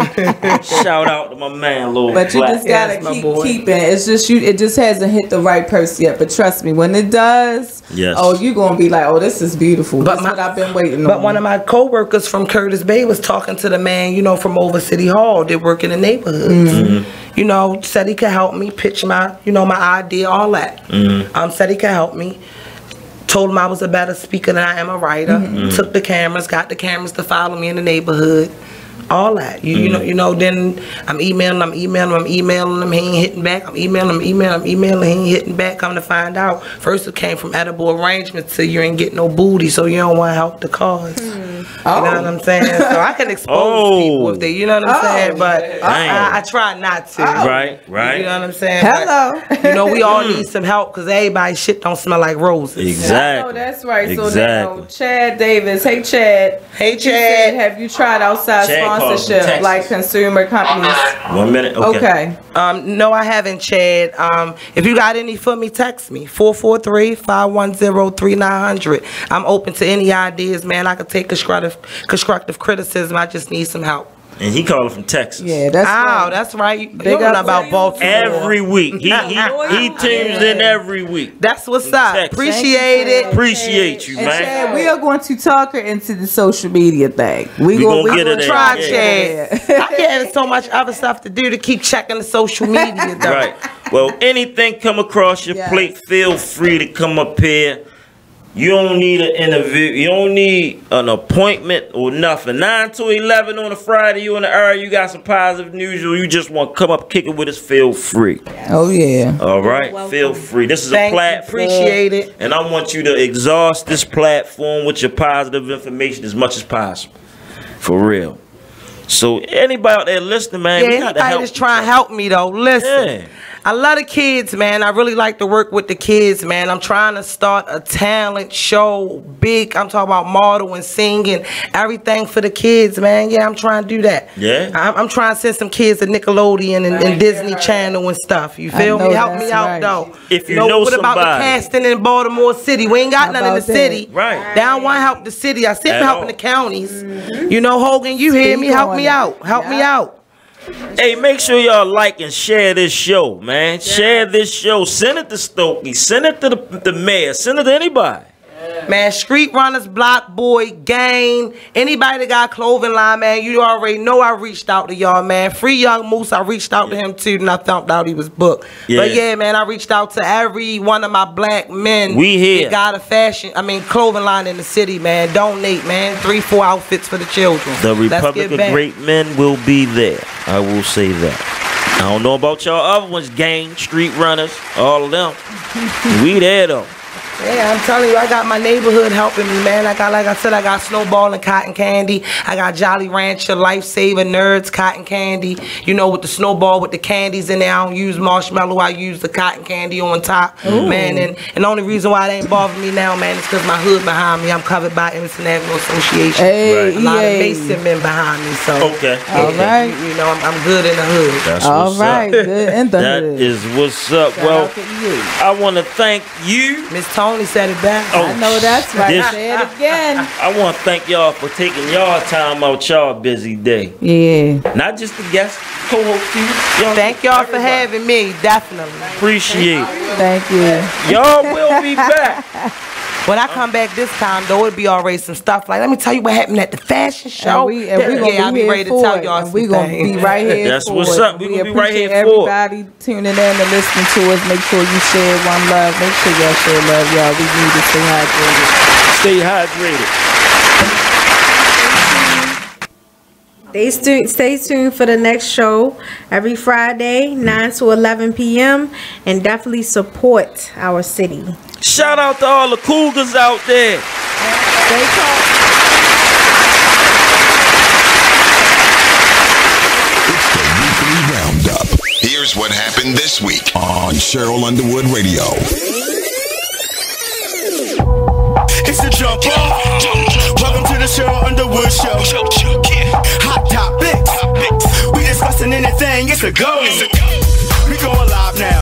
Shout out to my man, Little Black. But you just gotta keep it. It's just it just hasn't hit the right person yet. But trust me, when it does, you gonna be like, oh, this is beautiful. That's what I've been waiting on. But one of my co-workers from Curtis Bay was talking to the man, you know, from over City Hall that work in the neighborhoods. You know, said he could help me pitch my, my idea, all that. Said he could help me. Told him I was a better speaker than I am a writer. Took the cameras, got the cameras to follow me in the neighborhood. All that. You know, then I'm emailing him, he ain't hitting back. I'm emailing him, he ain't hitting back. Come to find out, first it came from edible arrangements to you ain't getting no booty, so you don't want to help the cause. You know what I'm saying? So I can expose people if they, you know what I'm saying? But I try not to. Right. You know what I'm saying? Hello. But, we all need some help because everybody's shit don't smell like roses. Exactly. Oh, that's right. Exactly. So Chad Davis. Hey, Chad. Hey, Chad. Said, have you tried outside sponsorship like consumer companies? 1 minute. Okay. No, I haven't, Chad. If you got any for me, text me. 443-510-3900. I'm open to any ideas, man. I could take constructive criticism. I just need some help. And he calling from Texas. Yeah, that's right. That's right. You don't know about Baltimore. Every week. He tunes in every week. That's what's up. Appreciate it. Appreciate you, And man. Chad, we are going to talk her into the social media thing. We gonna get it. Try, Chad. I have so much other stuff to do to keep checking the social media, though. Right. Well, anything come across your plate, feel free to come up here. You don't need an interview. You don't need an appointment or nothing. 9 to 11 on a Friday, you in the area, you got some positive news, you just want to come up, kick it with us, feel free. Oh, yeah. All right? Feel free. This is a platform. Appreciate it. And I want you to exhaust this platform with your positive information as much as possible. For real. So anybody out there listening, man, we got to help. Anybody that's trying to help me, though, listen. Yeah. I love the kids, man. I really like to work with the kids, man. I'm trying to start a talent show, big. I'm talking about model and singing, everything for the kids, man. Yeah, I'm trying to do that. Yeah. I'm trying to send some kids to Nickelodeon and Disney Channel and stuff. You feel me? Help me out, though. If you know what about the somebody. casting in Baltimore City? We ain't got nothing in the city. Right. They don't want to help the city. I see them helping the counties. You know, Hogan, you hear me? Help me out. Help me out. Hey, make sure y'all like and share this show, man. Share this show. Send it to Stokey. Send it to the mayor. Send it to anybody. Man, Street Runners, Block Boy, Gang, anybody that got clothing line, man, you already know I reached out to y'all, man. Free Young Moose, I reached out to him too, and I found out he was booked. Yeah. But yeah, man, I reached out to every one of my black men. We here. That got a clothing line in the city, man. Donate, man. 3-4 outfits for the children. The Let's Republic give of back. Great Men will be there. I will say that. I don't know about y'all other ones, Gang, Street Runners, all of them. We there though. Yeah, I'm telling you, I got my neighborhood helping me, man. Like I said, I got Snowball and Cotton Candy. I got Jolly Rancher, Lifesaver, Nerds, Cotton Candy. You know, with the Snowball, with the candies in there. I don't use marshmallow. I use the cotton candy on top, man. And the only reason why they ain't bothering me now, man, is because my hood behind me. I'm covered by Emerson Avenue Association. Hey, a lot of Mason men behind me, so okay. All right. You know, I'm good in the hood. That's all what's right. up. Good in the That hood. is what's up. Shout Well, out to you. I want to thank you. Miss Tony said it back. Oh, I know that's right. this- Say it again. I want to thank y'all for taking y'all time out y'all busy day. Yeah. Not just the guest co-host. Thank y'all for having me. Definitely. Appreciate it. Thank you. Y'all will be back. When I come back this time, though, it'll be already some stuff like, let me tell you what happened at the fashion show. And we gonna I'll be be here ready to for tell it. y'all And some we gonna things. be right here. That's for what's it. up. We gonna be right appreciate here for it. everybody tuning in and listening to us. Make sure you share one love. Make sure y'all share love, y'all. We need to stay hydrated. Stay hydrated. Stay tuned for the next show every Friday, 9 to 11 p.m. and definitely support our city. Shout out to all the Cougars out there. Roundup. Here's what happened this week on Cheryl Underwood Radio. It's a jump off. Welcome to the Cheryl Underwood Show. Hot topics. We discussing anything. It's a go.